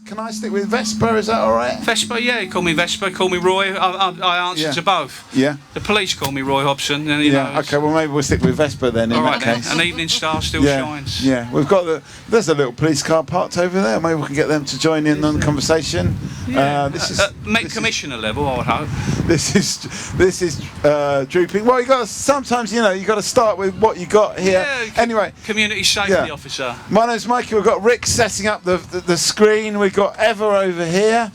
can I stick with Vesper? Is that all right? Vesper, yeah, call me Vesper, call me Roy. I answer to both. Yeah. The police call me Roy Hobson. And, you know, okay, well maybe we'll stick with Vesper then in that case. An evening star still shines. Yeah, we've got there's a little police car parked over there. Maybe we can get them to join in on the conversation. Yeah. This is Commissioner level, I would hope. This is drooping. Well, sometimes you got to start with what you got here. Yeah, anyway, community safety officer. My name's Mikey. We've got Rick setting up the screen. We've got Eva over here.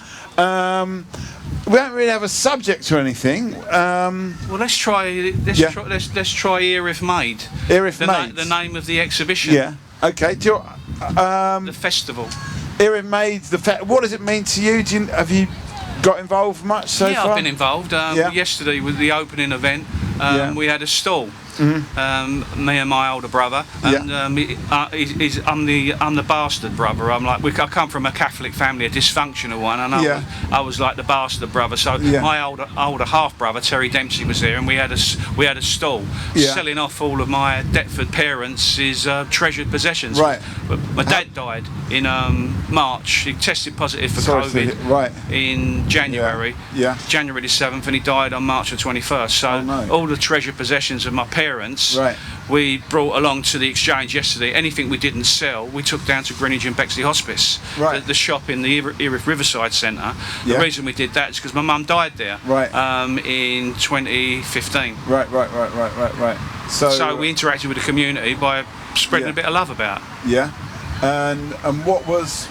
We don't really have a subject or anything. Well, let's try Erith Made. Erith Made. The name of the exhibition. Yeah. Okay. The festival. Erith Made. What does it mean to you? Have you got involved much so far? Yeah, I've been involved. Yesterday with the opening event, we had a stall. Mm-hmm. Me and my older brother, and I'm the bastard brother. I come from a Catholic family, a dysfunctional one, and I was like the bastard brother. So my older half brother Terry Dempsey was there, and we had a stall selling off all of my Deptford parents' treasured possessions. Right. My dad died in March. He tested positive for COVID in January. January the 7th, and he died on March the 21st. So all the treasured possessions of my parents, we brought along to the exchange yesterday. Anything we didn't sell, we took down to Greenwich and Bexley Hospice, the shop in the Erith Riverside Centre. The reason we did that is because my mum died there in 2015. Right. So we interacted with the community by spreading a bit of love about. Yeah. And what was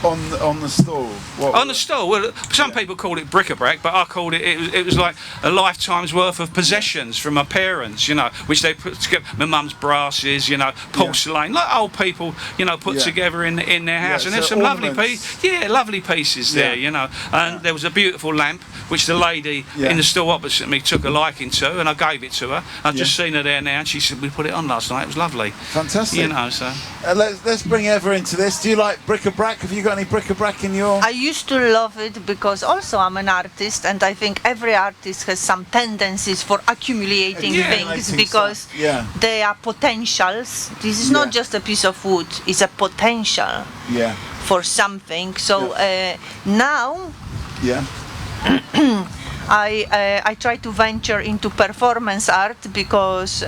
on the stall? On the stall, well, some people call it bric-a-brac, but I called it was like a lifetime's worth of possessions from my parents, which they put together. My mum's brasses, porcelain, like old people, put together in their house. And there's some lovely pieces there, And there was a beautiful lamp, which the lady in the stall opposite me took a liking to, and I gave it to her. I've just seen her there now, and she said we put it on last night. It was lovely. Fantastic. So. Let's bring Eva into this. Do you like bric-a-brac? Have you got any bric-a-brac in your... I used to love it because also I'm an artist, and I think every artist has some tendencies for accumulating things because they are potentials. This is not just a piece of wood, it's a potential for something. So now I try to venture into performance art because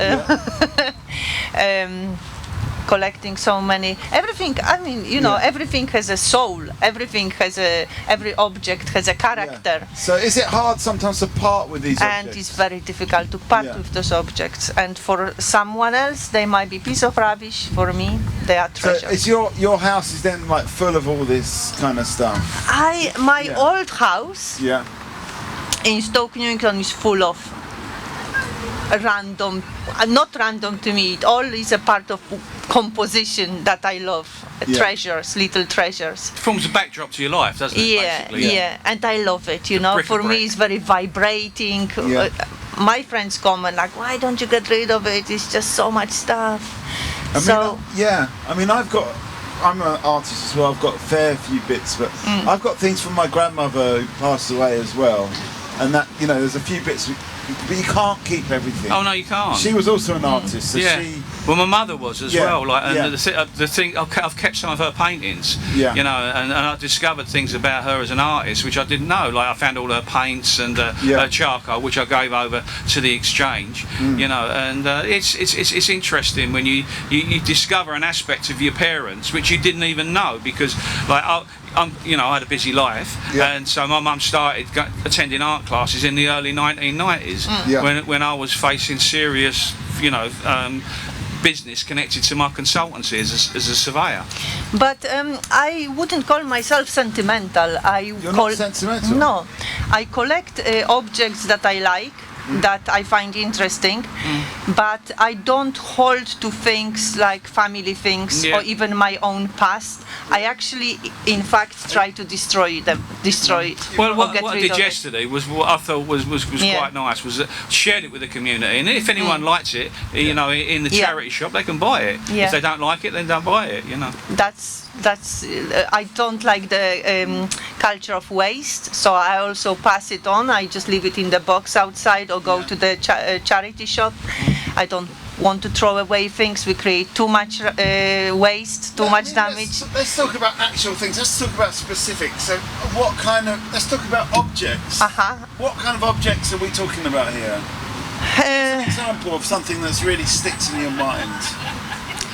collecting so many everything has a soul, every object has a character. So is it hard sometimes to part with these objects? And it's very difficult to part with those objects, and for someone else they might be piece of rubbish. For me they are treasures. So is your house is then like full of all this kind of stuff? My old house in Stoke Newington is full of random, not random to me, it all is a part of composition that I love. Treasures, little treasures. It forms a backdrop to your life, doesn't it? Yeah, and I love it, for me it's very vibrating. My friends come and like, why don't you get rid of it? It's just so much stuff. I'm an artist as well. I've got a fair few bits, but I've got things from my grandmother who passed away as well. And that, there's a few bits, but you can't keep everything. Oh no, you can't. She was also an artist, so well, my mother was as well. Like, and the thing, I've kept some of her paintings. And I discovered things about her as an artist which I didn't know. Like I found all her paints and her charcoal, which I gave over to the exchange. And it's interesting when you discover an aspect of your parents which you didn't even know, because like I had a busy life, and so my mum started attending art classes in the early 1990s when I was facing serious, business connected to my consultancy as a surveyor. But I wouldn't call myself sentimental. You're not sentimental? No, I collect objects that I like, that I find interesting, but I don't hold to things like family things or even my own past. I actually, in fact, try to destroy it. Well, what I did yesterday was what I thought was quite nice, was that shared it with the community, and if anyone likes it, in the charity shop, they can buy it. If they don't like it, then don't buy it. That's I don't like the culture of waste, so I also pass it on. I just leave it in the box outside or go to the charity shop. I don't want to throw away things. We create too much waste, too much damage. Let's talk about actual things. Let's talk about specifics. So, let's talk about objects. What kind of objects are we talking about here? An example of something that's really sticks in your mind.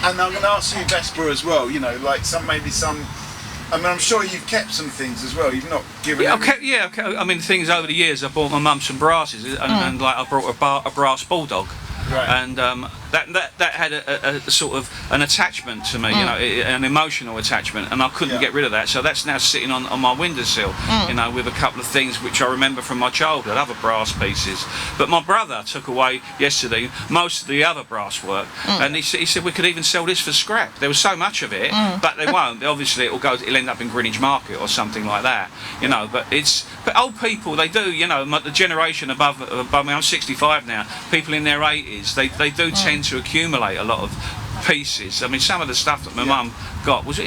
And I'm going to ask you, Vesper, as well. You know, like I mean, I'm sure you've kept some things as well. You've not given. Yeah, okay. I mean, things over the years. I bought my mum some brasses, and like I brought a brass bulldog. Right. And that had a sort of an attachment to me, you know, an emotional attachment, and I couldn't get rid of that. So that's now sitting on my windowsill, you know, with a couple of things which I remember from my childhood, other brass pieces. But my brother took away yesterday most of the other brass work, and he said we could even sell this for scrap. There was so much of it, but they won't. Obviously, it'll end up in Greenwich Market or something like that, you know. But old people, they do, you know, the generation above me. I'm 65 now. People in their 80s. They do tend to accumulate a lot of pieces. I mean, some of the stuff that my mum got was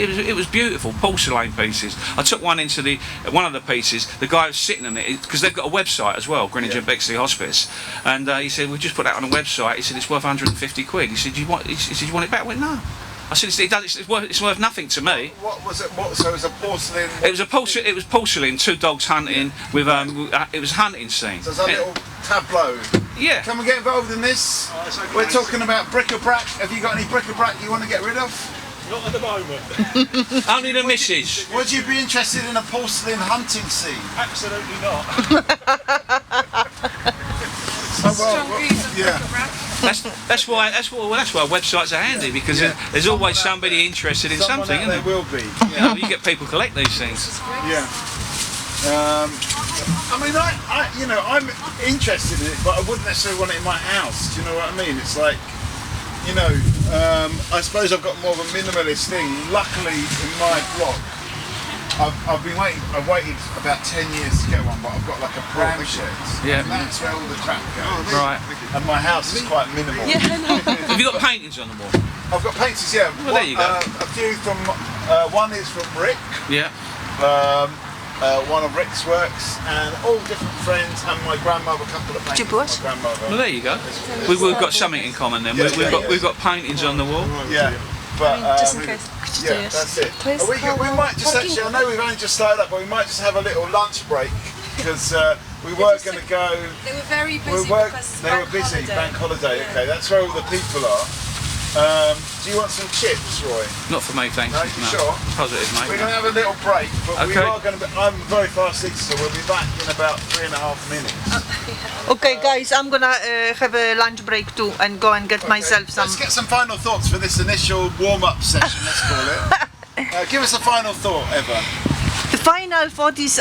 beautiful porcelain pieces. I took one into one of the pieces. The guy was sitting on it because they've got a website as well, Greenwich and Bexley Hospice, and he said we'll just put that on a website. He said it's worth 150 quid. He said you want it back? I went, no. I said it's worth nothing to me. What was it? So it was a porcelain. It was porcelain. Two dogs hunting with it was a hunting scene. So it's a little tableau. Yeah. Can we get involved in this? Okay. We're talking about bric-a-brac. Have you got any bric-a-brac you want to get rid of? Not at the moment. Only the missus. Would you be interested in a porcelain hunting scene? Absolutely not. That's why websites are handy, because there's always somebody interested in something, isn't there? There will be. You know, you get people collect these things. Yeah. I mean, I'm interested in it, but I wouldn't necessarily want it in my house. Do you know what I mean? It's like, you know, I suppose I've got more of a minimalist thing. Luckily, in my block, I've waited about 10 years to get one, but I've got like a pram shed. Yeah. And that's where all the crap goes. Right. And my house is quite minimal. Yeah, no. Have you got paintings on the wall? I've got paintings, yeah. Well, there you go. A few from, one is from Rick. Yeah. One of Rick's works, and all different friends, and my grandmother, a couple of paintings from my grandmother. Well, there you go. We've got something in common then. We've got paintings on the wall. Yeah. But, just in case. yeah, that's it. We might just actually, I know we've only just started up, but we might just have a little lunch break, because we were going to go. They were very busy They were busy, bank holiday, okay, that's where all the people are. Do you want some chips, Roy? Not for me, thanks. No, you sure? Positive, mate. We're going to have a little break, but we Okay. are going to be, I'm very fast eater, so we'll be back in about 3.5 minutes. Okay, guys, I'm gonna have a lunch break too and go and get myself some. Let's get some final thoughts for this initial warm-up session, let's call it. Give us a final thought, Eva. The final thought is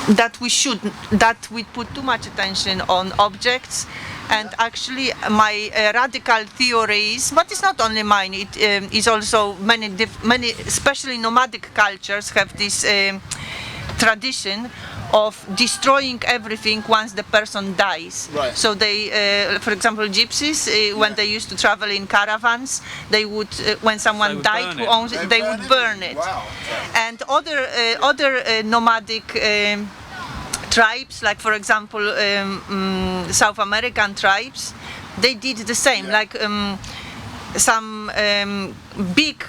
that we put too much attention on objects, and actually my radical theory is, but it's not only mine, it is also many especially nomadic cultures have this tradition of destroying everything once the person dies. Right. So they, for example, gypsies, when they used to travel in caravans, they would, when someone died who owns it, they would burn it. Wow. And other nomadic tribes, like for example South American tribes, they did the same. Like some big.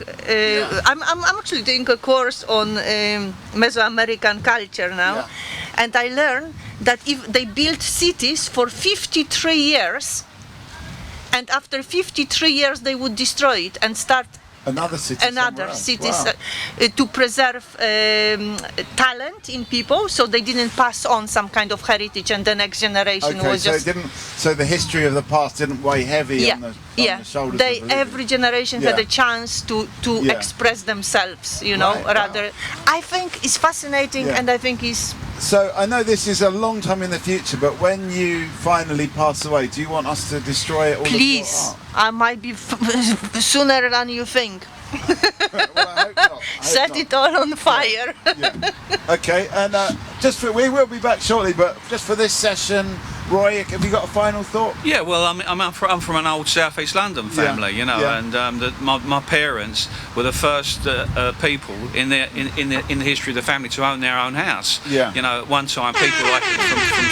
I'm actually doing a course on Mesoamerican culture now, and I learned that if they built cities for 53 years, and after 53 years they would destroy it and start another cities to preserve talent in people, so they didn't pass on some kind of heritage, and the next generation was just. So the history of the past didn't weigh heavy on the shoulders. Every generation had a chance to express themselves, you know. I think it's fascinating, and I think it's. So I know this is a long time in the future, but when you finally pass away, do you want us to destroy it all? Please, I might be sooner than you think. Well, I hope not. Set it all on fire. Okay, and we will be back shortly, but just for this session, Roy, have you got a final thought? Yeah, well, I'm from an old South East London family, you know, and my parents were the first people in the history of the family to own their own house. Yeah. You know, at one time, people like poor people from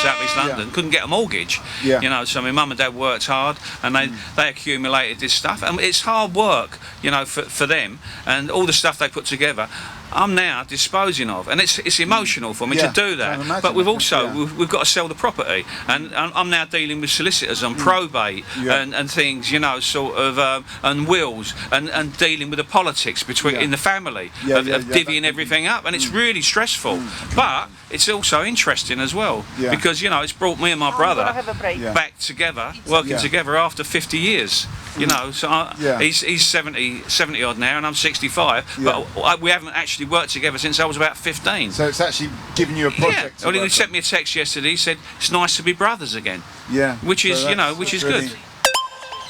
South East London couldn't get a mortgage. Yeah. You know, so my mum and dad worked hard, and they accumulated this stuff, and it's hard work, you know, for them, and all the stuff they put together. I'm now disposing of, and it's emotional for me to do that. But we've also we've got to sell the property, and I'm now dealing with solicitors on probate and things, you know, sort of and wills and dealing with the politics between in the family of divvying everything up, and it's really stressful. But it's also interesting as well because you know it's brought me and my brother back together, working together after 50 years. You know, so he's 70 odd now, and I'm 65. But we haven't actually worked together since I was about 15. So it's actually giving you a project. Yeah. Well, he sent me a text yesterday. He said it's nice to be brothers again. Yeah. Which is, you know, which is really good.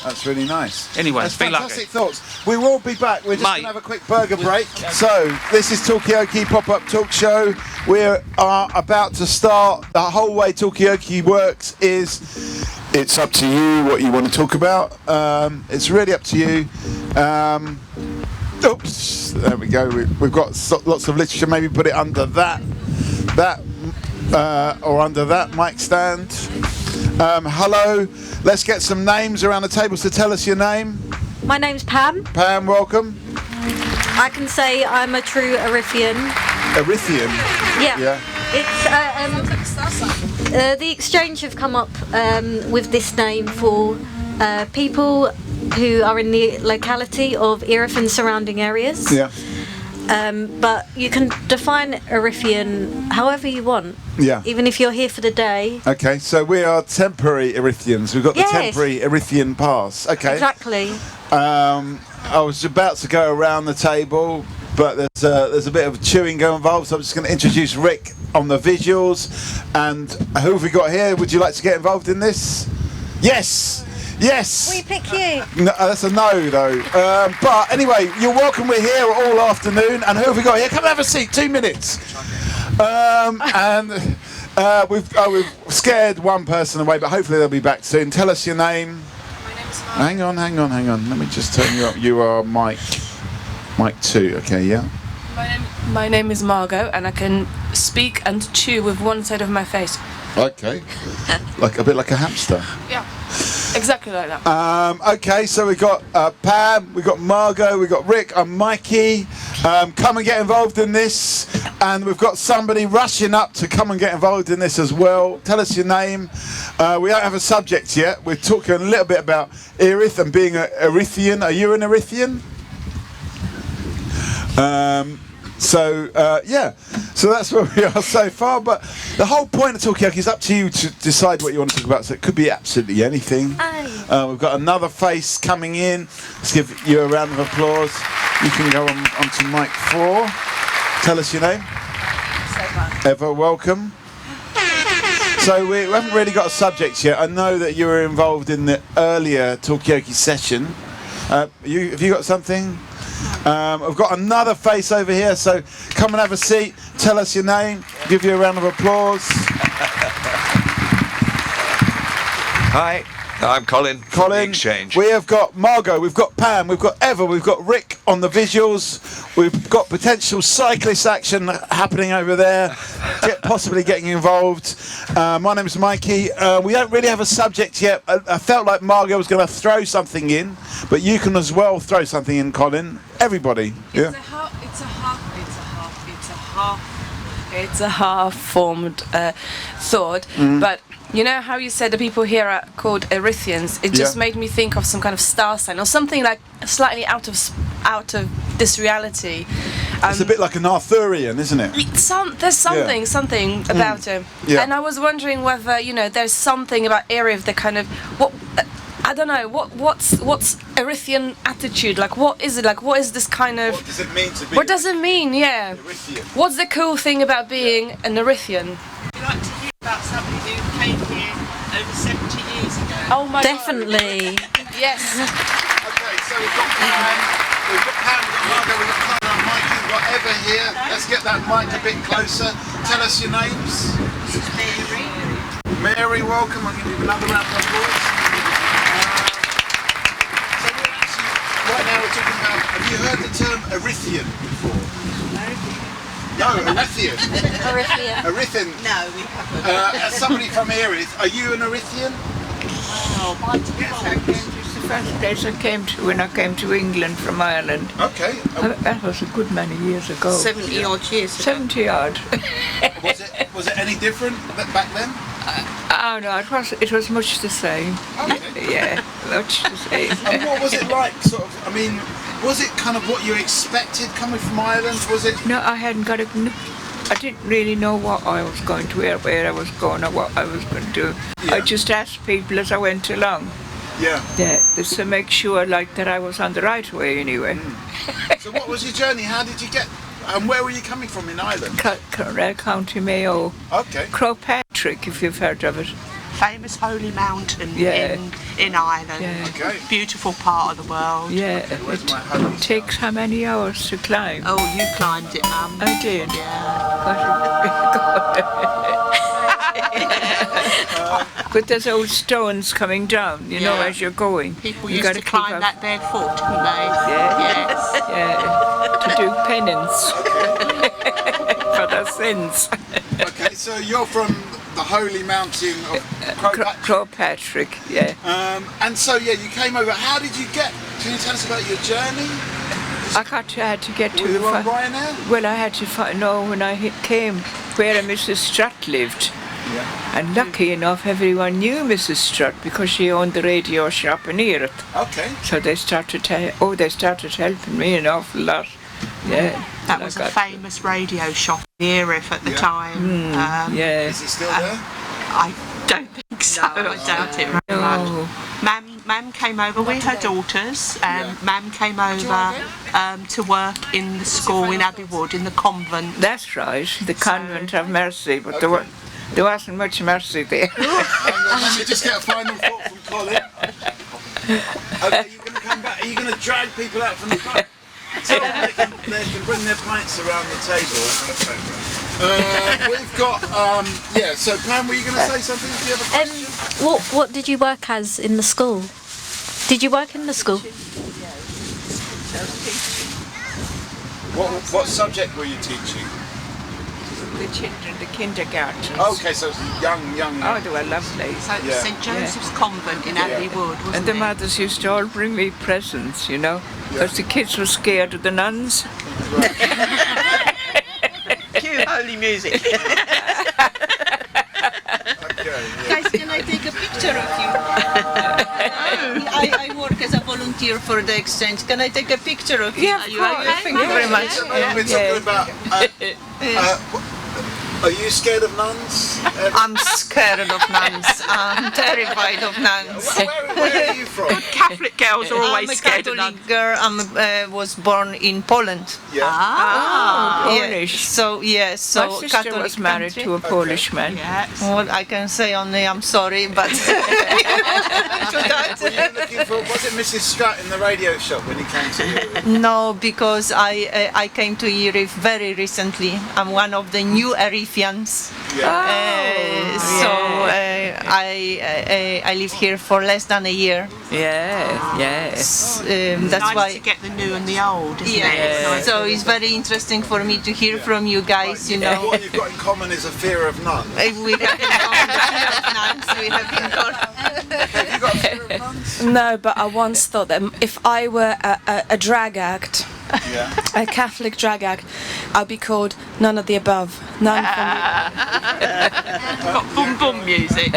That's really nice. Anyway, that's be fantastic lucky. thoughts. We will be back. We're just going to have a quick burger break. So this is Talkaoke Pop-Up Talk Show. We are about to start. The whole way Talkaoke works is it's up to you what you want to talk about. It's really up to you. Oops, there we go. We've got lots of literature. Maybe put it under that or under that mic stand. Hello. Let's get some names around the table. So tell us your name. My name's Pam. Pam, welcome. I can say I'm a true Erithian. Erithian? Yeah. It's the exchange have come up with this name for people who are in the locality of Erith and surrounding areas. Yeah. But you can define Erithian however you want. Yeah. Even if you're here for the day. Okay, so we are temporary Erithians. We've got the temporary Erithian pass. Okay. Exactly. I was about to go around the table, but there's a bit of chewing go involved, so I'm just going to introduce Rick on the visuals. And who have we got here? Would you like to get involved in this? Yes! Yes! We pick you. No, that's a no, though. But anyway, you're welcome. We're here all afternoon. And who have we got here? Come and have a seat. 2 minutes. And we've scared one person away, but hopefully they'll be back soon. Tell us your name. My name is Margo. Hang on. Let me just turn you up. You are Mike 2. Okay, yeah. My name is Margo, and I can speak and chew with one side of my face. Okay. Like a bit like a hamster. Yeah. Exactly like that. Okay, so we've got Pam, we've got Margo, we've got Rick, I'm Mikey. Come and get involved in this. And we've got somebody rushing up to come and get involved in this as well. Tell us your name. We don't have a subject yet. We're talking a little bit about Erith and being an Erithian. Are you an Erithian? So that's where we are so far. But the whole point of Talkaoke is up to you to decide what you want to talk about. So it could be absolutely anything. We've got another face coming in. Let's give you a round of applause. You can go on to mic 4. Tell us your name. Eva, welcome. So we haven't really got a subject yet. I know that you were involved in the earlier Talkaoke session. Have you got something? I've got another face over here, so come and have a seat. Tell us your name. Give you a round of applause. Hi, I'm Colin. From the Exchange. We have got Margo, we've got Pam, we've got Eva, we've got Rick on the visuals. We've got potential cyclist action happening over there, possibly getting involved. My name's Mikey. We don't really have a subject yet. I felt like Margo was going to throw something in, but you can as well throw something in, Colin. Everybody. It's a half-formed thought, but you know how you said the people here are called Erithians? It just made me think of some kind of star sign or something like slightly out of this reality. It's a bit like an Arthurian, isn't it? There's something about him, and I was wondering whether there's something about Erith that kind of I don't know what's Erithian attitude like. What is it like? What is this kind of? What does it mean to be? What does it mean? Yeah. Erithian. What's the cool thing about being an Erithian? Would you like to hear about somebody who came here over 70 years ago? Oh my Definitely. God. Yes. Okay, so we've got Pam, we've got Margo, we've got Clara, Mike, we've got Eva here. Let's get that mic a bit closer. Tell us your names. This is Mary. Mary, welcome. I'll give you another round of applause. So we're actually, right now we're talking about, have you heard the term Erithian before? No, Erithian. Erithian. No, we haven't. As somebody from Erith, are you an Erithian? It's the first place I came to when I came to England from Ireland. Okay. That was a good many years ago. 70 odd years ago. 70 odd. Was it any different back then? Oh no, it was much the same. Okay. Yeah, much the same. And what was it like, sort of, I mean, was it kind of what you expected coming from Ireland? Was it? No, I hadn't got I didn't really know what I was going to wear, where I was going or what I was going to do. Yeah. I just asked people as I went along. Yeah. Just to make sure like that I was on the right way anyway. So what was your journey? How did you get, and where were you coming from in Ireland? County Mayo. Okay. Crowpatrick, if you've heard of it. Famous holy mountain in Ireland. Yeah. Okay. Beautiful part of the world. Yeah, Where's my holy it takes how many hours to climb? Oh, you climbed it, Mum. I did. But there's old stones coming down, you know, as you're going. People you used gotta to climb keep that barefoot, didn't they? Yeah, to do penance for their sins. Okay, so you're from the holy mountain of Crowpatrick, yeah. And so, yeah, you came over. How did you get? Can you tell us about your journey? I had to get to. Were you on Ryanair? Well, I had to know when I came where Mrs. Strutt lived. Yeah. And lucky enough, everyone knew Mrs. Strutt because she owned the radio shop in Erith. Okay. So they started helping me an awful lot. Yeah. That was a famous radio shop in Erith at the time. Yeah. Is it still there? I don't think so. I doubt it very much. Mam came over with her daughters. Mam came over to work in the school in Abbeywood, in the convent. That's right, the convent of Mercy, but there wasn't much mercy there. Let me just get a final thought from Colin. Okay, you're going to come back. Are you going to drag people out from the front? So they can bring their pints around the table. We've got, so Pam, were you going to say something? Do you have a question? What did you work as in the school? Did you work in the school? What subject were you teaching? The children, the kindergarten. Okay, so young. Oh, they were lovely. So St Joseph's Convent in Abbeywood, wasn't And the mothers used to all bring me presents, you know, because the kids were scared of the nuns. Cue holy music. Guys, can I take a picture of you? I work as a volunteer for the exchange. Can I take a picture of you? Yeah, Thank you very much. We're talking about. Are you scared of nuns? I'm scared of nuns. I'm terrified of nuns. Where are you from? Catholic girls are always I'm a scared of Catholic nuns. girl. I was born in Poland. Yeah. Polish. So My sister Catholic was married country. to a Polish man. Yes. Well, I can say only I'm sorry, but to that. Were you looking for? Was it Mrs. Strutt in the radio shop when you came to Erith? No, because I came to Erith very recently. I'm one of the new Erithians. I live here for less than a year. Yes. That's Nice why. to get the new and the old, isn't Yeah. it? Nice. So it's very interesting for me to hear from you guys. You know, What you've got in common is a fear of nuns. if we have in common the fear of nuns, we have in common. Have you got a fear of nuns? No, but I once thought that if I were a drag act, Yeah. a Catholic drag act, I'd be called none of the above. None from Got boom boom music.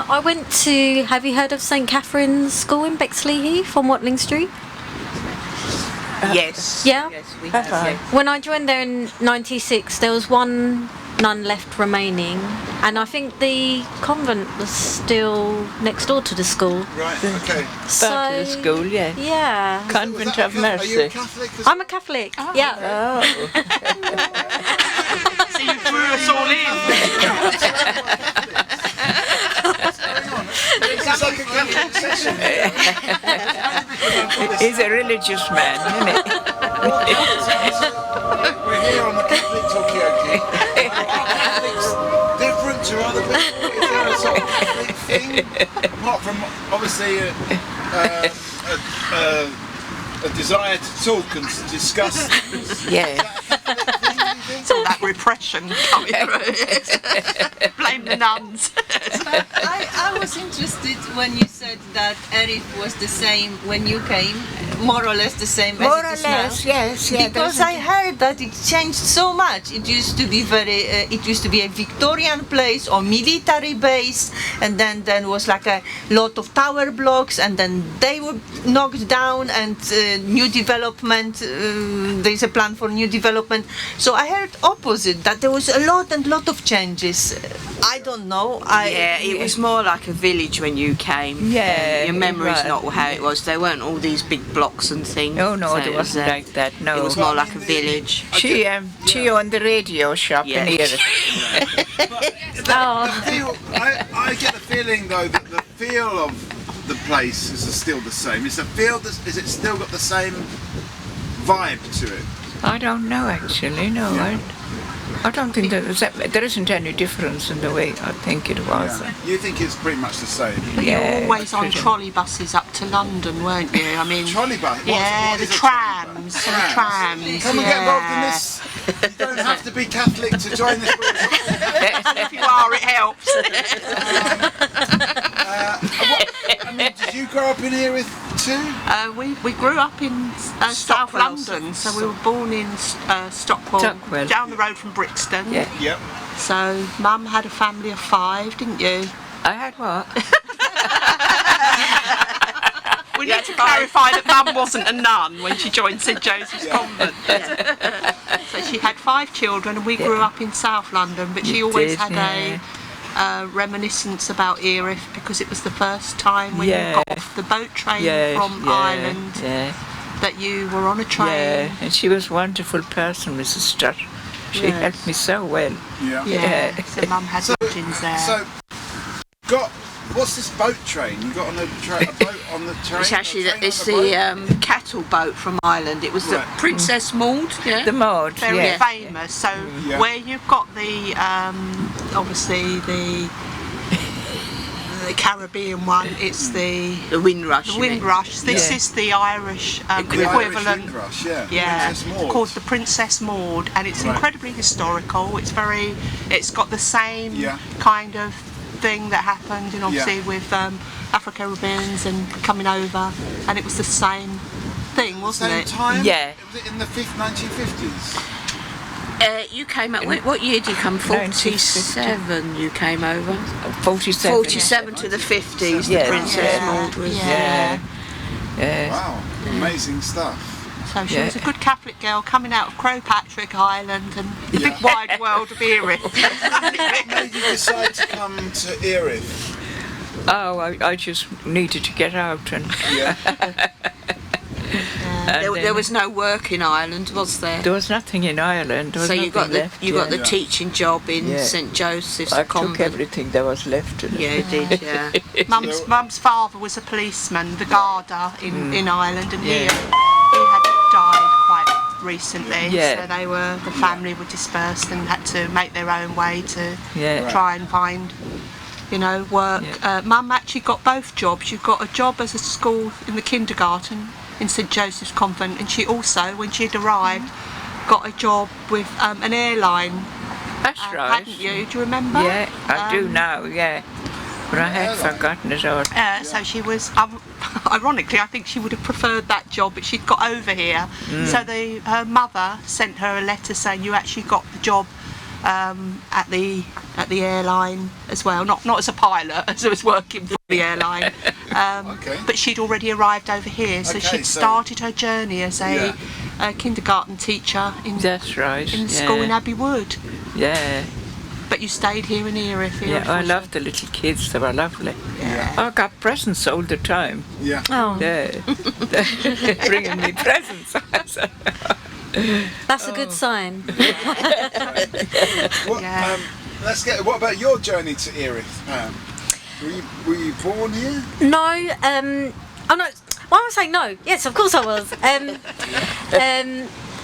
I went to. Have you heard of St Catherine's School in Bexley Heath on Watling Street? Yes. Yeah. Yes, we have. When I joined there in '96, there was one nun left remaining, and I think the convent was still next door to the school. Right. Okay. So, Back to the school, yeah. Yeah. Convent of Are you Mercy. a Catholic? As I'm a Catholic. Yeah. Oh. So you drew us all in. It's like a Catholic session. He's a religious man, isn't he? We're here on the Catholic Talkaoke. there a sort of Catholic thing? Apart from obviously a desire to talk and to discuss. Yeah. It's all that repression coming through. Blame the nuns. But I was interested when you said that Erith was the same when you came, more or less the same More as or it is less, now. yes. Yeah, Because I heard that it changed so much. It used to be it used to be a Victorian place or military base, and then there was like a lot of tower blocks, and then they were knocked down, and new development. There's a plan for new development. So I heard opposite, that there was a lot of changes. I don't know. It was more like a village when you came. Yeah, your memory's right. not how it was. There weren't all these big blocks and things. No, So it wasn't like that. No, It was more like a village. She owned the radio shop in Erith. I get the feeling though that the feel of the place is still the same. Is it still got the same vibe to it? I don't know actually. No, Yeah. I don't think there isn't any difference in the way I think it was. Yeah. You think it's pretty much the same? But you were always on pretty- trolley buses up to London, weren't you? I mean, Trolley bus? Yeah, What the is a trams. trolley The bus? trams. Can we get involved in this? You don't have to be Catholic to join this group. If you are, it helps. Did you grow up in Erith too? We grew up in South London, so we were born in Stockwell, down the road from Brixton. Yeah. Yep. So Mum had a family of 5, didn't you? I had what? We need to clarify that Mum wasn't a nun when she joined St Joseph's Convent. So she had 5 children, and we grew up in South London, but she always had a reminiscence about Erith because it was the first time when you got off the boat train from Ireland that you were on a train. Yeah, and she was a wonderful person, Mrs. Strutt. She helped me so well. Yeah. So Mum had lodgings there. So, what's this boat train? You got on a boat on the train? It's actually the cattle boat from Ireland. It was the Princess Maud. Yeah. The Maud. Very famous. So where you've got the obviously the Caribbean one, it's the Windrush. The Windrush. This is the Irish equivalent. Irish Windrush, Princess Maud. Called the Princess Maud, and it's incredibly historical. It's got the same kind of thing that happened, and obviously with Afro-Caribbeans and coming over, and it was the same thing, wasn't it? Same time? Yeah. Was it in the 1950s? You came out. What year did you come? 47. You came over. 47. 47 to the 50s. The Princess Maud was. Wow, amazing stuff. So she was a good Catholic girl coming out of Crowpatrick Island and the big wide world of Erith. What made you decide to come to Erith? Oh, I just needed to get out and. There was no work in Ireland, was there? There was nothing in Ireland. So you got the teaching job in St Joseph's I Convent. took everything that was left. Yeah, you did. Yeah. Mum's father was a policeman, the Garda in Ireland, and he had died quite recently. So the family were dispersed and had to make their own way to try and find, work. Mum actually got both jobs. She got a job as a school in the kindergarten in St Joseph's Convent, and she also, when she'd arrived, got a job with an airline. That's right. Hadn't you? Do you remember? Yeah, I do now, but I had forgotten it all. So she was, ironically, I think she would have preferred that job, but she'd got over here. So her mother sent her a letter saying you actually got the job at the airline as well, not as a pilot, as I was working for the airline, but she'd already arrived over here, so she'd started her journey as a kindergarten teacher in the school in Abbey Wood. But you stayed here in Erith. I loved the little kids, they were lovely. I got presents all the time. Bringing me presents. That's a good sign. What about your journey to Erith, Pam? Were you born here? No. Oh no. Why am I saying no? Yes, of course I was.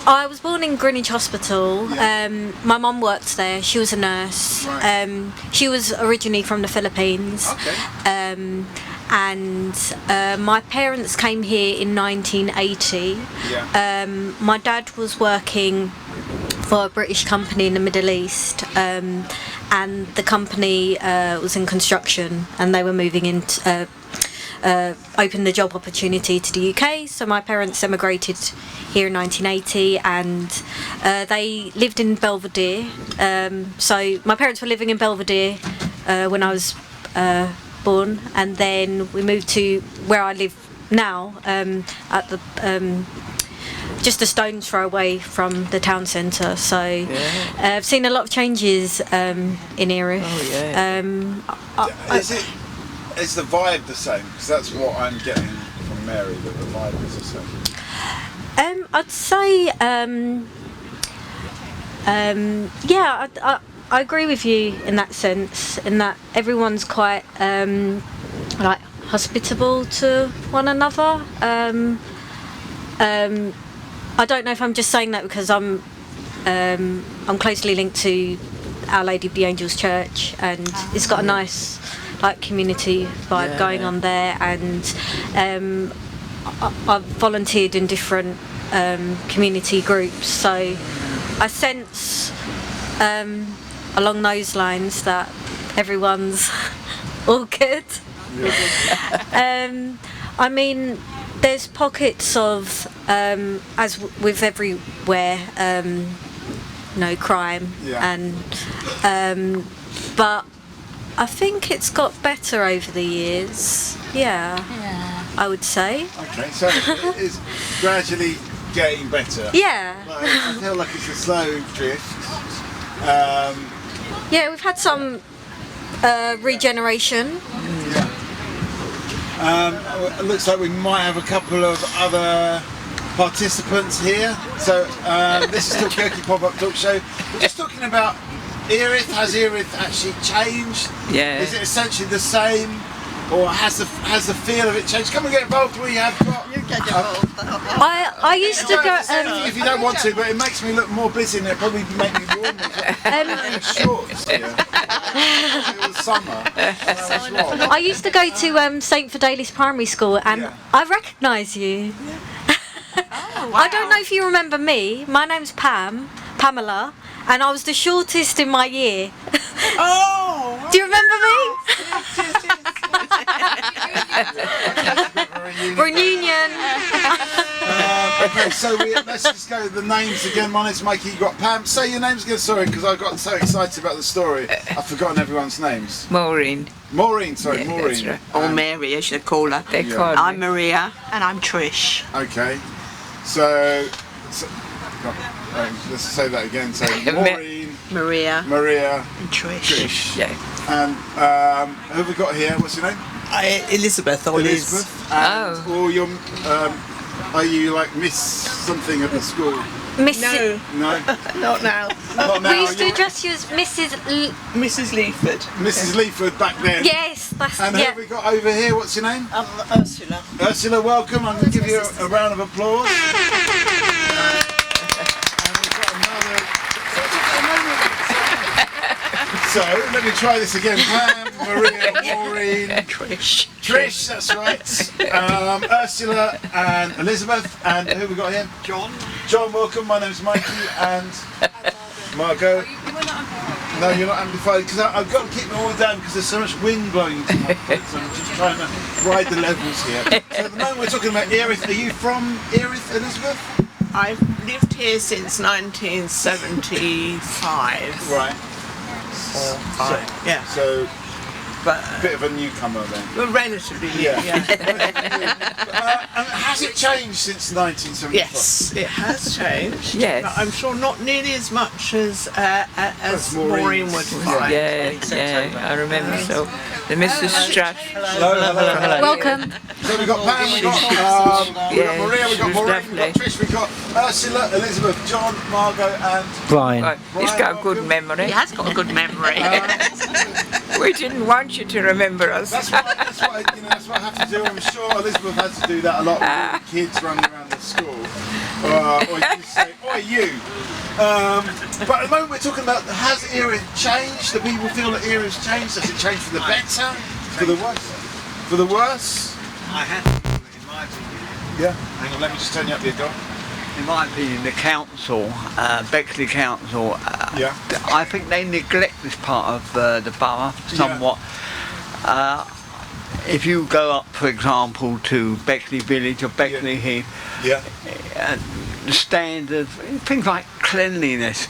I was born in Greenwich Hospital. My mum worked there. She was a nurse. Right. She was originally from the Philippines. Okay. And my parents came here in 1980. Yeah. My dad was working for a British company in the Middle East, and the company was in construction, and they were moving into open the job opportunity to the UK. So my parents emigrated here in 1980, and they lived in Belvedere. So my parents were living in Belvedere when I was born, and then we moved to where I live now, at the just a stone's throw away from the town centre. So I've seen a lot of changes in Erith. Is the vibe the same? Because that's what I'm getting from Mary, that the vibe is the same. I'd say, I agree with you in that sense, in that everyone's quite like hospitable to one another. I don't know if I'm just saying that because I'm closely linked to Our Lady of the Angels Church, and it's got a nice like community vibe going on there, and I've volunteered in different community groups, so I sense along those lines that everyone's all good. I mean, there's pockets of as with everywhere, crime, and but I think it's got better over the years. I would say. Okay, so it is gradually getting better. I feel like it's a slow drift. We've had some regeneration. It looks like we might have a couple of other participants here. So this is Talkaoke Pop-Up Talk Show. We're just talking about Erith. Has Erith actually changed? Yeah. Is it essentially the same, or has the feel of it changed? Come and get involved. We have got. You get involved. I used to go. If you don't want to, but it makes me look more busy, and it probably make me warm. Shorts. It was summer. I used to go to St Fidelis Primary School, and I recognise you. I don't know if you remember me. My name's Pamela, and I was the shortest in my year. Oh! Do you remember me? Reunion. Okay, so let's just go the names again. My name's Mikey. You got Pam. Say your names again. Sorry, because I got so excited about the story, I've forgotten everyone's names. Maureen. Maureen. Sorry, Yeah, Maureen. that's right. Or Mary, as you call her. They call me. I'm Maria. And I'm Trish. Okay, so let's say that again. So Maureen, Maria. and Trish. Yeah. And who have we got here? What's your name? Elizabeth. Elizabeth. And or your are you like Miss something at the school? Miss. No, not now. Not now. We used to address you as Mrs. Mrs. Leaford. Mrs. Leaford back then. Yes, that's And who have we got over here? What's your name? I'm Ursula. Ursula, welcome. I'm going to give you a round of applause. And we've got another. So let me try this again. Pam, Maria, Maureen, Trish. Trish, that's right. Ursula and Elizabeth. And who have we got here? John. John, welcome. My name's Mikey and Margot. No, you're not amplified because I've got to keep them all down because there's so much wind blowing into my foot, so I'm just trying to ride the levels here. So at the moment we're talking about Erith. Are you from Erith, Elizabeth? I've lived here since 1975. Right. So, but a bit of a newcomer then. Well, relatively new. Has it changed since 1975? Yes, it has changed. Yes. But I'm sure not nearly as much as Maureen would find. I remember. So, the Mrs. Strash. Hello. Welcome. So we've got Pam, we've got Maria, we've got Maureen, we've got Trish, we've got Ursula, Elizabeth, John, Margot and Brian. He's got a good memory. He has got a good memory. We didn't want you to remember us. That's what I have to do. I'm sure Elizabeth has to do that a lot with the kids running around the school. Or you say, "Oi, you." But at the moment we're talking about, has Erith changed? Do people feel that Erith's changed? Does it change for the better? For the worse? For the worse? I have to, in my opinion. Yeah. Hang on, let me just turn you up here, Don. In my opinion, the council, Bexley Council, I think they neglect this part of the borough somewhat. If you go up, for example, to Bexley Village or Bexley Heath, the standard things like cleanliness.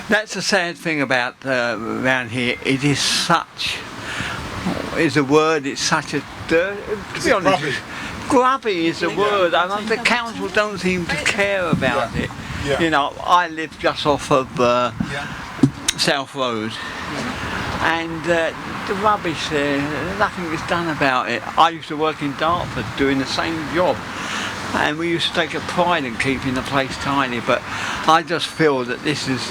That's the sad thing about around here. It is such. Is a word. It's such a dirt. To be honest, grubby is the word. I mean, the council don't seem to care about it. You know, I live just off of South Road, and the rubbish there, nothing is done about it. I used to work in Dartford doing the same job, and we used to take a pride in keeping the place tidy, but I just feel that this is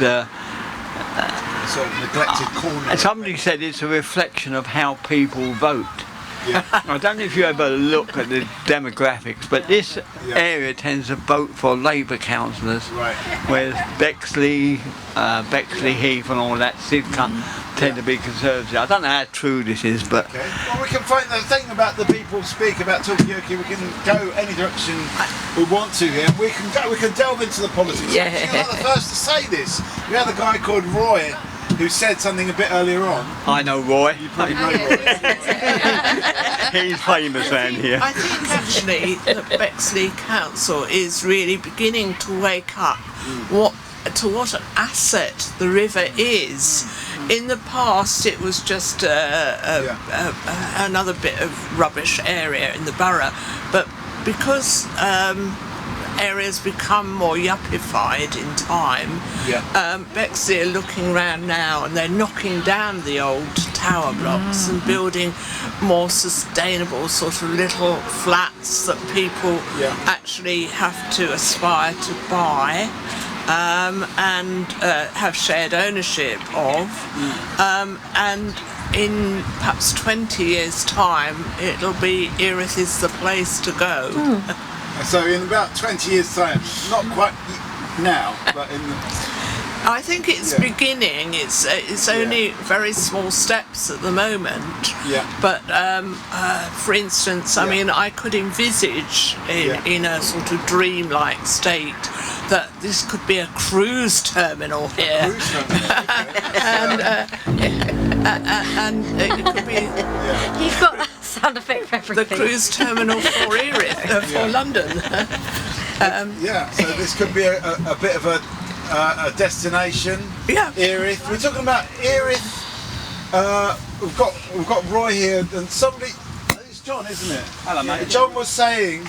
sort of neglected corner. Somebody said it's a reflection of how people vote. I don't know if you ever look at the demographics, but this area tends to vote for Labour councillors, whereas Bexley Heath and all that Sidcup tend to be Conservative. I don't know how true this is, but well, we can find the thing about the people speak about Talkaoke. We can go any direction we want to here. We can delve into the politics. You're not the first to say this. We had a guy called Roy who said something a bit earlier on. I know Roy. You probably know Roy. He's famous around here. I think actually that Bexley Council is really beginning to wake up to what an asset the river is. In the past it was just another bit of rubbish area in the borough, but because areas become more yuppified in time, Bexley are looking around now and they're knocking down the old tower blocks and building more sustainable sort of little flats that people actually have to aspire to buy and have shared ownership of, and in perhaps 20 years time it'll be Erith is the place to go. So in about 20 years time, not quite now, but in I think it's beginning. It's only very small steps at the moment. But for instance, I mean, I could envisage in a sort of dream-like state that this could be a cruise terminal here, and it could be. You've got that sound effect for everything. The cruise terminal for Erith, for London. So this could be a bit of a destination. Erith. We're talking about Erith. We've got Roy here, and somebody. It's John, isn't it? Hello, mate. John was saying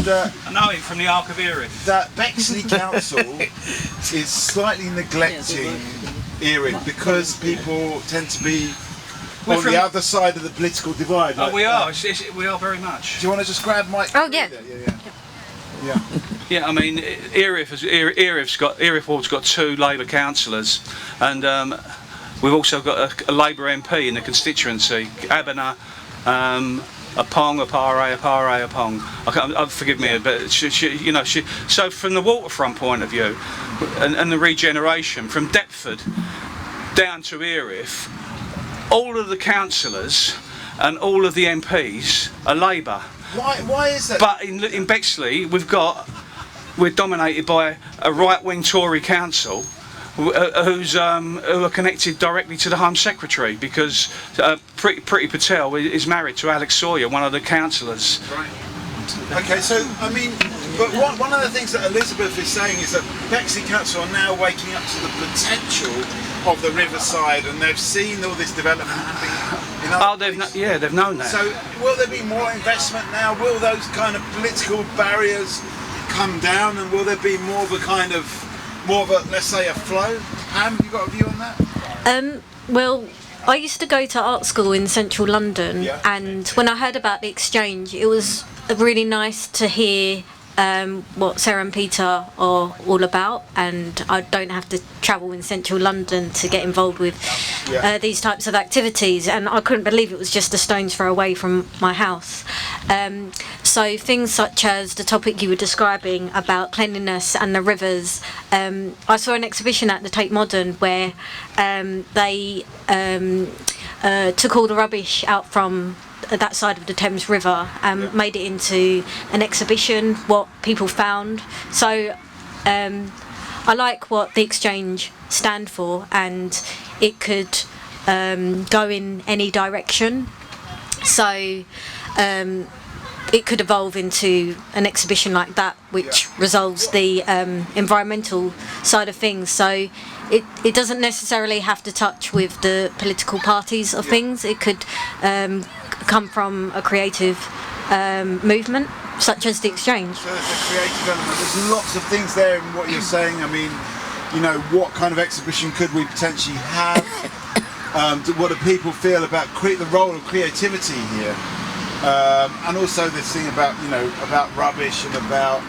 that I know him from the Ark of Erith. That Bexley Council is slightly neglecting Erith because people tend to be on the other side of the political divide. Oh, we are. We are very much. Do you want to just grab Mike? Oh, yeah. Yeah, I mean, Erith Ward's got 2 Labour councillors, and we've also got a Labour MP in the constituency, Abena, Apong, Apong. Forgive me, but she. So from the waterfront point of view, and the regeneration from Deptford down to Erith, all of the councillors and all of the MPs are Labour. Why is that? But in Bexley, we're dominated by a right-wing Tory council who are connected directly to the Home Secretary, because Priti Patel is married to Alex Sawyer, one of the councillors. Right. Okay, so I mean, but one of the things that Elizabeth is saying is that Bexley Council are now waking up to the potential of the riverside, and they've seen all this development happening. They've known that. So will there be more investment now? Will those kind of political barriers come down, and will there be more of a let's say a flow? Pam, have you got a view on that? Well, I used to go to art school in central London, and when I heard about the exchange, it was really nice to hear what Sarah and Peter are all about, and I don't have to travel in central London to get involved with these types of activities, and I couldn't believe it was just a stone's throw away from my house. So things such as the topic you were describing about cleanliness and the rivers, I saw an exhibition at the Tate Modern where they took all the rubbish out from that side of the Thames River and made it into an exhibition, what people found. So I like what the exchange stand for, and it could go in any direction. So it could evolve into an exhibition like that, which resolves the environmental side of things. So it doesn't necessarily have to touch with the political parties of things. It could come from a creative movement, such as the exchange. So there's a creative element. There's lots of things there in what you're saying. I mean, you know, what kind of exhibition could we potentially have? What do people feel about the role of creativity here? And also this thing about, you know, about rubbish and about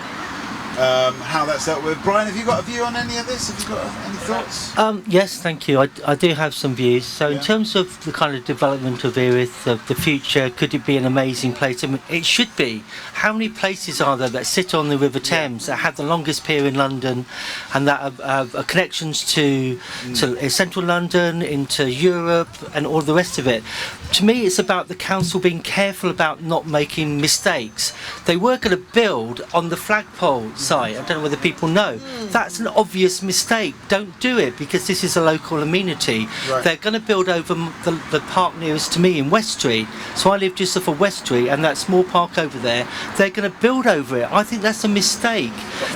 how that's dealt with. Brian, have you got a view on any of this? Have you got any thoughts? Yes, thank you. I do have some views. So in terms of the kind of development of Erith, of the future, could it be an amazing place? I mean, it should be. How many places are there that sit on the River Thames that have the longest pier in London and that have connections to central London, into Europe and all the rest of it? To me, it's about the council being careful about not making mistakes. They were going to build on the flagpole site. I don't know whether people know. That's an obvious mistake. Don't do it, because this is a local amenity. Right. They're going to build over the park nearest to me in West Street. So I live just off of West Street, and that small park over there, they're going to build over it. I think that's a mistake.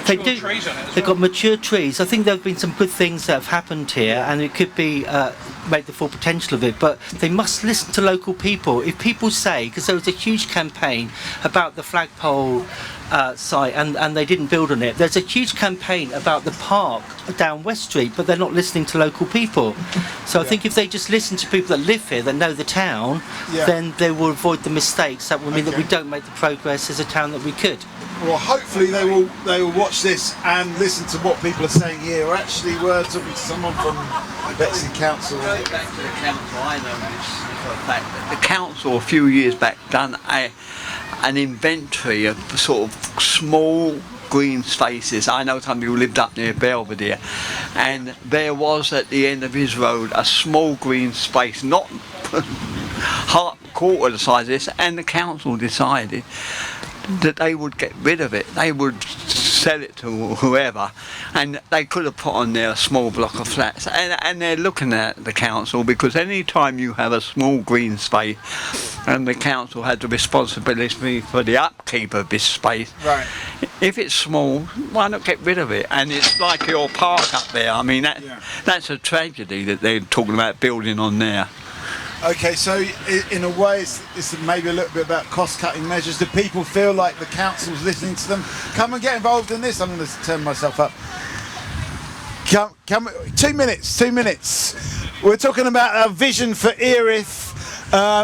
They've got mature trees. I think there have been some good things that have happened here, and it could be make the full potential of it, but they must listen to local people. If people say, because there was a huge campaign about the flagpole site and they didn't build on it, there's a huge campaign about the park down West Street, but they're not listening to local people. So I think if they just listen to people that live here, that know the town, then they will avoid the mistakes that will mean that we don't make the progress as a town that we could. Well, hopefully they will watch this and listen to what people are saying here. Or actually, we're talking to someone from Bexley Council. Back to the council, I know this for a fact that the council a few years back done an inventory of sort of small green spaces. I know somebody who lived up near Belvedere, and there was at the end of his road a small green space, not quarter the size of this, and the council decided that they would get rid of it. They would sell it to whoever, and they could have put on there a small block of flats, and they're looking at the council, because any time you have a small green space and the council had the responsibility for the upkeep of this space, right, if it's small, why not get rid of it? And it's like your park up there. I mean, that's a tragedy that they're talking about building on there. Okay, so in a way it's maybe a little bit about cost-cutting measures. Do people feel like the council's listening to them? Come and get involved in this. I'm going to turn myself up. Come, 2 minutes. We're talking about our vision for Erith.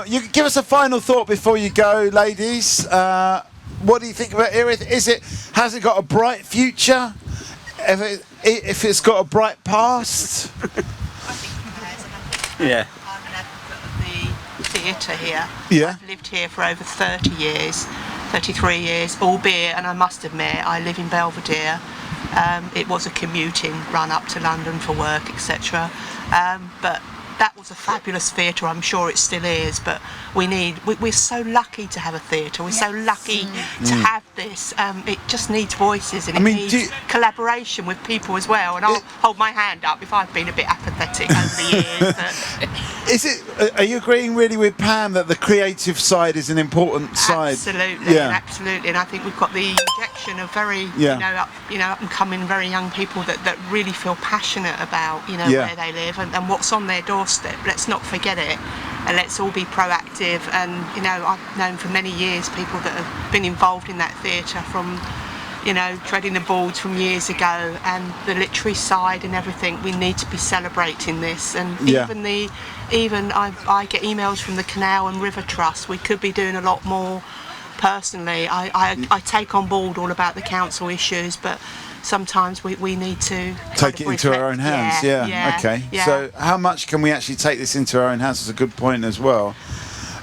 You give us a final thought before you go, ladies. What do you think about Erith? Has it got a bright future? If it's got a bright past? I think it has. Yeah. Theatre here. Yeah. I've lived here for over 30 years, 33 years, albeit, and I must admit, I live in Belvedere. It was a commuting run up to London for work, etc. But that was a fabulous theatre. I'm sure it still is, but we're so lucky to have a theatre. We're so lucky to have this. It just needs voices, and it needs collaboration with people as well. And I'll hold my hand up if I've been a bit apathetic over the years. Are you agreeing really with Pam that the creative side is an important side? Absolutely, absolutely. And I think we've got the injection of very, up and coming very young people that really feel passionate about, where they live and what's on their doorstep. Let's not forget it, and let's all be proactive. And I've known for many years people that have been involved in that theatre from treading the boards from years ago, and the literary side and everything. We need to be celebrating this, and even I get emails from the Canal and River Trust. We could be doing a lot more personally. I take on board all about the council issues, but sometimes we need to take it into our own hands. Okay. So how much can we actually take this into our own hands? Is a good point as well.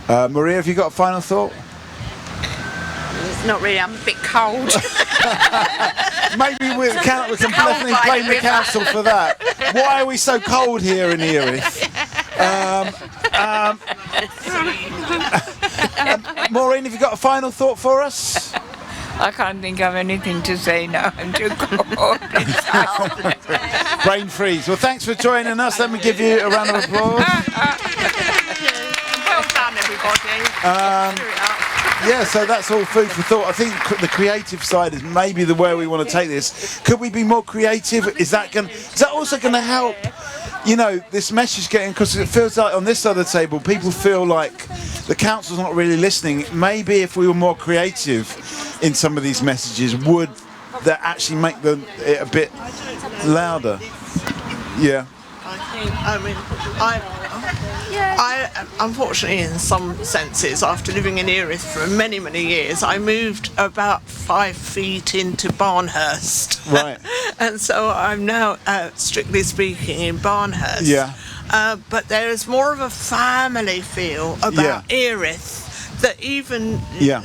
Maria, have you got a final thought? Not really, I'm a bit cold. Maybe we can definitely blame the council for that. Why are we so cold here in Erith? Maureen, have you got a final thought for us? I can't think of anything to say now. I'm too cold. Brain freeze. Well, thanks for joining us. Let me give you a round of applause. Well done, everybody. Yeah, so that's all food for thought. I think the creative side is maybe the way we want to take this. Could we be more creative? Is that also going to help, this message getting across? It feels like on this side of the table, people feel like the council's not really listening. Maybe if we were more creative in some of these messages, would that actually make it a bit louder? Yeah. I unfortunately, in some senses, after living in Erith for many, many years, I moved about 5 feet into Barnhurst. Right. And so I'm now, strictly speaking, in Barnhurst. Yeah. But there is more of a family feel about Erith that even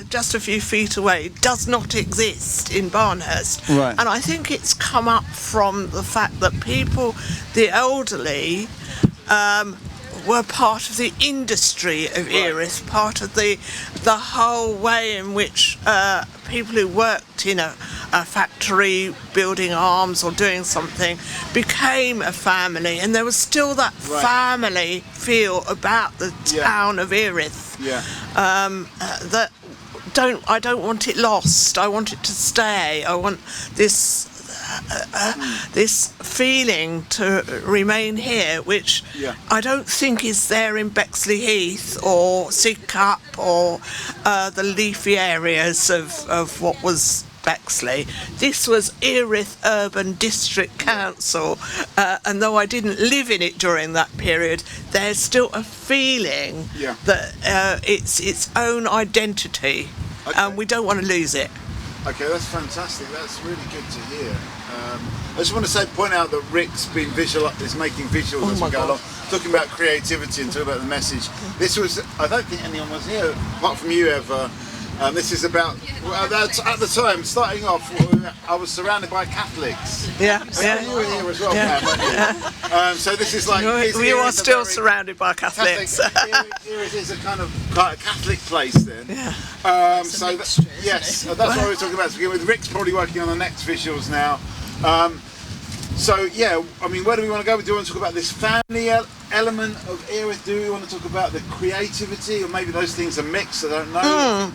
just a few feet away does not exist in Barnhurst. Right. And I think it's come up from the fact that people, the elderly, were part of the industry of Erith, part of the whole way in which people who worked in a factory building arms or doing something became a family, and there was still that family feel about the town of Erith. That I don't want it lost. I want it to stay. I want this feeling to remain here, which I don't think is there in Bexley Heath or Sidcup or the leafy areas of what was Bexley. This was Erith Urban District Council, and though I didn't live in it during that period, there's still a feeling that it's its own identity, and we don't want to lose it. Okay, that's fantastic. That's really good to hear. I just want to point out that Rick's been is making visuals as we go along, talking about creativity and talking about the message. This was, I don't think anyone was here, apart from you ever. This is about, at the time, starting off, I was surrounded by Catholics. Yeah. You were here as well, Pam, weren't you? So this is like... We are still surrounded by Catholics. Erith is quite a Catholic place then. Yeah. Yes, that's what we were talking about to begin with. Rick's probably working on the next visuals now. Where do we want to go? Do we want to talk about this family element of Erith? Do we want to talk about the creativity, or maybe those things are mixed? I don't know.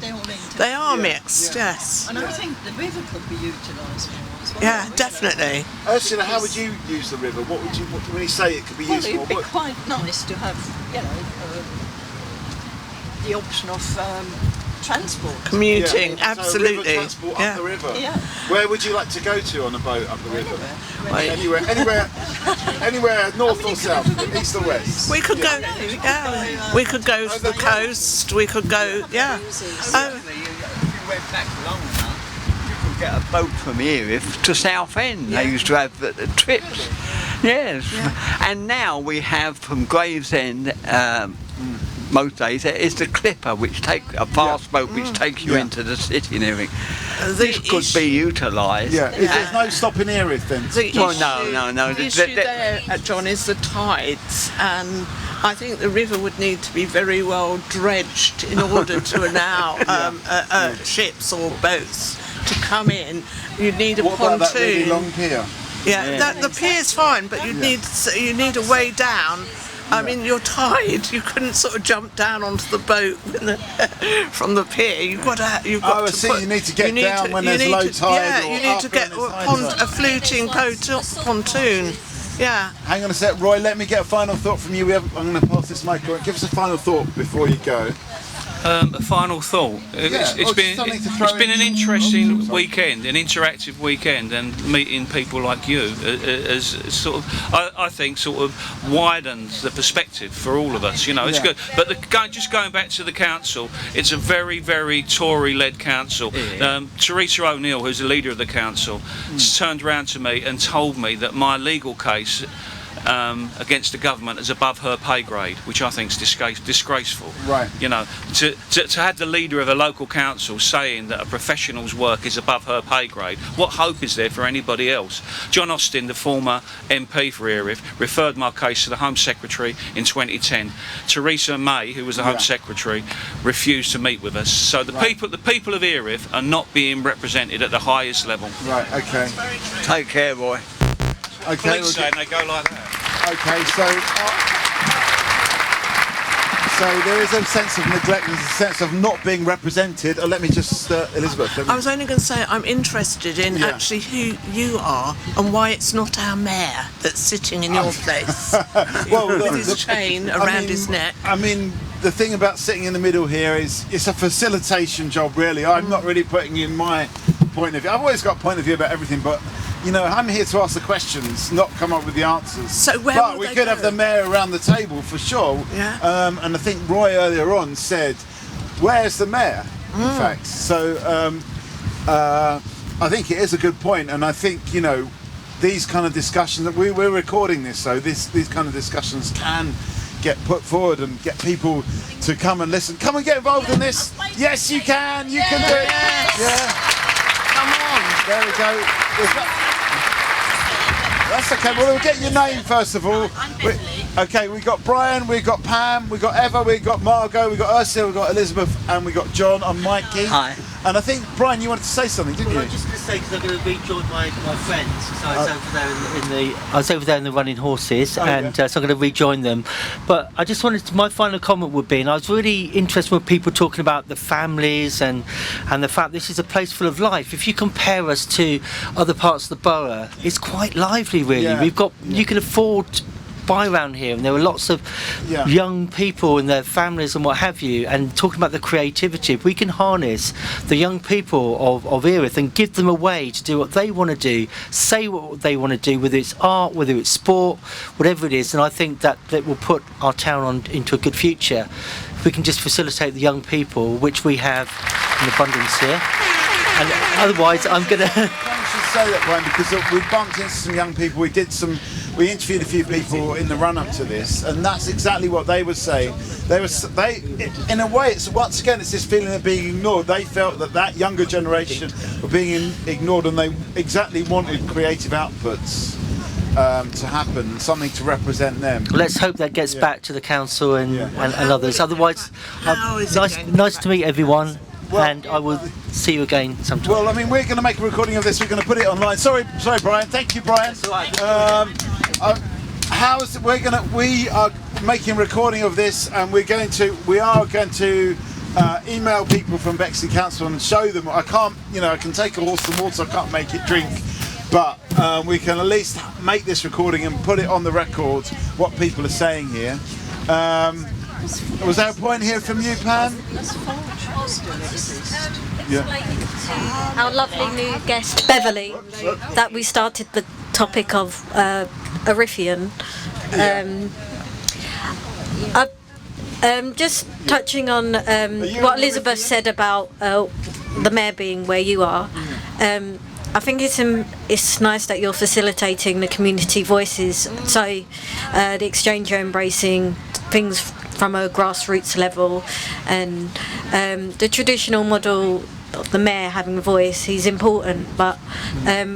They are mixed, yes. And I think the river could be utilised more as well. Yeah, definitely. Ursula, how would you use the river? What when you say it could be used more? It'd be quite nice to have, the option of transport. Commuting, absolutely. So river transport up the river. Yeah. Where would you like to go to on a boat up the river? Anywhere, north or south, east or west. We could go. We could go to the coast. We could go. Yeah. If you went back long enough, you could get a boat from Erith to Southend. They used to have trips. Yes. Yeah. And now we have from Gravesend. Most days it's the clipper which takes a fast boat which takes you into the city and everything. This could be utilised. There's no stopping Erith then. No. The issue there, John, is the tides, and I think the river would need to be very well dredged in order to allow ships or boats to come in. You'd need a pontoon. What about that really long pier? The pier's fine, but you need a way down. I mean, you're tied. You couldn't sort of jump down onto the boat from the pier. You need to get down when there's low tide. You need to get a fluting pontoon. Yeah. Hang on a sec, Roy. Let me get a final thought from you. I'm going to pass this mic around. Give us a final thought before you go. A final thought. It's been an interesting weekend, an interactive weekend, and meeting people like you as sort of, I think, sort of widens the perspective for all of us. You know, it's good. But just going back to the council, it's a very, very Tory-led council. Teresa O'Neill, who's the leader of the council, turned around to me and told me that my legal case against the government is above her pay grade, which I think is disgraceful. Right. You know, to have the leader of a local council saying that a professional's work is above her pay grade, what hope is there for anybody else? John Austin, the former MP for Erith, referred my case to the Home Secretary in 2010. Theresa May, who was the Home Secretary, refused to meet with us. So the people of Erith are not being represented at the highest level. Right. Okay. Take care, boy. Okay. Police saying they go like that. Okay, so there is a sense of neglect, there's a sense of not being represented. Let me just, Elizabeth. I was only going to say I'm interested in actually who you are and why it's not our mayor that's sitting in your place with his chain around his neck. I mean, the thing about sitting in the middle here is it's a facilitation job, really. I'm not really putting in my point of view. I've always got a point of view about everything, but you know, I'm here to ask the questions, not come up with the answers. So where but will we they could go? have the mayor around the table for sure. Yeah. And I think Roy earlier on said, "Where's the mayor?" In fact, so I think it is a good point, and I think these kind of discussions. We're recording this, so these kind of discussions can get put forward and get people to come and listen. Come and get involved in this. Yes, you can. You can do it. Yeah. Come on. There we go. That's okay. Well, we'll get your name first of all. Okay, we got Brian, we got Pam, we got Eva, we got Margot, we got Ursula, we got Elizabeth, and we got John and Mikey. Hi. And I think Brian, you wanted to say something, didn't you? I was just going to say because I'm going to rejoin my friends. So I was over there in the running horses, so I'm going to rejoin them. But I just wanted to, my final comment would be, and I was really interested with people talking about the families and the fact this is a place full of life. If you compare us to other parts of the borough, it's quite lively, really. Yeah. We've got you can afford to buy around here, and there are lots of young people and their families and what have you, and talking about the creativity. If we can harness the young people of Erith and give them a way to do what they want to do, say what they want to do, whether it's art, whether it's sport, whatever it is, and I think that will put our town into a good future. If we can just facilitate the young people, which we have in abundance here, and otherwise I'm going to... I should say that, Brian, because we bumped into some young people. We interviewed a few people in the run-up to this, and that's exactly what they were saying. In a way, it's once again, it's this feeling of being ignored. They felt that younger generation were being ignored, and they exactly wanted creative outputs to happen, something to represent them. Let's hope that gets back to the council and others. Otherwise, nice to meet everyone. And I will see you again sometime. Well, I mean, we're going to make a recording of this. We're going to put it online. Sorry, Brian. Thank you, Brian. We are making a recording of this, and we are going to email people from Bexley Council and show them. I can take a horse to water. I can't make it drink, but we can at least make this recording and put it on the record. What people are saying here. Was there a point here from you, Pam? Our lovely new guest, Beverly, that we started the topic of Erithian. Just touching on what Elizabeth said about the mayor being where you are. I think it's nice that you're facilitating the community voices, so the exchange you're embracing things from a grassroots level, and the traditional model of the mayor having a voice, he's important, but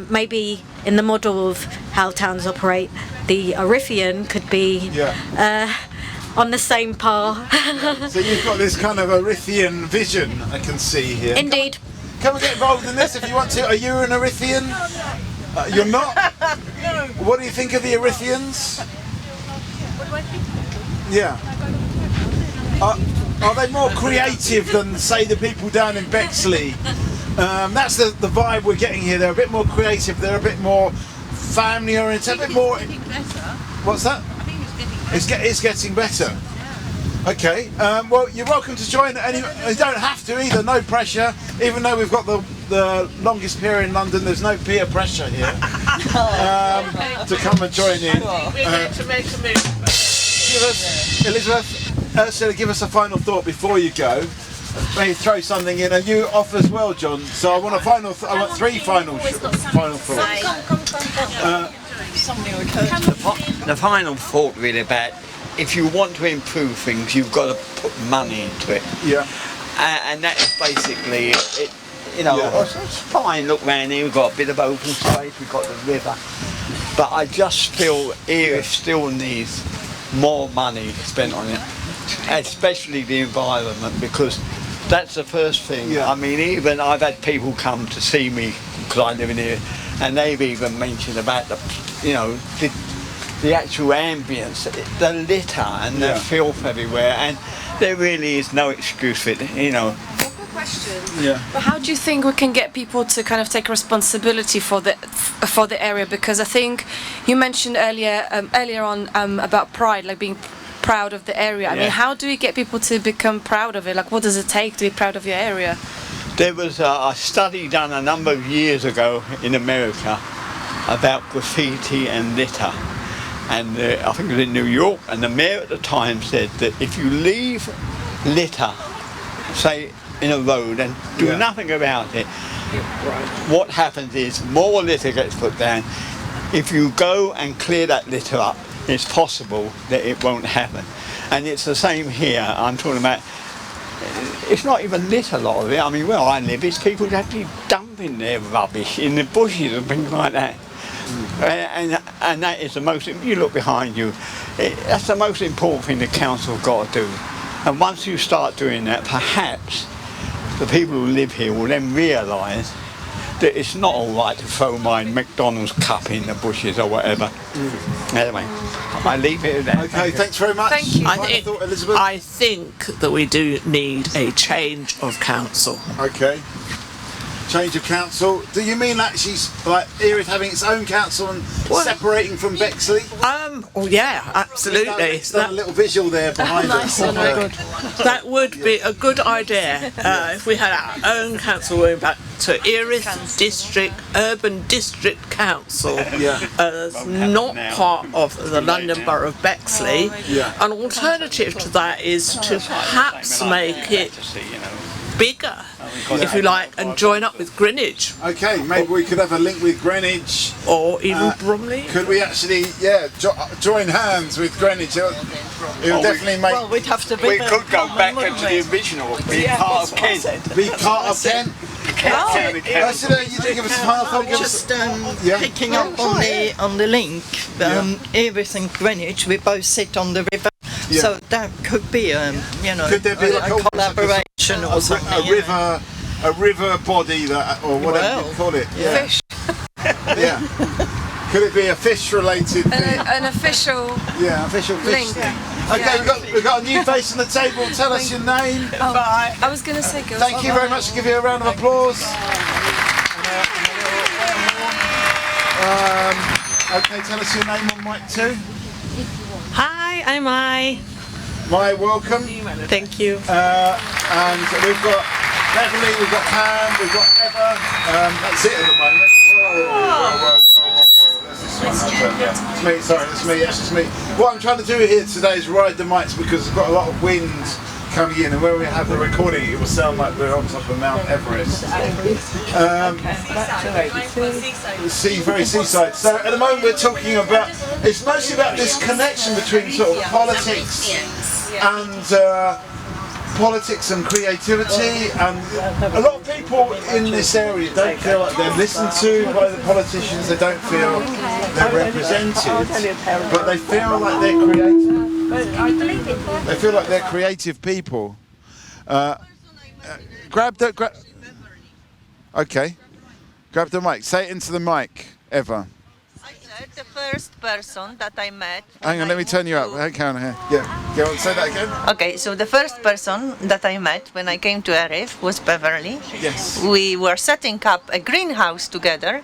maybe in the model of how towns operate, the Erithian could be on the same par. So you've got this kind of Erithian vision I can see here. Indeed. Come and get involved in this if you want to. Are you an Erithian? You're not? No. What do you think of the Erithians? What do I think? Yeah. Are they more creative than, say, the people down in Bexley? That's the vibe we're getting here. They're a bit more creative. They're a bit more family oriented. A bit more. It's getting better. What's that? I think it's getting better. It's getting better. Okay, well, you're welcome to join. You don't have to either, no pressure. Even though we've got the longest pier in London, there's no peer pressure here to come and join in. We're going to make a move. Give us, Elizabeth, Ursula, give us a final thought before you go. Maybe throw something in, and you off as well, John. So I want a final. I want three final thoughts. The final thought really about, if you want to improve things, you've got to put money into it. Yeah. And that is basically it. You know, it's fine. Look round here, we've got a bit of open space, we've got the river. But I just feel Erith still needs more money spent on it, especially the environment, because that's the first thing. I mean, even I've had people come to see me because I live in here, and they've even mentioned about the actual ambience, the litter and the filth everywhere, and there really is no excuse for it, you know. Question. Yeah. But how do you think we can get people to kind of take responsibility for the area? Because I think you mentioned earlier on about pride, like being proud of the area. I mean, how do we get people to become proud of it? Like, what does it take to be proud of your area? There was a study done a number of years ago in America about graffiti and litter, and I think it was in New York, and the mayor at the time said that if you leave litter, say, in a road and do nothing about it, what happens is more litter gets put down. If you go and clear that litter up, it's possible that it won't happen. And it's the same here. I'm talking about, it's not even litter, a lot of it. I mean, where I live, it's people actually dumping their rubbish in the bushes and things like that. And that is the most, you look behind you, that's the most important thing the council have got to do. And once you start doing that, perhaps the people who live here will then realise that it's not all right to throw my McDonald's cup in the bushes or whatever. Anyway, I leave it there. Okay, thanks very much. Thank you. I think that we do need a change of council. Okay. Change of council. Do you mean actually like Erith having its own council and separating from Bexley? Oh yeah, absolutely. It's done a little visual there behind us. That would be a good idea if we had our own council going back to Erith District Urban District Council, not part of the London Borough of Bexley. An alternative to that is to perhaps make it bigger, if you like, and join up with Greenwich. Okay, maybe we could have a link with Greenwich. Or even Bromley. Could we actually, join hands with Greenwich? It would definitely make... Well, we'd have to be... We could go back into the original, be part of Kent. Be part of Kent? Ursula, you did give us a final thought. Just picking up on the link, Erith and Greenwich, we both sit on the river. So that could be could there be a collaboration or something. A river body that, or whatever you call it. Fish. Could it be a fish related thing? An official. Official fish link. thing. Okay, we've got a new face on the table. Tell us your name. Bye. I was going to say girls. Thank you very much. Give you a round of applause. Okay, tell us your name on mic 2. Hi, I'm Mai. Mai, welcome. Thank you. And we've got Beverly, we've got Pam, we've got Eva. That's it at the moment. Whoa. It's me, sorry, it's me, yes, it's me. What I'm trying to do here today is ride the mics because we've got a lot of wind coming in, and when we have the recording it will sound like we're on top of Mount Everest. Very seaside. So at the moment we're talking about, it's mostly about this connection between sort of politics and creativity, and a lot of people in this area don't feel like they're listened to by the politicians, they don't feel they're represented, but they feel like they're creative. They feel like they're creative people. Grab the mic. Say it into the mic, Eva. The first person that I met. Hang on, let me turn you up. Hang on here. Yeah, go on, say that again. Okay, so the first person that I met when I came to Erith was Beverly. Yes. We were setting up a greenhouse together,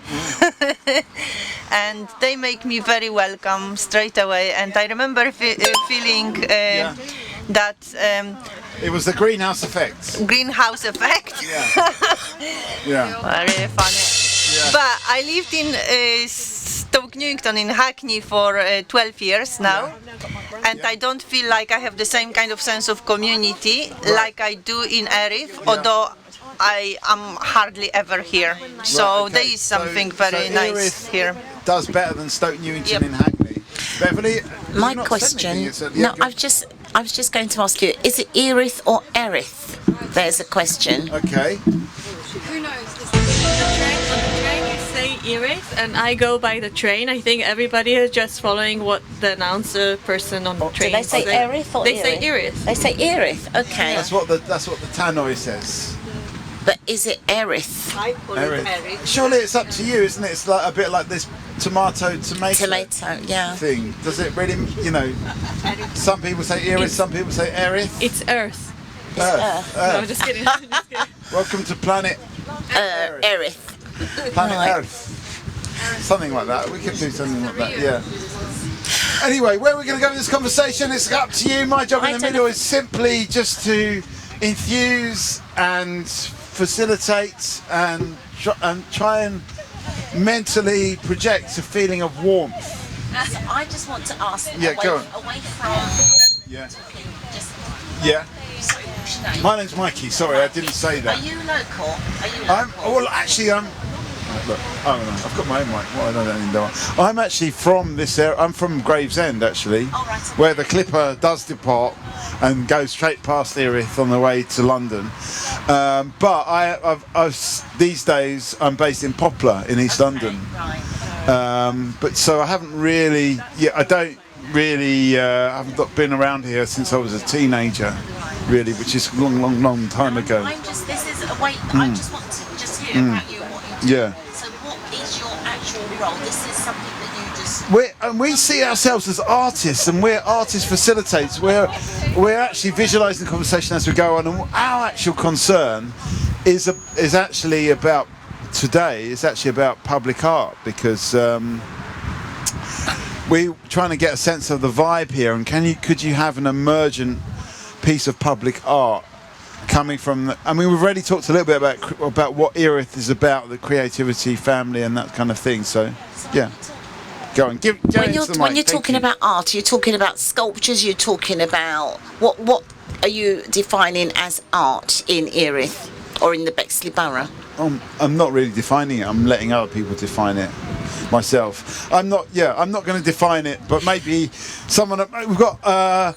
and they make me very welcome straight away. And I remember feeling that it was the greenhouse effect. Greenhouse effect. Yeah. Yeah. Very funny. Yeah. But I lived in Stoke Newington in Hackney for 12 years now, and I don't feel like I have the same kind of sense of community like I do in Erith, although I am hardly ever here. So there is something very nice Erith here. Does better than Stoke Newington in Hackney. Beverly, my question. I was just going to ask you: is it Erith or Erith? There's a question. Okay. Who knows? On the train you say Erith, and I go by the train. I think everybody is just following what the announcer person on the train. Do they say Erith or They Erith? say Erith. They say Erith. Okay. That's what the tannoy says. But is it Erith? Erith. Surely it's up to you, isn't it? It's like a bit like this tomato, yeah. thing. Does it really, you know? Some people say Erith, some people say Erith. It's Earth. Earth. No, I'm just kidding. I'm just kidding. Welcome to planet Erith. Planet Right. Earth. Something like that. We could do something like that, yeah. Anyway, where are we going to go with this conversation? It's up to you. My job in the middle is simply just to enthuse and facilitate and try and mentally project a feeling of warmth. So I just want to ask. Yeah, go on. Away from. Yeah. Talking, just. Yeah. Sorry, what's your name? My name's Mikey. Sorry, I didn't say that. Are you local? Are you local? Well, actually, look, I don't know. I've got my own mic. Well, I don't know. I'm actually from this area. I'm from Gravesend, actually, where the Clipper does depart and goes straight past Erith on the way to London. But I've these days I'm based in Poplar in East London. But so I haven't really. Yeah, I don't really. I haven't been around here since I was a teenager, really, which is a long time ago. I just want to just hear about you and what you do. Yeah. So what is your actual role? This is something that you just. We see ourselves as artists, and we're artist facilitators. We're actually visualising the conversation as we go on, and our actual concern is actually about today. It's actually about public art, because we're trying to get a sense of the vibe here. And could you have an emergent piece of public art coming from I mean, we've already talked a little bit about what Erith is about, the creativity, family, and that kind of thing. So yeah, go on. When you're talking about art, you're talking about sculptures. You're talking about what are you defining as art in Erith or in the Bexley Borough? I'm not really defining it. I'm letting other people define it myself. I'm not going to define it, but maybe someone. We've got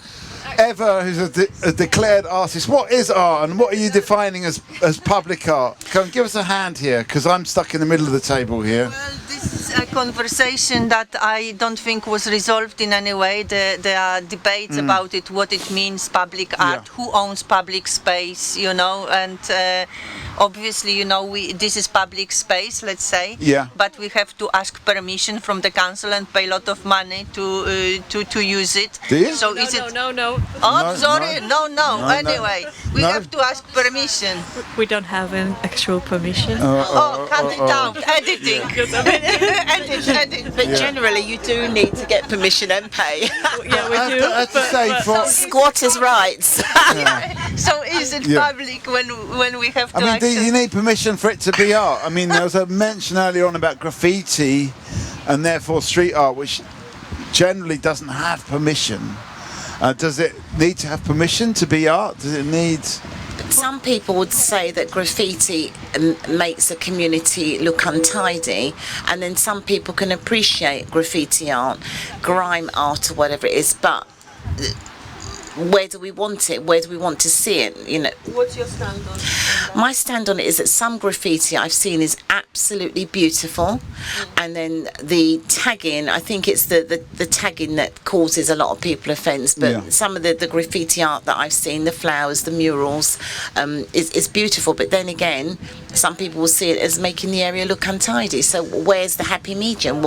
Eva, who's a declared artist. What is art, and what are you defining as public art? Come on, give us a hand here, because I'm stuck in the middle of the table here. Well, this is a conversation that I don't think was resolved in any way. There are debates about it, what it means, public art, who owns public space, and obviously, this is public space, let's say. Yeah. But we have to ask permission from the council and pay a lot of money to use it. Do you? So No. Oh, sorry. No. Anyway, we have to ask permission. We don't have an actual permission. Cut it out. Editing. Edit. But generally, you do need to get permission and pay. Yeah, we do. I have to say, for squatters' rights. So is it public when we have to? I mean, do you need permission for it to be art? I mean, there was a mention earlier on about graffiti, and therefore street art, which generally doesn't have permission. Does it need to have permission to be art? Does it need? Some people would say that graffiti makes a community look untidy, and then some people can appreciate graffiti art, grime art, or whatever it is. But where do we want it? Where do we want to see it? What's your stand on it? My stand on it is that some graffiti I've seen is absolutely beautiful, and then the tagging, I think it's the tagging that causes a lot of people offence. But some of the graffiti art that I've seen, the flowers, the murals, is beautiful. But then again, some people will see it as making the area look untidy. So where's the happy medium?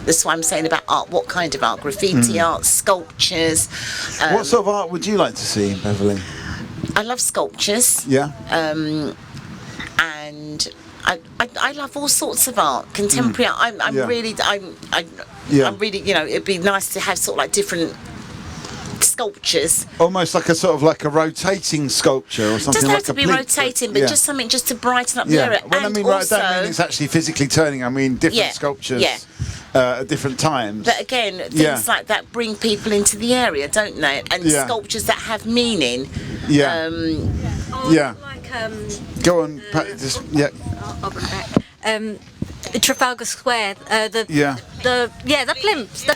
That's what I'm saying about art. What kind of art? Graffiti art, sculptures. What sort of art would you like to see, Beverly? I love sculptures. Yeah. And I love all sorts of art. Contemporary art. I'm really. It'd be nice to have sort of like different sculptures. Almost like a sort of like a rotating sculpture or something. Doesn't like have to be rotating, but just something just to brighten up the area. When and I mean also, I don't mean it's actually physically turning. I mean different sculptures at different times. But again, things like that bring people into the area, don't they? And sculptures that have meaning. Yeah. Go on. I'll bring back. Trafalgar Square. The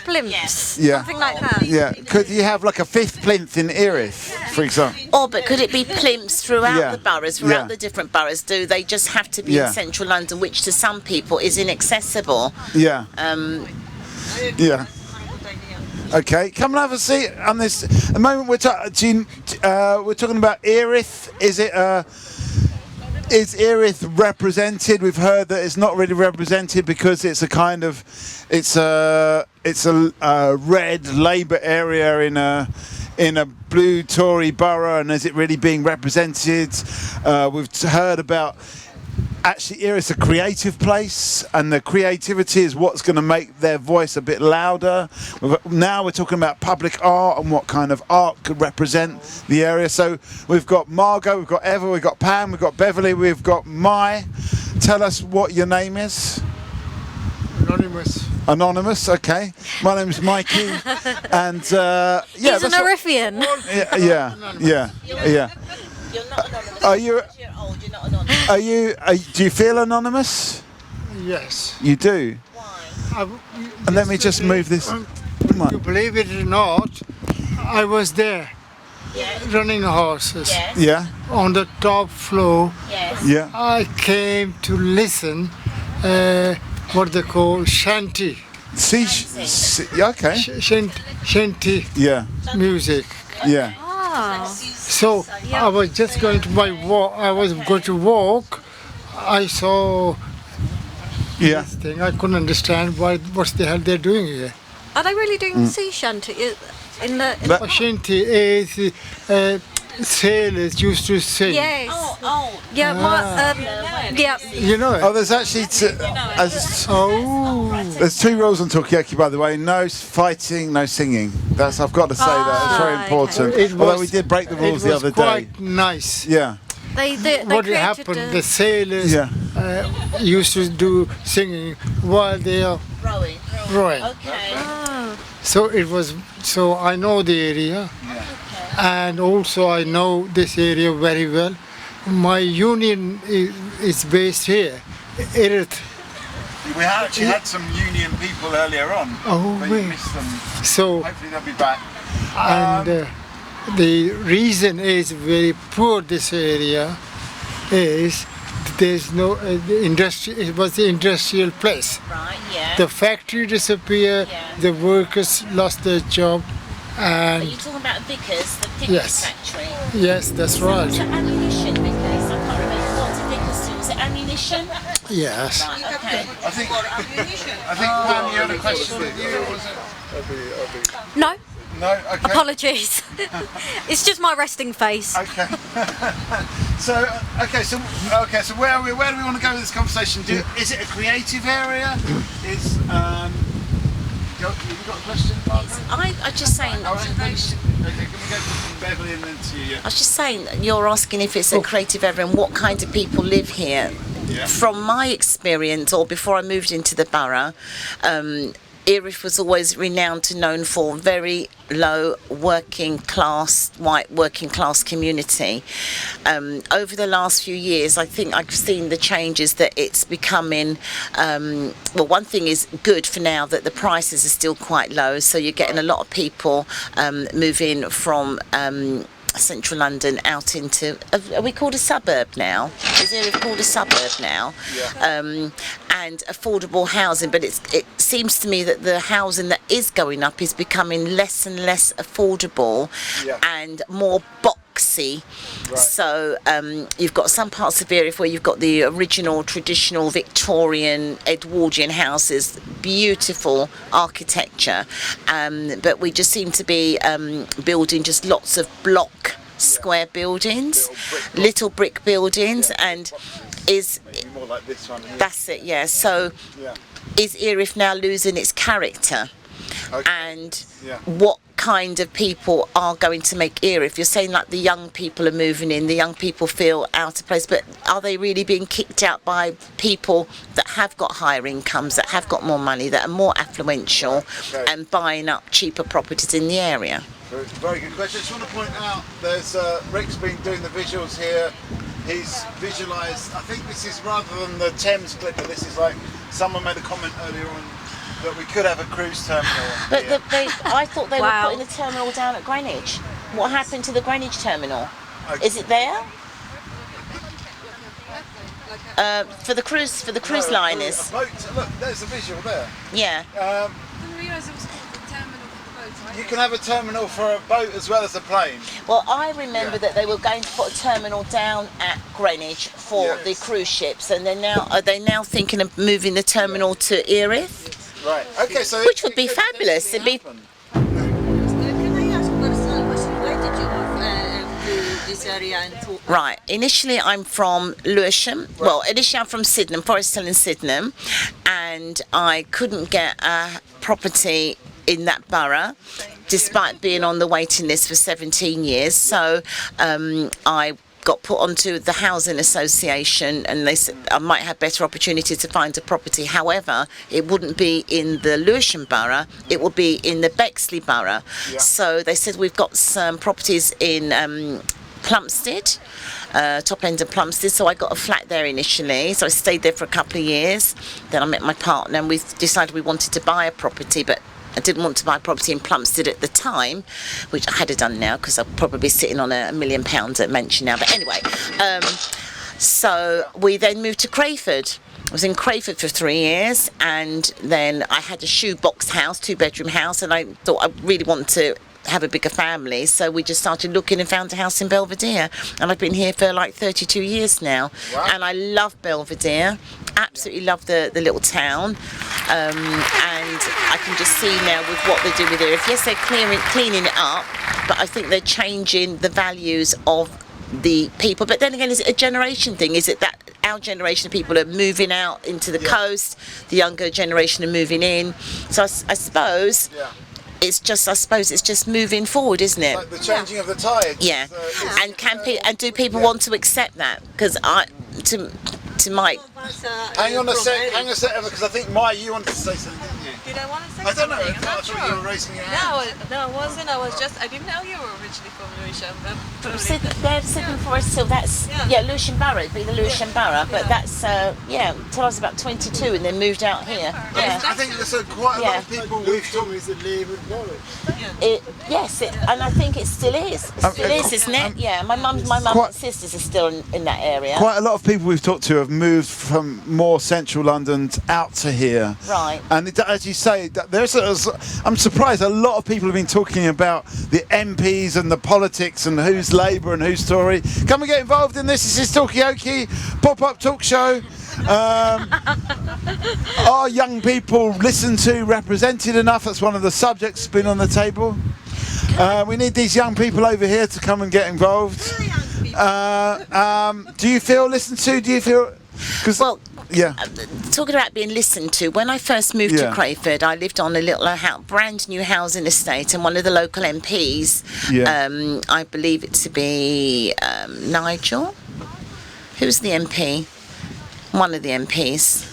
plimps. Yeah. Something like that. Yeah. Could you have like a fifth plinth in Erith, for example? Or but could it be plimps throughout the boroughs, throughout the different boroughs? Do they just have to be in central London, which to some people is inaccessible? Yeah. Yeah. Okay, come and have a seat on this. At the moment we're talking about Erith. Is Erith represented? We've heard that it's not really represented because it's a kind of, it's a red Labour area in a blue Tory borough, and is it really being represented? We've heard about. Actually, Erith's a creative place, and the creativity is what's going to make their voice a bit louder. Now we're talking about public art and what kind of art could represent the area. So we've got Margot, we've got Eva, we've got Pam, we've got Beverly, we've got Mai. Tell us what your name is. Anonymous. Anonymous, okay. My name's Mikey, and he's an Erithian. Yeah. Are you? Do you feel anonymous? Yes. You do. Why? And let me just move this. You believe it or not, I was there, running horses. Yes. Yeah. On the top floor. Yes. Yeah. I came to listen. What they call shanty. Okay. Shanty. Yeah. Music. Yeah. So I was just going to I was going to walk. I saw this thing. I couldn't understand what the hell they're doing here. Are they really doing sea shanty? Shanty is sailors used to sing. Yes. Yeah. You know it? Oh, there's actually there's two rules on Talkaoke, by the way. No fighting, no singing. I've got to say that. It's very important. Okay. Although we did break the rules the other day. It was quite nice. Yeah. They what happened? The sailors used to do singing while they are rowing. Okay. So it was. So I know the area, and also I know this area very well. My union is based here, Erith. We actually had some union people earlier on, but you missed them. So hopefully they'll be back. And the reason is very poor. This area is there's no industry. It was the industrial place. Right. Yeah. The factory disappeared. The workers lost their job. And are you talking about Vickers, the Vickers factory? Yes, that's right. Was it ammunition, Vickers? I can't remember. What did Vickers do? Was it ammunition? Yes. Right, okay. I think Pam, you had a question with you, or was it? No. No, okay. Apologies. It's just my resting face. Okay. So where do we want to go with this conversation? Is it a creative area? You've got a question, Margaret? I just saying. Okay, can we go from Beverly and then to you? I was just saying, you're asking if it's a creative area and what kind of people live here. Yeah. From my experience, or before I moved into the borough, Erith was always renowned and known for very low white working class community. Over the last few years, I think I've seen the changes that it's becoming. Well, one thing is good for now that the prices are still quite low, so you're getting a lot of people moving from central London out into, are we called a suburb now? Is Erith called a suburb now? Yeah. And affordable housing, but it seems to me that the housing that is going up is becoming less and less affordable and more boxy. Right. So you've got some parts of Erith where you've got the original traditional Victorian Edwardian houses, beautiful architecture, but we just seem to be building just lots of block square buildings, little brick buildings, and is more like this one here. That's it, yeah. So is Erith now losing its character? Okay. And what kind of people are going to make Erith? You're saying like the young people are moving in, the young people feel out of place, but are they really being kicked out by people that have got higher incomes, that have got more money, that are more affluential and buying up cheaper properties in the area? Very good question. I just want to point out there's Rick's been doing the visuals here. He's visualised, I think this is rather than the Thames clipper, this is like, someone made a comment earlier on that we could have a cruise terminal. But I thought they were putting a terminal down at Greenwich. What happened to the Greenwich terminal? Is it there? For the cruise liners. Look, there's a visual there. Yeah. You can have a terminal for a boat as well as a plane. Well, I remember that they were going to put a terminal down at Greenwich for the cruise ships, and are they now thinking of moving the terminal to Erith? Right. Okay. So which would be fabulous. It'd be. Can I ask a personal question? Where did you move to this area and to? Right. Initially, I'm from Lewisham. Right. Well, initially I'm from Sydenham, Forest Hill in Sydenham, and I couldn't get a property in that borough, despite being on the waiting list for 17 years. So I got put onto the housing association, and they said I might have better opportunity to find a property. However, it wouldn't be in the Lewisham borough, it would be in the Bexley borough. Yeah. So they said we've got some properties in Plumstead, top end of Plumstead, so I got a flat there initially, so I stayed there for a couple of years. Then I met my partner and we decided we wanted to buy a property, but I didn't want to buy property in Plumstead at the time, which I had done now because I'm probably sitting on £1 million at mansion now. But anyway, so we then moved to Crayford. I was in Crayford for 3 years, and then I had a shoebox house, 2-bedroom house, and I thought I really wanted to have a bigger family, so we just started looking and found a house in Belvedere, and I've been here for like 32 years now. Wow. And I love Belvedere, absolutely love the little town, and I can just see now with what they do with it. Yes, they're cleaning it up, but I think they're changing the values of the people. But then again, is it a generation thing? Is it that our generation of people are moving out into the coast, the younger generation are moving in? So I suppose it's just moving forward, isn't it? Like the changing of the tide. Yeah. And do people want to accept that? Because to Mike. Hang on a sec, because I think you wanted to say something, didn't you? Did I want to say something? I don't know. I'm not sure. You were raising your hand. No, I wasn't. I didn't know you were originally from Lewisham. They're Sydenham Forest Hill. That's Lewisham Borough. It'd be the Lewisham Borough, but that's till I was about 22 and then moved out here. Yeah. I think there's quite a lot of people we've talked to. Yes, and I think it still is. It still is, isn't it? Yeah. My mum and sisters are still in that area. Quite a lot of people we've talked to have moved from more central London out to here. Right. And as you say, I'm surprised a lot of people have been talking about the MPs and the politics and who's Labour and who's Tory. Come and get involved in this. This is Talkaoke, pop-up talk show. Are young people listened to, represented enough? That's one of the subjects that's been on the table. We need these young people over here to come and get involved. Do you feel listened to? Do you feel... Talking about being listened to, when I first moved to Crayford, I lived on a little brand new housing estate, and one of the local MPs, I believe it to be Nigel. Who's the MP? One of the MPs.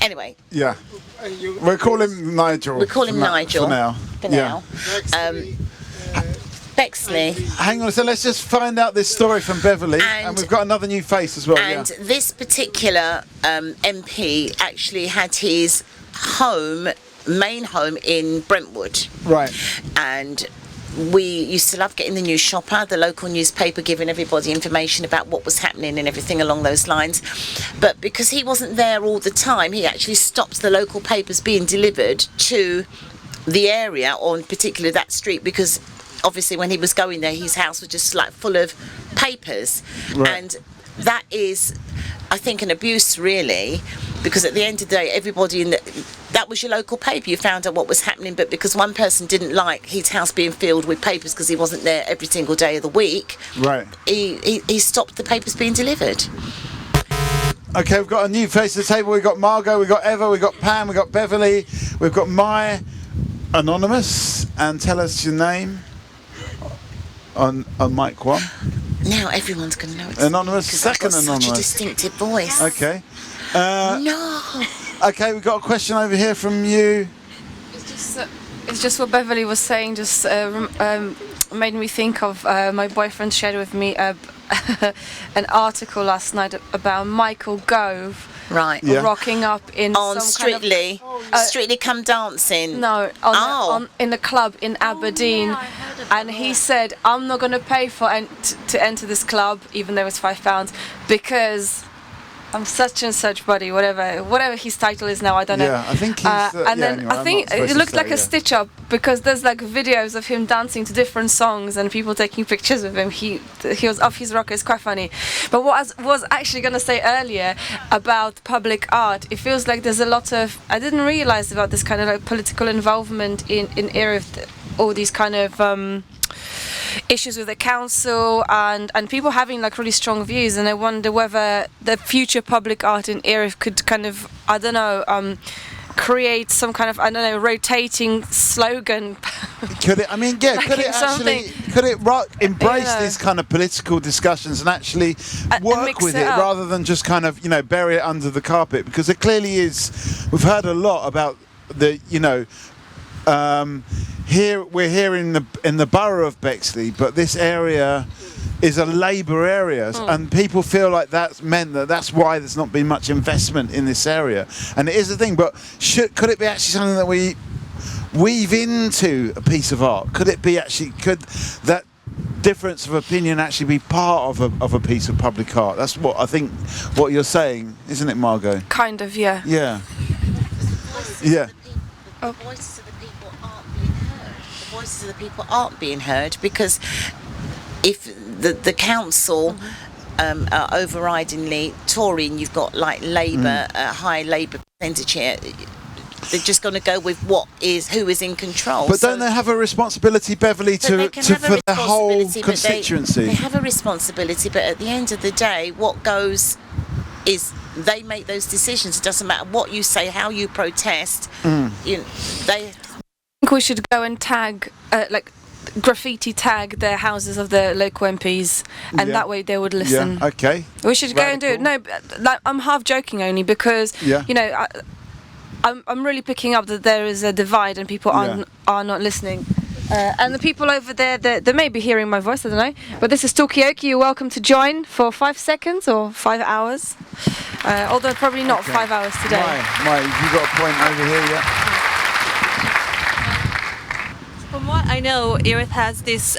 Anyway. Yeah. We'll call him Nigel. We'll call him Nigel. For now. Bexley. Hang on, so let's just find out this story from Beverly, and we've got another new face as well. And this particular MP actually had his main home in Brentwood. Right. And we used to love getting the News Shopper, the local newspaper, giving everybody information about what was happening and everything along those lines. But because he wasn't there all the time, he actually stopped the local papers being delivered to the area, or in particular that street, because obviously when he was going there, his house was just like full of papers. Right. And that is, I think, an abuse really, because at the end of the day, everybody that was your local paper. You found out what was happening, but because one person didn't like his house being filled with papers because he wasn't there every single day of the week, right? He stopped the papers being delivered. Okay, we've got a new face to the table. We've got Margot, we've got Eva, we've got Pam, we've got Beverly, we've got Mai. anonymous, and tell us your name on mic 1. Now everyone's going to know it's Anonymous, me, 'cause second I've got anonymous. such a distinctive voice. Okay. No. Okay, we've got a question over here from you. It's just what Beverly was saying. Just made me think of my boyfriend shared with me an article last night about Michael Gove. Right. Rocking up in on some Strictly, kind of, Strictly Come Dancing. No, in a club in Aberdeen, and he said, "I'm not going to pay for to enter this club, even though it's £5, because I'm such and such buddy, whatever his title is now, I don't know." Yeah, I think he's. And then anyway, I think it looked like a stitch up, because there's like videos of him dancing to different songs and people taking pictures with him. He was off his rocker. It's quite funny. But what I was actually going to say earlier about public art, it feels like there's a lot of, I didn't realise about this kind of like political involvement in Erith, all these kind of issues with the council and people having like really strong views, and I wonder whether the future public art in Erith could kind of, I don't know, create some kind of, I don't know, rotating slogan. Could it? I mean, yeah. Like Could it actually? Could it embrace these kind of political discussions and actually work with it rather than just kind of bury it under the carpet? Because it clearly is. We've heard a lot about the here we're here in the borough of Bexley, but this area is a Labour area, and people feel like that's meant that's why there's not been much investment in this area, and it is a thing. But could it be actually something that we weave into a piece of art? Could that difference of opinion actually be part of a piece of public art? That's what I think. What you're saying, isn't it, Margot? Kind of, yeah. Yeah. Yeah. The voices of the people aren't being heard. The voices of the people aren't being heard because if the council are overridingly Tory and you've got like Labour, high Labour percentage here, they're just going to go with who is in control. But don't they have a responsibility, Beverly, for the whole constituency? They have a responsibility, but at the end of the day, what goes is they make those decisions. It doesn't matter what you say, how you protest. I think we should go and tag, graffiti tag the houses of the local MPs, and that way they would listen. Yeah, okay. We should go and do it. No, I'm half joking only because, I'm really picking up that there is a divide and people are not listening. And the people over there, they may be hearing my voice, I don't know. But this is Talkaoke. You're welcome to join for 5 seconds or 5 hours. Although probably not 5 hours today. Mike, you got a point over here, yeah? From what I know, Erith has this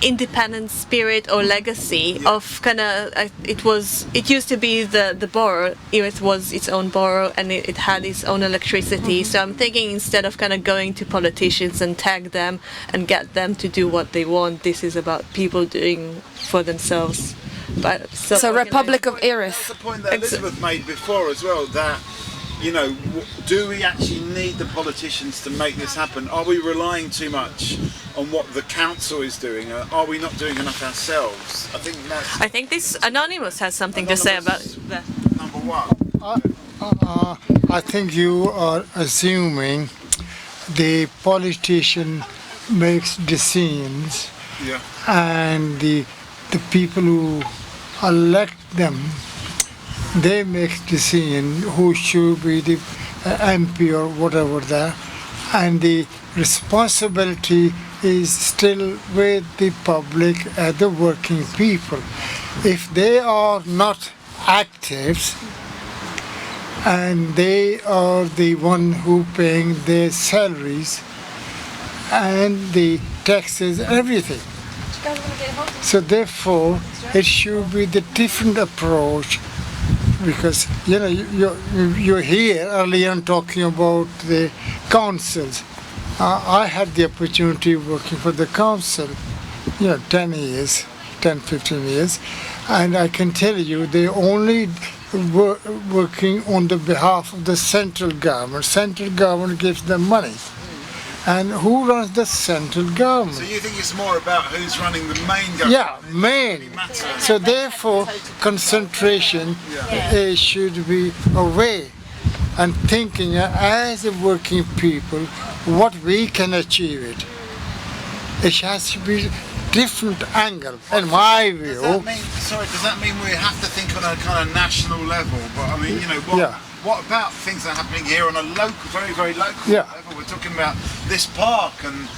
independent spirit or legacy of kind of it used to be the borough. Erith was its own borough and it had its own electricity. So I'm thinking instead of kind of going to politicians and tag them and get them to do what they want, this is about people doing for themselves. But so Republic of Erith. That's the point that Elizabeth made before as well, that do we actually need the politicians to make this happen? Are we relying too much on what the council is doing? Are we not doing enough ourselves? I think this Anonymous has something to say about that. Number one. I think you are assuming the politician makes decisions, and the people who elect them, they make decision who should be the MP or whatever there, and the responsibility is still with the public and the working people. If they are not active and they are the one who paying their salaries and the taxes, everything. So therefore it should be the different approach. Because you're here earlier on talking about the councils. I had the opportunity working for the council, 10 years, 15 years, and I can tell you they only working on the behalf of the central government. Central government gives them money. And who runs the central government? So you think it's more about who's running the main government? Yeah, main. So therefore, concentration should be away. and thinking as a working people what we can achieve it. It has to be different angle, in my view. Does that mean we have to think on a kind of national level? But I mean, what about things that are happening here on a local, very, very local level? We're talking about this park and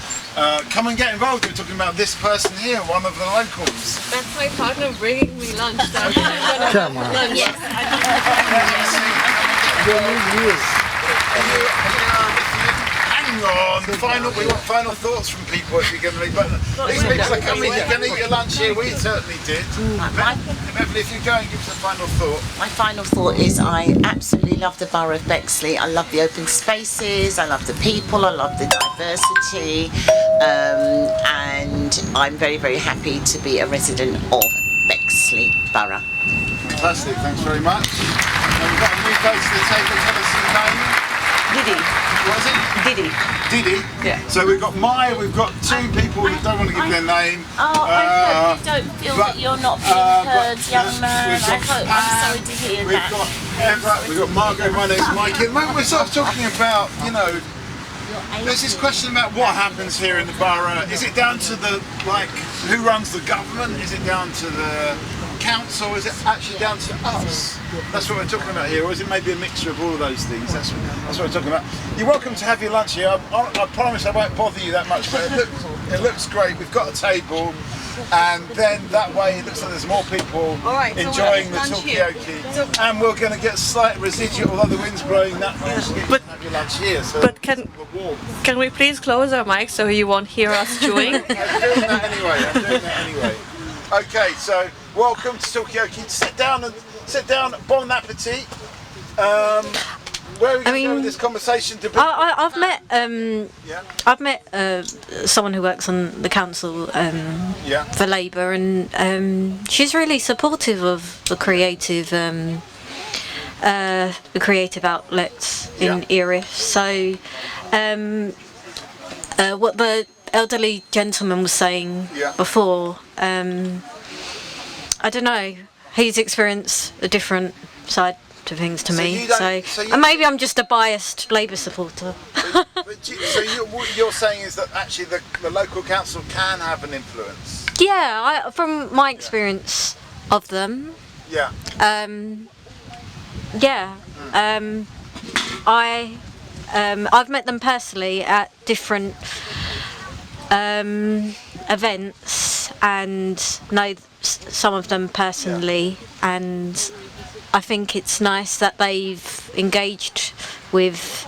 come and get involved. We're talking about this person here, one of the locals. That's my partner bringing me lunch. Come on. Lunch. Yes. Hang on. We want final thoughts from people if you're going to leave. But these people are coming. You're going to eat your lunch here. We certainly did. Beverly, if you're going, give us a final thought. My final thought is I absolutely love the borough of Bexley. I love the open spaces. I love the people. I love the diversity. And I'm very, very happy to be a resident of Bexley Borough. Fantastic. Thanks very much. And we've got a new face to the table. Tell us your name. Diddy. What is it? Diddy. Diddy? Yeah. So we've got we've got two people who don't want to give their name. Oh, I hope you don't feel that you're not being heard, young man. I'm sorry to hear we've that. Got Eva, we've got Margot, my name's Mikey. At the moment we're sort of talking about, there's this question about what happens here in the borough. Is it down to who runs the government? Is it down to the council? Is it actually down to us? That's what we're talking about here, or is it maybe a mixture of all of those things? That's what we're talking about. You're welcome to have your lunch here. I promise I won't bother you that much, but it looks great. We've got a table, and then that way it looks like there's more people enjoying the Talkaoke. And we're going to get slight residual, although the wind's blowing that way, so you can have your lunch here. So but can we please close our mic so you won't hear us chewing? I'm doing that anyway. Okay, so welcome to Talkaoke. Sit down, bon appetit. Where are we going to go with this conversation? I've met someone who works on the council for Labour, and she's really supportive of the creative outlets in Erith. So what the elderly gentleman was saying before, I don't know, he's experienced a different side to things to me, and maybe I'm just a biased Labour supporter. What you're saying is that actually the local council can have an influence? Yeah, from my experience of them. Yeah. I've met them personally at different events and know some of them personally, and I think it's nice that they've engaged with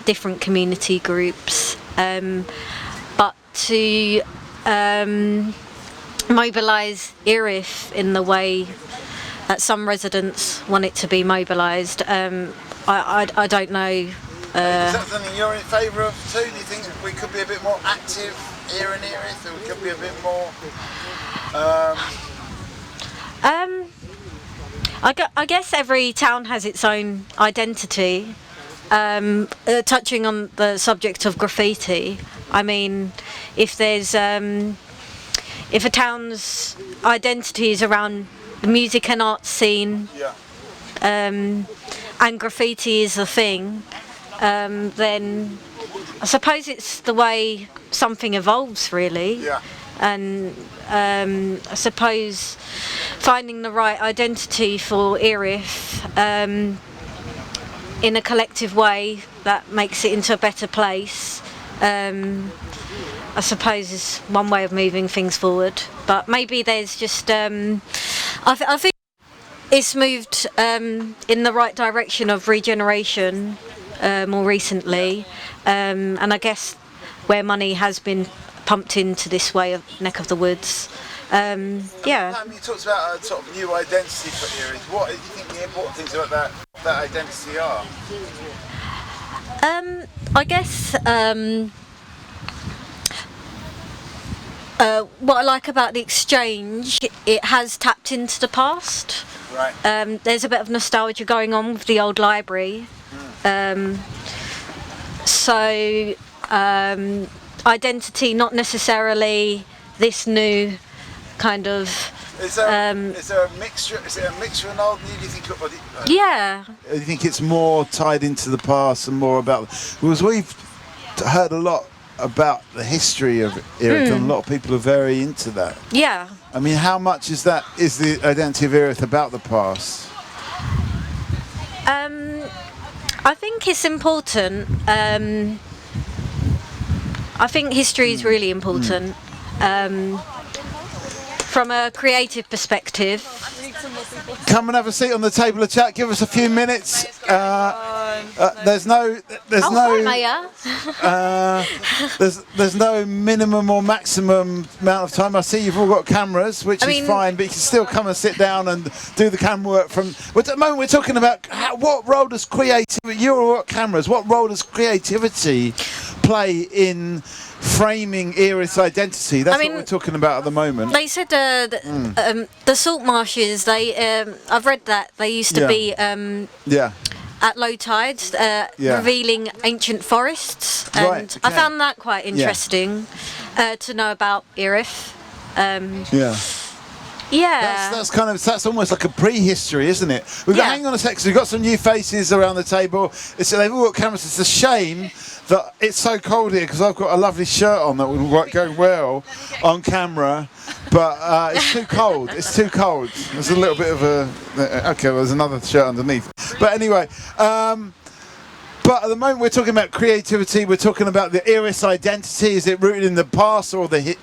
different community groups, but to mobilise Erith in the way that some residents want it to be mobilised, I don't know. Is that something you're in favour of too? Do you think we could be a bit more active here in Erith, or we could be a bit more? I guess every town has its own identity. Touching on the subject of graffiti, I mean, if there's if a town's identity is around the music and art scene, and graffiti is a thing, then I suppose it's the way something evolves, really. Yeah. And I suppose finding the right identity for Erith in a collective way that makes it into a better place, I suppose is one way of moving things forward. But maybe there's just I think it's moved in the right direction of regeneration more recently, and I guess where money has been pumped into this way of neck of the woods. You talked about a sort of new identity for Erith. What do you think the important things about that identity are? I guess what I like about the exchange, it has tapped into the past. Right. There's a bit of nostalgia going on with the old library. So identity, not necessarily this new kind of Is there a mixture? Is it a mixture and old? Do you think? Yeah. Do you think it's more tied into the past and more about? Because we've heard a lot about the history of Erith, and a lot of people are very into that. Yeah. I mean, how much is the identity of Erith about the past? I think it's important. I think history is really important. From a creative perspective. Come and have a seat on the table of chat. Give us a few minutes. There's no minimum or maximum amount of time. I see you've all got cameras, which is fine, but you can still come and sit down and do the camera work from. At the moment, we're talking about what role does creativity. You all got cameras. What role does creativity play in framing Erith's identity? That's what we're talking about at the moment. They said the salt marshes. I've read that they used to be at low tides, revealing ancient forests, and I found that quite interesting to know about Erith. That's almost like a prehistory, isn't it? We've got, hang on a sec, 'cause we've got some new faces around the table. They've all got cameras. It's a shame that it's so cold here because I've got a lovely shirt on that would go well on camera, but it's too cold. It's too cold. There's a little bit of a. Okay, well, there's another shirt underneath. But anyway. But at the moment we're talking about creativity, we're talking about the Erith identity. Is it rooted in the past or the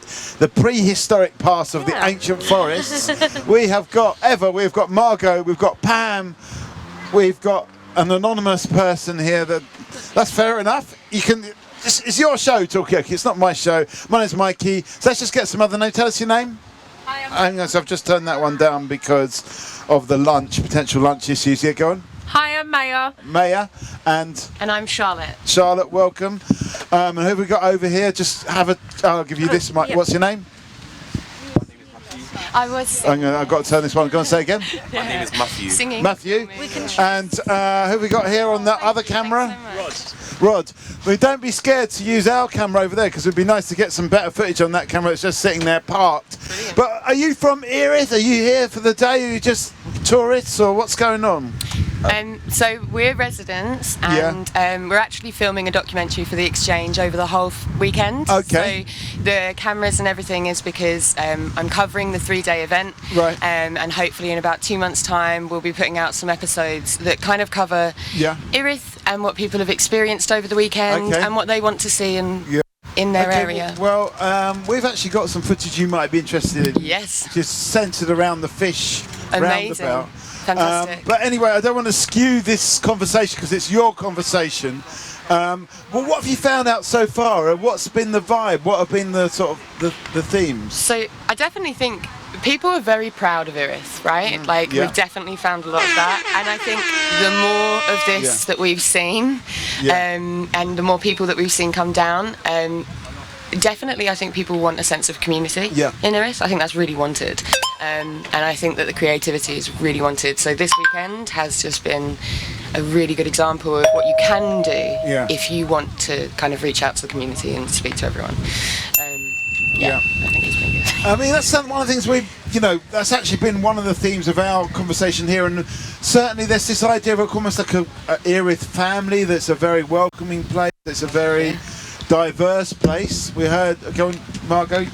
prehistoric past of the ancient forests? We've got Margot, we've got Pam, we've got an anonymous person here. That's fair enough. You can. It's your show, Talkaoke. It's not my show. My name's Mikey. So let's just get some other names. Tell us your name. Hi, I've just turned that one down because of the potential lunch issues. Yeah, go on. Hi, I'm Maya. Maya, and I'm Charlotte. Charlotte, welcome. And who have we got over here? I'll give you this mic. What's your name? I've got to turn this one. Go on, say again. My name is Matthew. Singing. Matthew. And who have we got here on that other camera? Rod. Well, don't be scared to use our camera over there because it'd be nice to get some better footage on that camera that's just sitting there parked. Brilliant. But are you from Erith? Are you here for the day? Are you just tourists or what's going on? So we're residents and we're actually filming a documentary for the Exchange over the whole weekend. Okay. So the cameras and everything is because I'm covering the 3-day event. Right. And hopefully in about 2 months' time we'll be putting out some episodes that kind of cover Erith and what people have experienced over the weekend and what they want to see in their area. Well, we've actually got some footage you might be interested in. Yes. Just centred around the Fish Roundabout. Fantastic. But anyway, I don't want to skew this conversation because it's your conversation. Well, what have you found out so far? What's been the vibe? What have been the sort of the themes? So I definitely think people are very proud of Erith, right? We've definitely found a lot of that, and I think the more of this that we've seen, and the more people that we've seen come down, definitely I think people want a sense of community in Erith. I think that's really wanted. And I think that the creativity is really wanted. So this weekend has just been a really good example of what you can do if you want to kind of reach out to the community and speak to everyone. I think it's been good. I mean, that's one of the things that's actually been one of the themes of our conversation here, and certainly there's this idea of almost like a Erith family that's a very welcoming place, it's a very diverse place. We heard, go on, Margot.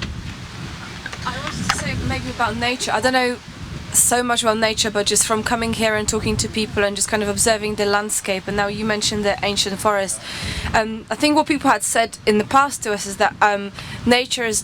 I wanted to say maybe about nature. I don't know so much about nature, but just from coming here and talking to people and just kind of observing the landscape, and now you mentioned the ancient forest. I think what people had said in the past to us is that nature is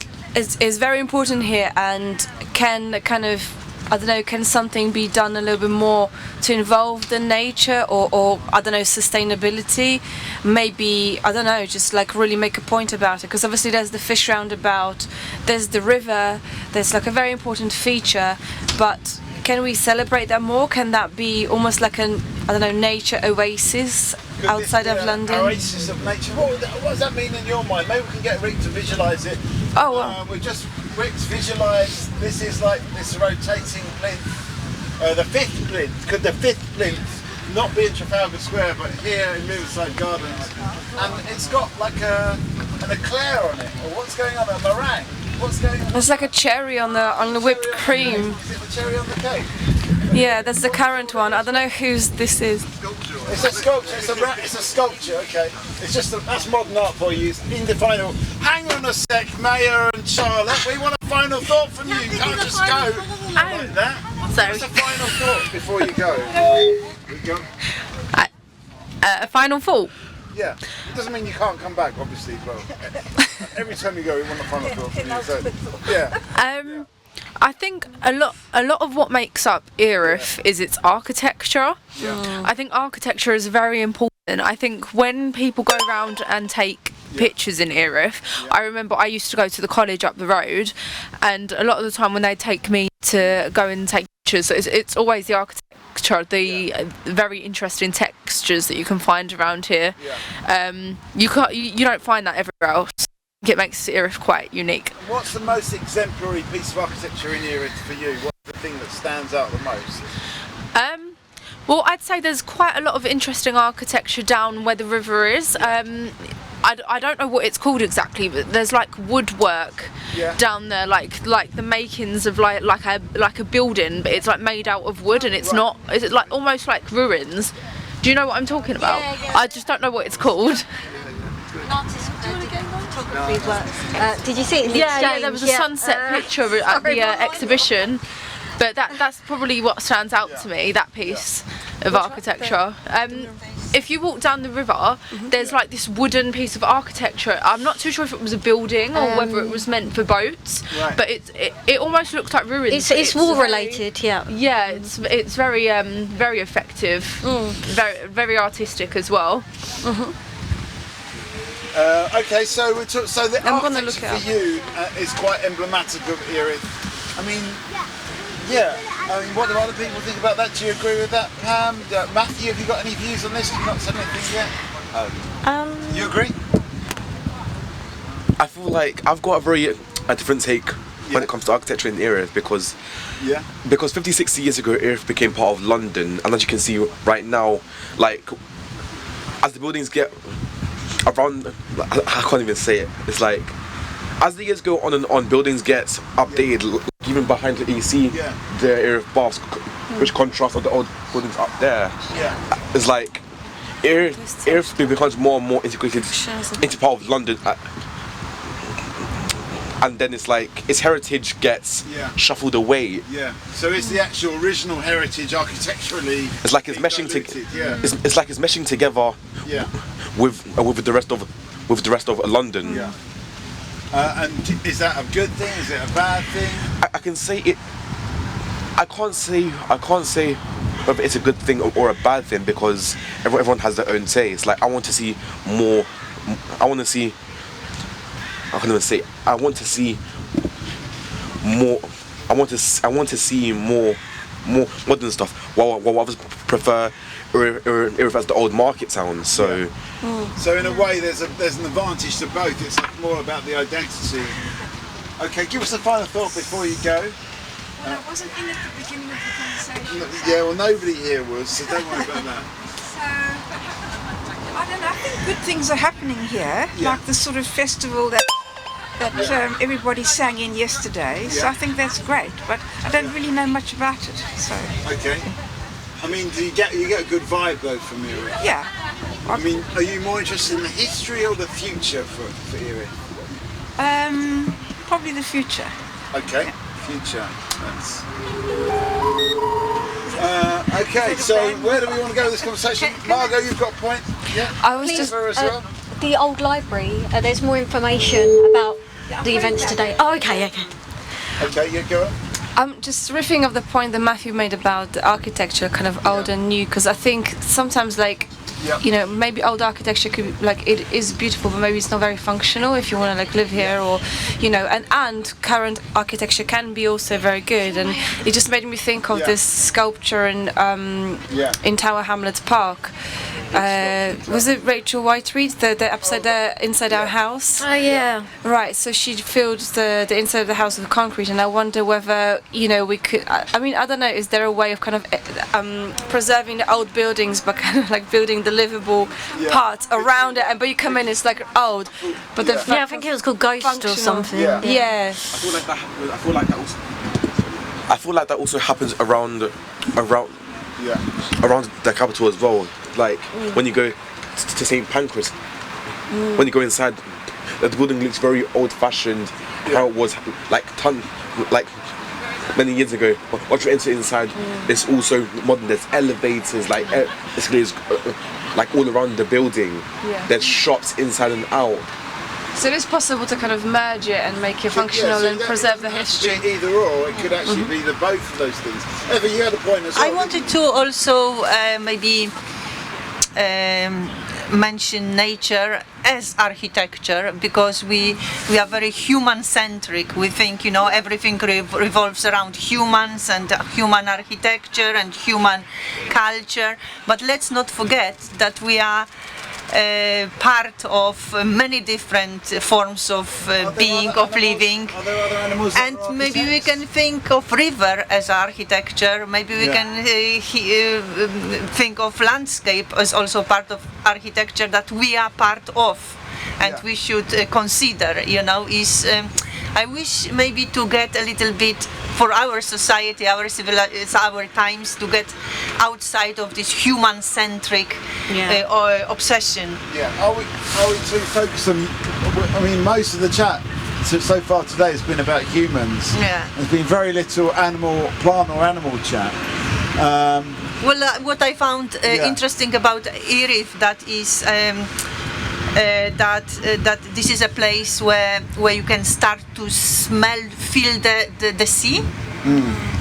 very important here and can kind of, I don't know, can something be done a little bit more to involve the nature or I don't know, sustainability? Maybe, I don't know, just like really make a point about it, because obviously there's the Fish Roundabout, there's the river, there's like a very important feature, but can we celebrate that more? Can that be almost like an, I don't know, nature oasis outside of London? Oasis of nature. What does that mean in your mind? Maybe we can get Rick to visualise it. Rick's visualised, this is like this rotating plinth, the fifth plinth. Could the fifth plinth not be in Trafalgar Square but here in Riverside Gardens? And it's got like an eclair on it, or what's going on, a meringue? What's going on? There's like a cherry on the whipped cream. Is it the cherry on the cake? Yeah, that's the current one. I don't know whose this is. It's a sculpture. It's a sculpture. Okay. It's just that's modern art for you. It's indefinable. Hang on a sec, Mayor and Charlotte. We want a final thought from you. You can't just go like that. Sorry. What's a final thought before you go? A final thought. Yeah. It doesn't mean you can't come back, obviously. But every time you go, we want a final thought from you. So, yeah. I think a lot of what makes up Erith is its architecture. Yeah. I think architecture is very important. I think when people go around and take pictures in Erith, I remember I used to go to the college up the road, and a lot of the time when they take me to go and take pictures, it's always the architecture, the very interesting textures that you can find around here. You don't find that everywhere else. It makes Erith quite unique. What's the most exemplary piece of architecture in Erith for you? What's the thing that stands out the most? Well, I'd say there's quite a lot of interesting architecture down where the river is. I don't know what it's called exactly, but there's like woodwork down there, like the makings of like a building, but it's like made out of wood, and it's not. It's like almost like ruins. Do you know what I'm talking about? Yeah. I just don't know what it's called. Did you see it in the Yeah, there was a sunset picture at the exhibition, but that's probably what stands out to me, that piece of architecture. If you walk down the river, there's like this wooden piece of architecture. I'm not too sure if it was a building or whether it was meant for boats, but it almost looks like ruins. It's war related, yeah. Yeah, it's very very effective, very artistic as well. Okay, so the architecture for you is quite emblematic of Erith. I mean, what do other people think about that? Do you agree with that, Pam? Matthew, have you got any views on this? You've not said anything yet. You agree? I feel like I've got a different take when it comes to architecture in Erith because 50, 60 years ago Erith became part of London, and as you can see right now, like as the buildings get around, I can't even say it. It's like as the years go on and on, buildings get updated. Even behind it, you see the Erith baths, which contrast with the old buildings up there. It's like Erith becomes more and more integrated into part of London, and then it's like its heritage gets shuffled away. So it's the actual original heritage architecturally. It's like it's meshing together. It's like it's meshing together. With the rest of London. And is that a good thing? Is it a bad thing? I can say it. I can't say whether it's a good thing or a bad thing because everyone has their own taste. Like I want to see more. I want to see more modern stuff. While others prefer Erith as the old market sounds. So in a way, there's an advantage to both. It's more about the identity. Okay, give us a final thought before you go. Well, I wasn't in at the beginning of the conversation. Yeah, well, nobody here was, so don't worry about that. So, I don't know, I think good things are happening here, like the sort of festival that everybody sang in yesterday, so I think that's great, but I don't really know much about it, so. Okay. I mean, do you get a good vibe though from Erith? Yeah. I mean, are you more interested in the history or the future for Erith? Probably the future. Okay, future. That's... okay, so where do we want to go with this conversation? Margot, you've got a point? Yeah. I was just the old library. There's more information about the events today. Oh, okay. Okay, you go on. I'm just riffing off the point that Matthew made about the architecture, kind of old and new, because I think sometimes, like, you know, maybe old architecture could be, like, it is beautiful, but maybe it's not very functional if you want to like live here, or, you know, and current architecture can be also very good. And it just made me think of this sculpture in Tower Hamlets Park, was it Rachel Whiteread, the episode Inside Our House? Oh yeah. Right, so she filled the inside of the house with concrete, and I wonder whether, you know, we could, I mean, I don't know, is there a way of kind of preserving the old buildings but kind of like building the livable parts around it, but you come in, it's like old, but the I think it was called Ghost or something. Yeah. I feel like that also happens around the capital as well. Like when you go to St. Pancras, when you go inside, the building looks very old-fashioned. How it was like many years ago. Once you enter inside, it's also modern. There's elevators, like escalators, like all around the building. There's shops inside and out. So it is possible to kind of merge it and make it functional and preserve the history. Either or, it could actually be the both of those things. Eva, you had a point as well. I wanted to also maybe mention nature as architecture, because we are very human-centric. We think, you know, everything revolves around humans and human architecture and human culture. But let's not forget that we are part of many different forms of being, of living, and maybe we can think of river as architecture, maybe we can think of landscape as also part of architecture that we are part of, and we should consider, you know, is I wish maybe to get a little bit for our society, our times, to get outside of this human-centric obsession. Yeah, are we to focus on? I mean, most of the chat so far today has been about humans. Yeah. There's been very little plant or animal chat. Well, what I found interesting about Erith, that is. That this is a place where you can start to feel the sea.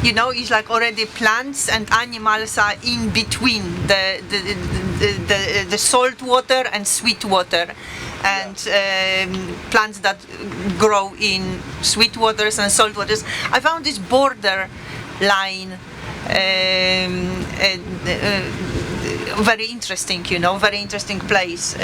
You know, it's like already plants and animals are in between the salt water and sweet water, and plants that grow in sweet waters and salt waters. I found this border line very interesting, you know, very interesting place.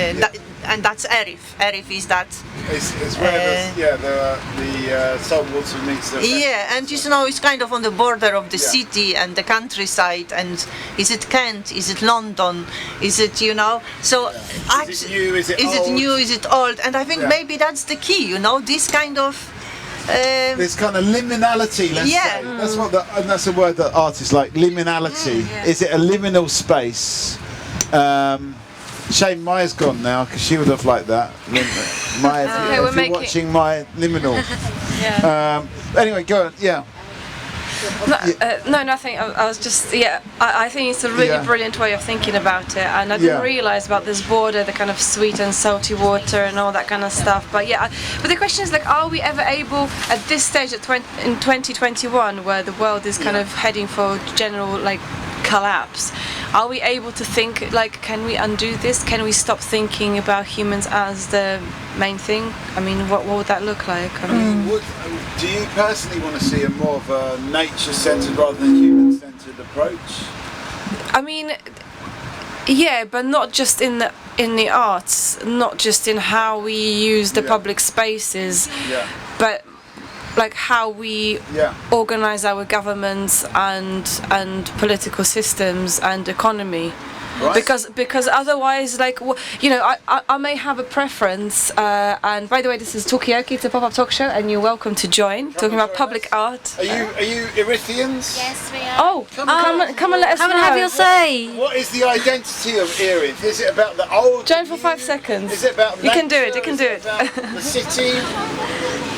And that's Erith. Erith is that. It's where the salt water meets the. Yeah, and you know, it's kind of on the border of the city and the countryside. And is it Kent? Is it London? Is it, you know? So is it new? Is it old? Is it new? Is it old? And I think maybe that's the key, you know, this kind of. This kind of liminality, let's say. That's a word that artists like, liminality. Is it a liminal space? Shame Maya's gone now, because she would have liked that. Maya, if you're watching my liminal. Anyway, go on. No, nothing. I was just, I think it's a really brilliant way of thinking about it, and I didn't realise about this border, the kind of sweet and salty water and all that kind of stuff. But but the question is, like, are we ever able at this stage in 2021, where the world is kind of heading for general like collapse, are we able to think, like, can we undo this? Can we stop thinking about humans as the main thing? I mean, what would that look like? I mean, do you personally want to see a more of a nature-centred rather than human-centred approach? I mean, yeah, but not just in the arts, not just in how we use the public spaces, but like how we organize our governments and political systems and economy. Right. Because otherwise, like, you know, I may have a preference, and by the way, this is Talkaoke, it's a pop-up talk show, and you're welcome to join, talking about public art. Are you Erithians? Yes, we are. Oh, come and let us know. Come and have your say. What is the identity of Erith? Is it about the old? Join for 5 seconds. Is it about you can do it. You can do it. The city.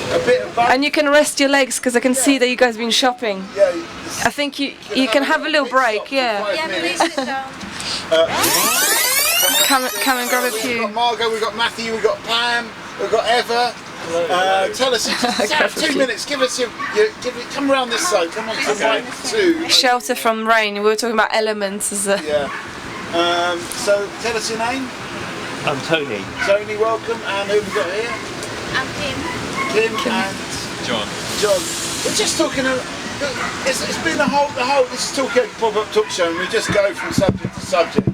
A bit of both. And you can rest your legs, because I can see that you guys have been shopping. Yeah. I think you can have a little break. Yeah. Please sit down. Come and grab a few. We've got Margot, we've got Matthew, we've got Pam, we've got Eva. Tell us, 2 minutes. Give us come around this side. Come on to mic 2. Shelter from rain. We were talking about elements as a. Yeah. So tell us your name. I'm Tony. Tony, welcome. And who have we got here? I'm Kim. Kim and John. We're just talking. It's been the whole. This is Talkaoke pop-up talk show, and we just go from subject to subject.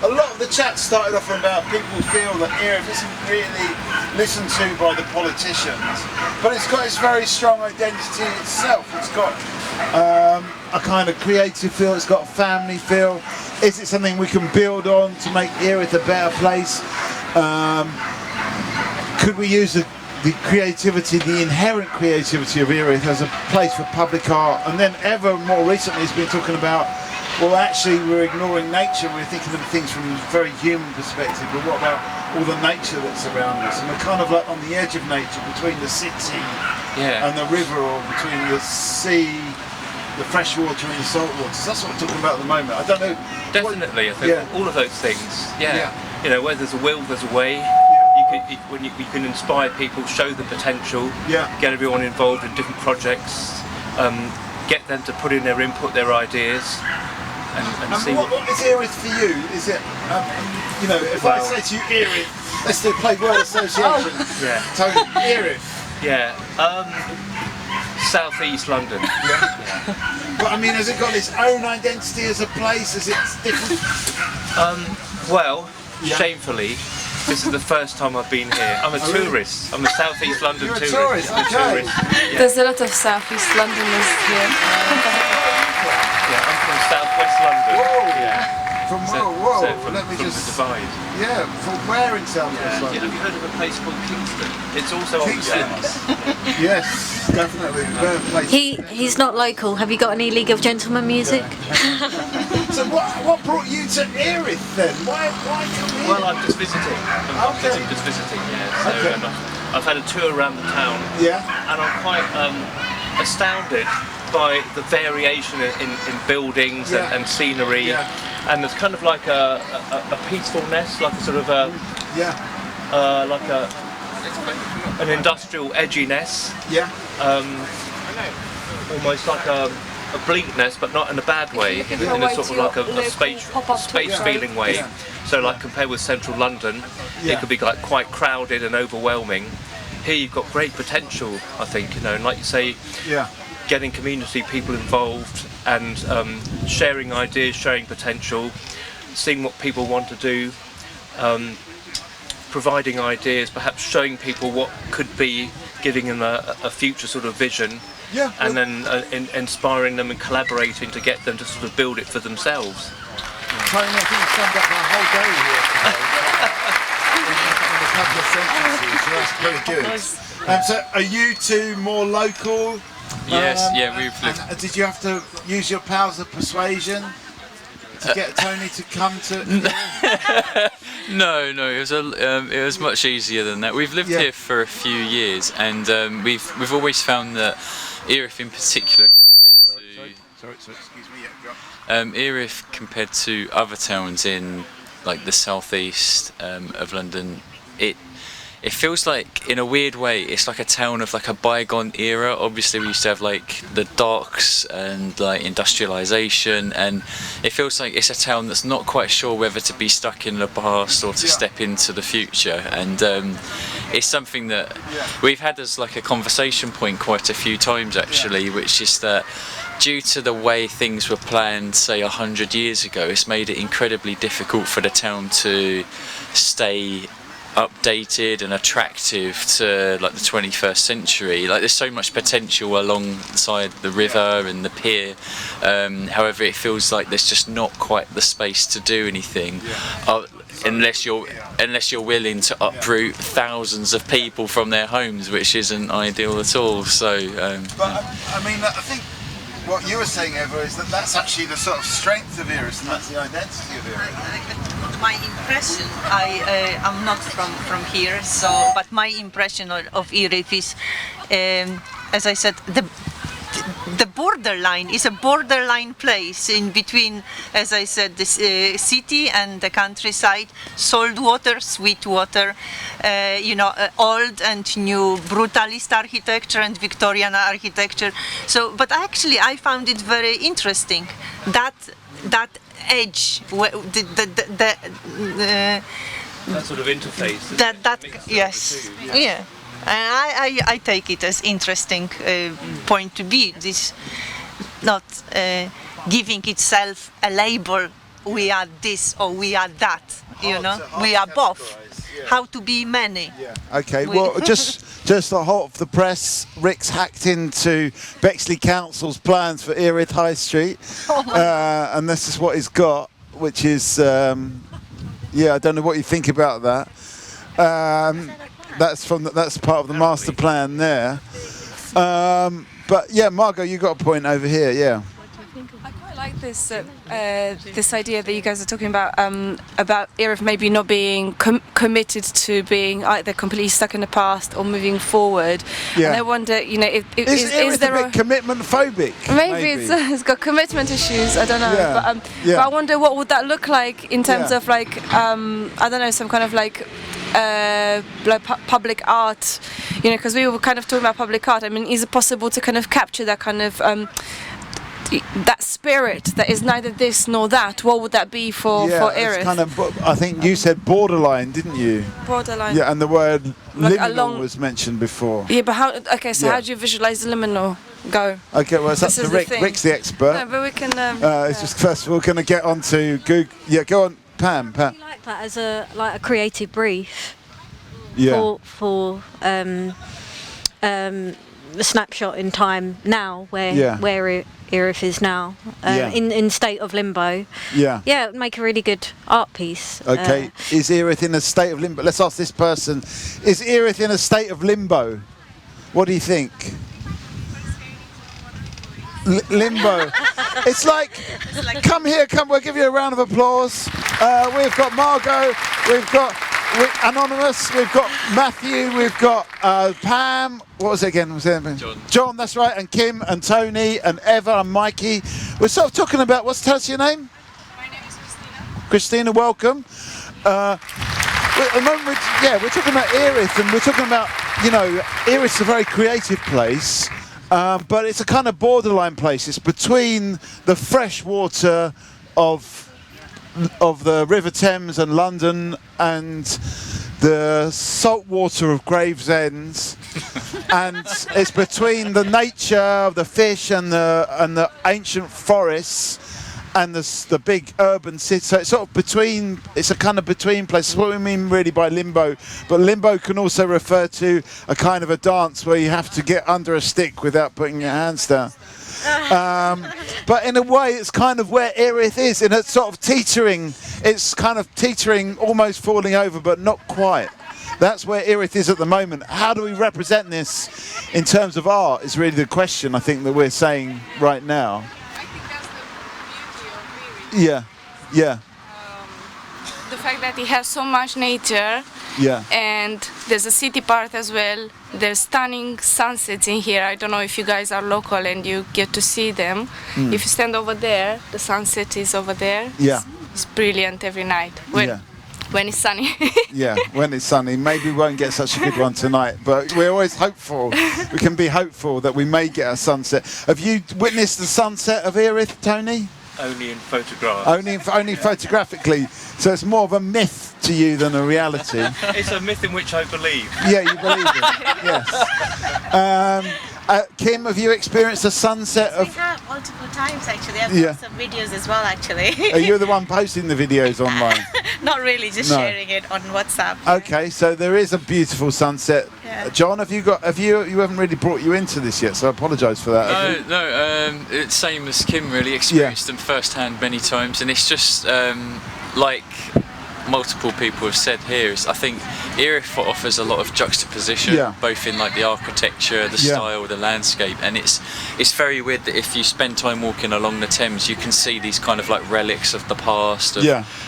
a lot of the chat started off about people feel that Erith isn't really listened to by the politicians, but it's got its very strong identity itself. It's got a kind of creative feel, it's got a family feel. Is it something we can build on to make Erith a better place? Could we use the creativity, the inherent creativity of Erith as a place for public art? And then ever more recently it's been talking about, well, actually we're ignoring nature, we're thinking of things from a very human perspective, but what about all the nature that's around us? And we're kind of like on the edge of nature, between the city and the river, or between the sea, the fresh water and the salt waters. That's what we're talking about at the moment. I don't know. Definitely, I think all of those things. You know, where there's a will, there's a way. When you can inspire people, show the potential, get everyone involved in different projects, get them to put in their input, their ideas, and see what is Erith for you? Is it, you know, if I say to you Erith, let's play word association. So Erith. South East London. But I mean, has it got its own identity as a place? Is it different? Well, shamefully, this is the first time I've been here. I'm a tourist. I'm a South East London tourist. Tourist, I'm a tourist. There's a lot of South East Londoners here. I'm from South West London. From let me just divide. From where in South West London? Have you heard of a place called Kingston? It's also on the Thames. Yes, definitely. He's not local. Have you got any League of Gentlemen music? So what brought you to Erith then? Why come here? Well, I'm just visiting. I'm just visiting. So I've had a tour around the town. And I'm quite astounded by the variation in buildings and scenery. And there's kind of like a peacefulness, like a sort of like an industrial edginess. Almost like a bleakness, but not in a bad way, in a sort of like a space feeling way. So like compared with central London, it could be like quite crowded and overwhelming. Here you've got great potential, I think, you know, and like you say, getting community people involved and sharing ideas, sharing potential, seeing what people want to do, providing ideas, perhaps showing people what could be, giving them a future sort of vision, and then inspiring them and collaborating to get them to sort of build it for themselves. Tony, I think you summed up our whole day here today. In a couple of sentences, so that's pretty good. So are you two more local? Yes, we've lived. Did you have to use your powers of persuasion to get Tony to come to? No, it was much easier than that. We've lived here for a few years, and we've always found that Erith in particular Erith compared to other towns in like the southeast of London, it feels like, in a weird way, it's like a town of like a bygone era. Obviously we used to have like the docks and like industrialisation, and it feels like it's a town that's not quite sure whether to be stuck in the past or to step into the future. And it's something that we've had as like a conversation point quite a few times actually, which is that due to the way things were planned, say 100 years ago, it's made it incredibly difficult for the town to stay updated and attractive to like the 21st century. Like there's so much potential alongside the river and the pier, however it feels like there's just not quite the space to do anything unless you're willing to uproot thousands of people from their homes, which isn't ideal at all. So but I mean, I think what you were saying, Eva, is that that's actually the sort of strength of Erith, and that's the identity of Erith. My impression, I'm not from here, but my impression of Erith is, as I said, the borderline is a borderline place in between, as I said, the city and the countryside, salt water, sweet water, old and new, brutalist architecture and Victorian architecture. So, but actually I found it very interesting, that edge, that sort of interface. Yes, yeah. I take it as interesting point to be. This not giving itself a label we are this or we are that. You know, we are both. How to be many. Okay, well, just the hot off the press, Rick's hacked into Bexley Council's plans for Erith High Street, and this is what he's got, which is, yeah, I don't know what you think about that. That's part of the master plan there. But yeah, Margot, you got a point over here, yeah. I quite like this this idea that you guys are talking about Erith maybe not being committed to being either completely stuck in the past or moving forward. Yeah. And I wonder, you know, is there a bit commitment phobic? Maybe it's got commitment issues. I don't know. Yeah. But I wonder what would that look like in terms of like I don't know, some kind of like public art, you know, because we were kind of talking about public art. I mean, is it possible to kind of capture that kind of that spirit that is neither this nor that? What would that be for Erith? Kind of, I think you said borderline, didn't you? Borderline. Yeah, and the word Like liminal was mentioned before. Yeah, but how? Okay, so how do you visualize the liminal? Go. Okay, well, it's up to Rick. Rick's the expert. No, but we can. It's just first we're going to get on to Google. Yeah, go on, Pam. I like that as a creative brief. Yeah. For a snapshot in time now, where Erith is now, in state of limbo. Yeah. Yeah, it would make a really good art piece. Okay, is Erith in a state of limbo? Let's ask this person. Is Erith in a state of limbo? What do you think? Limbo. It's like, come here, we'll give you a round of applause. We've got Margot, we've got Anonymous, we've got Matthew, we've got Pam, what was it again? John, that's right, and Kim and Tony and Eva and Mikey. We're sort of talking about, tell us your name? My name is Christina. Christina, welcome. At the moment, we're talking about Erith, and we're talking about, you know, Erith's a very creative place, but it's a kind of borderline place. It's between the fresh water of the River Thames and London and the salt water of Gravesend, and it's between the nature of the fish and the ancient forests and the big urban city. So it's sort of between. It's a kind of between place. That's what we mean really by limbo. But limbo can also refer to a kind of a dance where you have to get under a stick without putting your hands down. But in a way, it's kind of where Erith is, in a sort of teetering. It's kind of teetering, almost falling over, but not quite. That's where Erith is at the moment. How do we represent this in terms of art is really the question I think that we're saying right now. I think that's the beauty of Erith. Yeah. The fact that it has so much nature. Yeah. And there's a city part as well. There's stunning sunsets in here. I don't know if you guys are local and you get to see them. If you stand over there, the sunset is over there. Yeah. It's brilliant every night when it's sunny. Yeah, when it's sunny. Maybe we won't get such a good one tonight, but we're always hopeful. We can be hopeful that we may get a sunset. Have you witnessed the sunset of Erith, Tony? Only in photographs. Only photographically. So it's more of a myth to you than a reality. It's a myth in which I believe. Yeah, you believe it. Yes. Kim, have you experienced a sunset We have multiple times actually. I've got some videos as well actually. Are you the one posting the videos online? Not really, just sharing it on WhatsApp. Okay, so there is a beautiful sunset. Yeah. John, you haven't really brought you into this yet, so I apologise for that. No, it's same as Kim, really experienced them firsthand many times, and it's just like multiple people have said here, I think Erith offers a lot of juxtaposition, both in like the architecture, the style, the landscape, and it's very weird that if you spend time walking along the Thames, you can see these kind of like relics of the past, of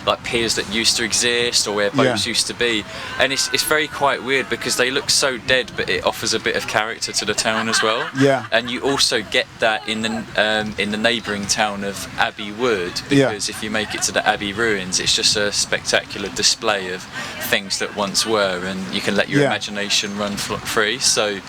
like piers that used to exist or where boats used to be, and it's very quite weird because they look so dead, but it offers a bit of character to the town as well. Yeah. And you also get that in the neighbouring town of Abbey Wood, because if you make it to the Abbey ruins, it's just a spectacular display of things that once were, and you can let your imagination run free. So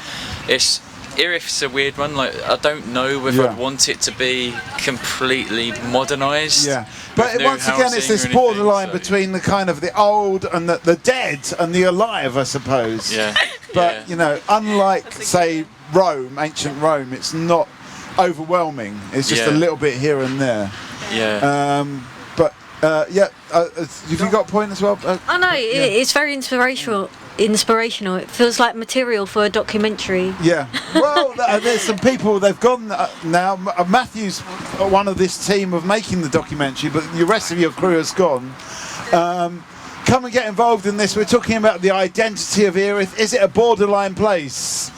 Erith's a weird one. Like, I don't know whether I'd want it to be completely modernised. Yeah, but once again, it's this borderline between the kind of the old and the dead and the alive, I suppose. Yeah. But you know, unlike say Rome, ancient Rome, it's not overwhelming. It's just a little bit here and there. Yeah. But Have you got a point as well? I know, it's very inspirational. It feels like material for a documentary. Yeah. Well, there's some people, they've gone now. Matthew's one of this team of making the documentary, but the rest of your crew has gone. Come and get involved in this. We're talking about the identity of Erith. Is it a borderline place?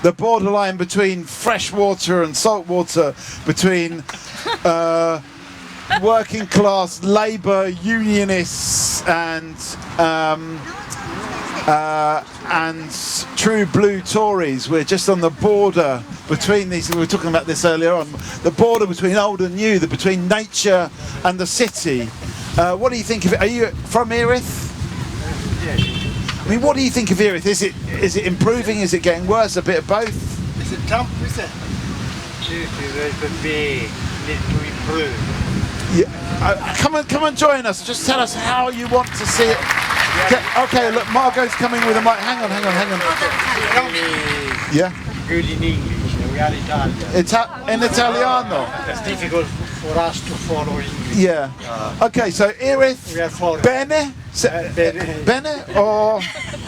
The borderline between fresh water and salt water, between working class labour unionists and true blue Tories. We're just on the border between these. We were talking about this earlier on. The border between old and new, between nature and the city. What do you think of it? Are you from Erith? I mean, what do you think of Erith? Is it improving? Is it getting worse? A bit of both? Is it tough? Is it? It could be need to improve. Yeah. Come and join us. Just tell us how you want to see it. Okay, look, Margot's coming with a mic. Hang on. Yeah. Good in English. We are Italian. In Italiano. It's difficult for us to follow English. Yeah. Okay, so Erith. We are following. Bene? Bene or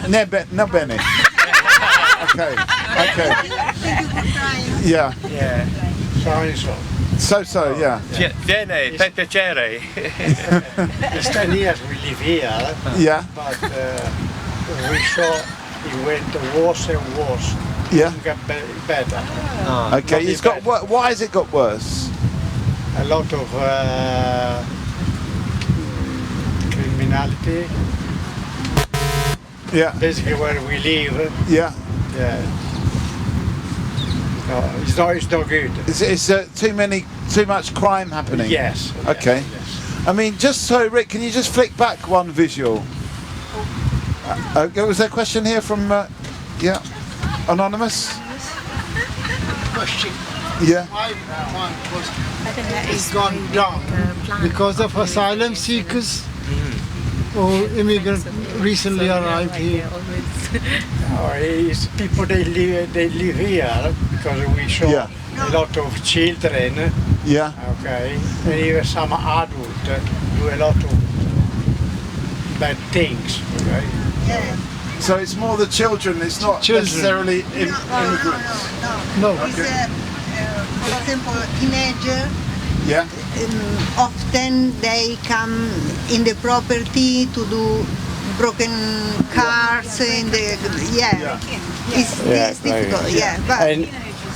no bene? Okay. Yeah. So, yeah. Viene, per piacere. It's 10 years we live here. Yeah. But we saw it went worse and worse. Yeah. It got better. Okay, it's got. Why has it got worse? A lot of criminality. Yeah. Basically, where we live. Yeah. Yeah. No, it's not good. It's too much crime happening. Yes. Okay. Yes. I mean, just so Rick, can you just flick back one visual? Was there a question here from? Yeah. Anonymous. Question. Yeah. Why it's gone down because of asylum seekers or immigrants recently arrived here. It's people they live here because we saw a lot of children. Yeah. Okay. And even some adults do a lot of bad things. Okay. Yeah. So it's more the children. It's not necessarily immigrants. No. Okay. For example, teenager. Yeah. Often they come in the property to do broken cars in the it's difficult. Yeah. But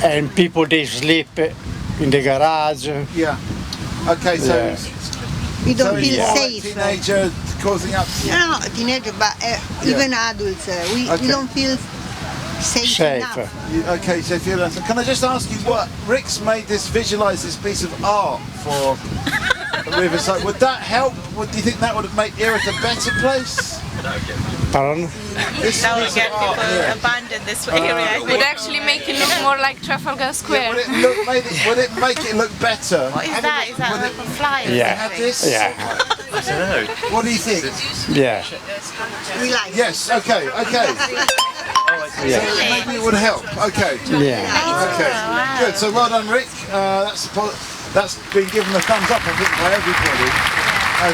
and people they sleep in the garage. Yeah. Okay. So you don't feel safe. Teenager causing up. No, teenager, but even adults, we don't feel safe enough. Okay, so if you're can I just ask you what Rick's made visualise this piece of art for Riverside? Would that help? Do you think that would make Erith a better place? Pardon? Now we get people abandon this area. It would actually make it look more like Trafalgar Square. Would it make it look better? What is that? Is that a flyer? Yeah. Yeah. I don't know. What do you think? Yeah. Yes. Okay. Yeah. So maybe it would help. Okay. Yeah. Okay. Good. So well done, Rick. That's been given the thumbs up, I think, by everybody. I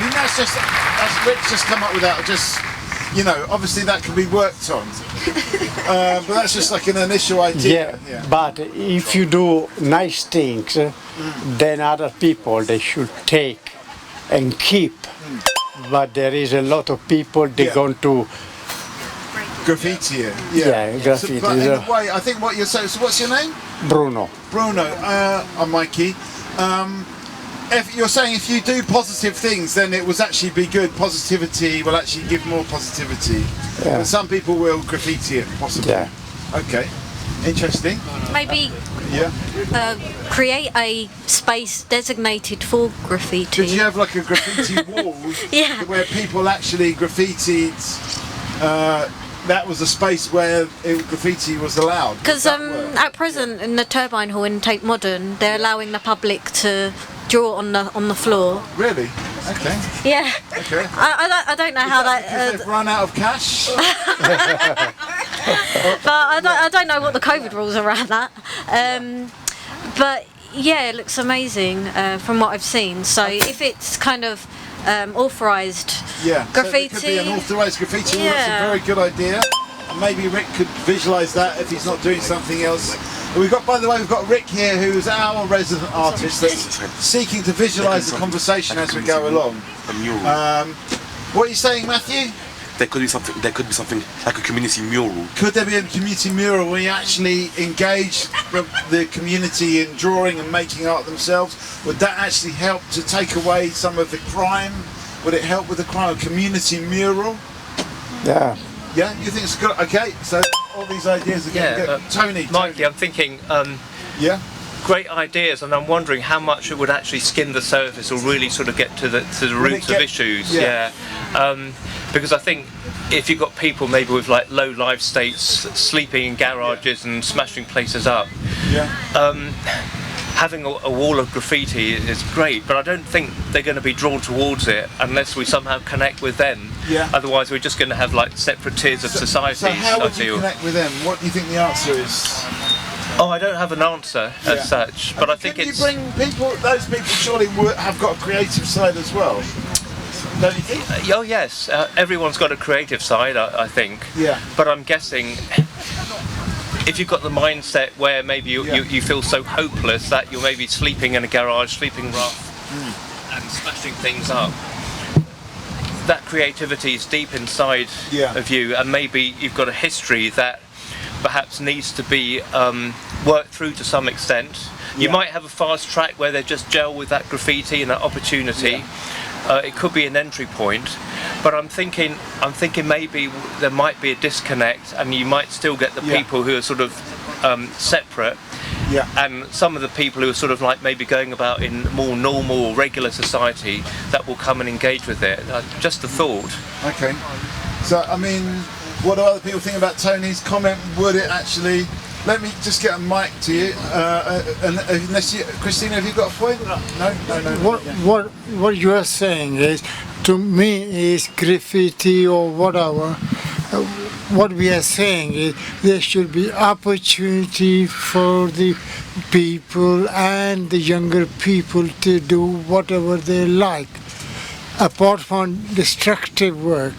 mean, that's Rick's just come up with that. Just obviously that can be worked on. But that's just like an initial idea. Yeah. But if you do nice things, then other people they should take and keep. But there is a lot of people they're going to graffiti it. Yeah, graffiti. But in a way, I think what you're saying. So what's your name? Bruno. I'm Mikey. If you're saying if you do positive things, then it will actually be good. Positivity will actually give more positivity. Yeah. But some people will graffiti it, possibly. Yeah. Okay. Interesting. Maybe Yeah. create a space designated for graffiti. Did you have like a graffiti wall? Yeah. Where people actually graffitied? That was a space where graffiti was allowed. Because at present in the Turbine Hall in Tate Modern, they're allowing the public to draw on the floor. Really? Okay. Yeah. Okay. I don't know how that. They've run out of cash. But I don't know what the COVID rules are around that. But yeah, it looks amazing from what I've seen. So if it's kind of authorised graffiti. So it could be an authorised graffiti. Well, that's a very good idea. And maybe Rick could visualise that if he's not doing something else. We've got, by the way, we've got Rick here, who's our resident artist that's seeking to visualise the conversation as we go along. What are you saying, Matthew? There could be something. There could be something like a community mural. Could there be a community mural where you actually engage the community in drawing and making art themselves? Would that actually help to take away some of the crime? Would it help with the crime? A community mural? Yeah. Yeah, you think it's good? Okay, so all these ideas are getting good. Tony. Mikey, I'm thinking. Yeah. Great ideas, and I'm wondering how much it would actually skim the surface or really sort of get to the roots of issues. Because I think if you've got people maybe with like low life states sleeping in garages and smashing places up, having a wall of graffiti is great, but I don't think they're going to be drawn towards it unless we somehow connect with them. Otherwise we're just going to have like separate tiers of societies. So how would you connect with them? What do you think the answer is? Oh, I don't have an answer as such, but I think it's... you bring people, those people surely have got a creative side as well, don't you think? Oh yes, everyone's got a creative side, I think. Yeah. But I'm guessing if you've got the mindset where maybe you feel so hopeless that you're maybe sleeping in a garage, sleeping rough and smashing things up, that creativity is deep inside of you, and maybe you've got a history that perhaps needs to be worked through to some extent. You might have a fast track where they just gel with that graffiti and that opportunity. It could be an entry point, but I'm thinking maybe there might be a disconnect, and you might still get the people who are sort of separate, and some of the people who are sort of like maybe going about in more normal or regular society that will come and engage with it. Just a thought. Okay. So I mean, what do other people think about Tony's comment? Would it actually... Let me just get a mic to you. Unless you, Christina, have you got a point? No. What you are saying is, to me, is graffiti or whatever. What we are saying is there should be opportunity for the people and the younger people to do whatever they like, apart from destructive work.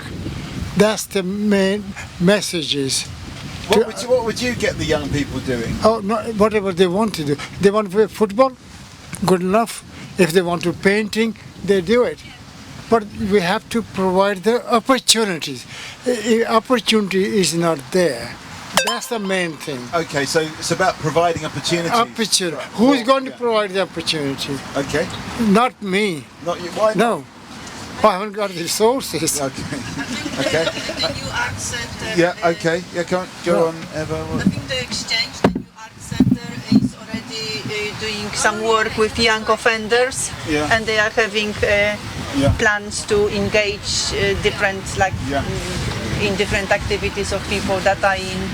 That's the main messages. What would you get the young people doing? Oh, no, whatever they want to do. They want to play football, good enough. If they want to painting, they do it. But we have to provide the opportunities. Opportunity is not there. That's the main thing. Okay, so it's about providing opportunities. Opportunity. Who's going to provide the opportunity? Okay. Not me. Not you? Why? No. I haven't got the resources. Okay. Okay. Okay. Yeah, go on, Eva. I think the exchange, the new art center is already doing some work with young offenders, and they are having plans to engage different, in different activities of people that are in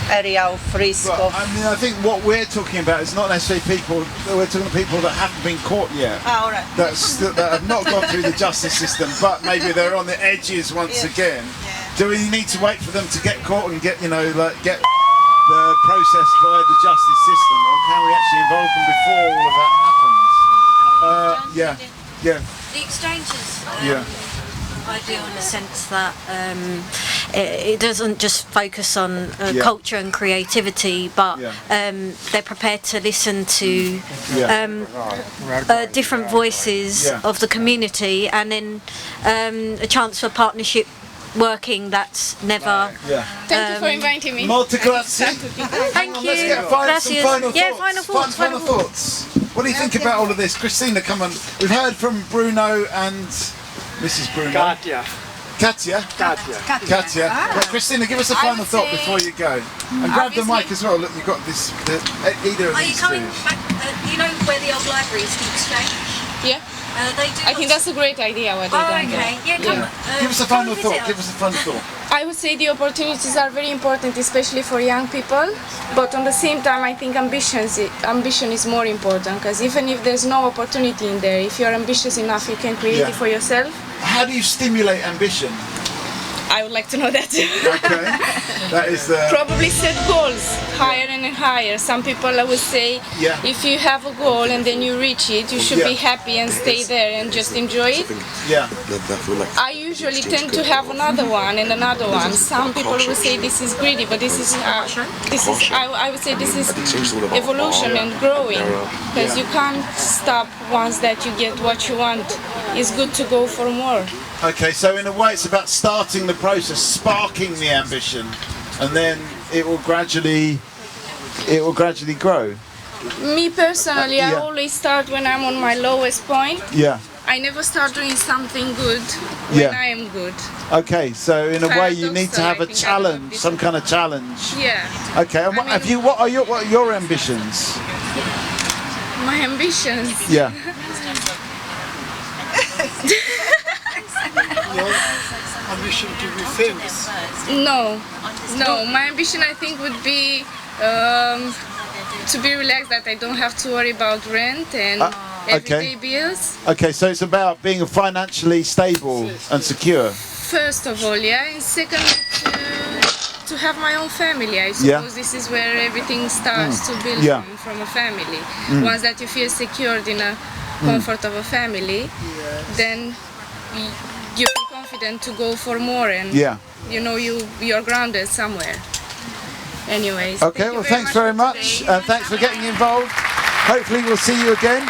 area of risk. Well, I mean, I think what we're talking about is not necessarily people. We're talking about people that haven't been caught yet. All right. That have not gone through the justice system, but maybe they're on the edges once again. Do we need to wait for them to get caught and get the process by the justice system, or can we actually involve them before all of that happens? The exchanges. Ideal in the sense that it doesn't just focus on culture and creativity, but they're prepared to listen to different voices of the community, and then a chance for partnership working that's never... Thank you for inviting me. Molte grazie. Thank you. Let's get some final thoughts. What do you think about all of this? Christina, come on. We've heard from Bruno and Mrs. Bruno. Katia. Well, Christina, give us a final thought before you go. And grab the mic as well. Look, you've got this. Either of Are you these coming two. back? You know where the old library is, the exchange? Yeah. I think that's a great idea what they've done. Okay. Yeah, come. Give us a final thought. I would say the opportunities are very important, especially for young people. But on the same time, I think ambition is more important, because even if there's no opportunity in there, if you're ambitious enough, you can create it for yourself. How do you stimulate ambition? I would like to know that too. Okay. That is the... Probably set goals higher and higher. Some people I would say, if you have a goal and then you reach it, you should be happy and stay there and just enjoy it. Yeah. I usually tend to have another one and another one. Some people will say this is greedy, but this is I would say this is evolution and growing, because you can't stop once that you get what you want. It's good to go for more. Okay, so in a way it's about starting the process, sparking the ambition, and then it will gradually grow. Me personally, I always start when I'm on my lowest point. Yeah. I never start doing something good when I am good. Okay, so in a way you need to have a challenge, some kind of challenge. Yeah. Okay, and what are your ambitions? My ambitions. Yeah. Your ambition to be famous? No. My ambition I think would be to be relaxed, that I don't have to worry about rent and everyday bills. Okay, so it's about being financially stable and secure. First of all, and second, to have my own family. I suppose this is where everything starts to build from a family. Once that you feel secured in a comfort of a family, then you feel confident to go for more, and you know you're grounded somewhere. Anyways. Okay, well thanks very much. Thanks for getting involved. Hopefully we'll see you again.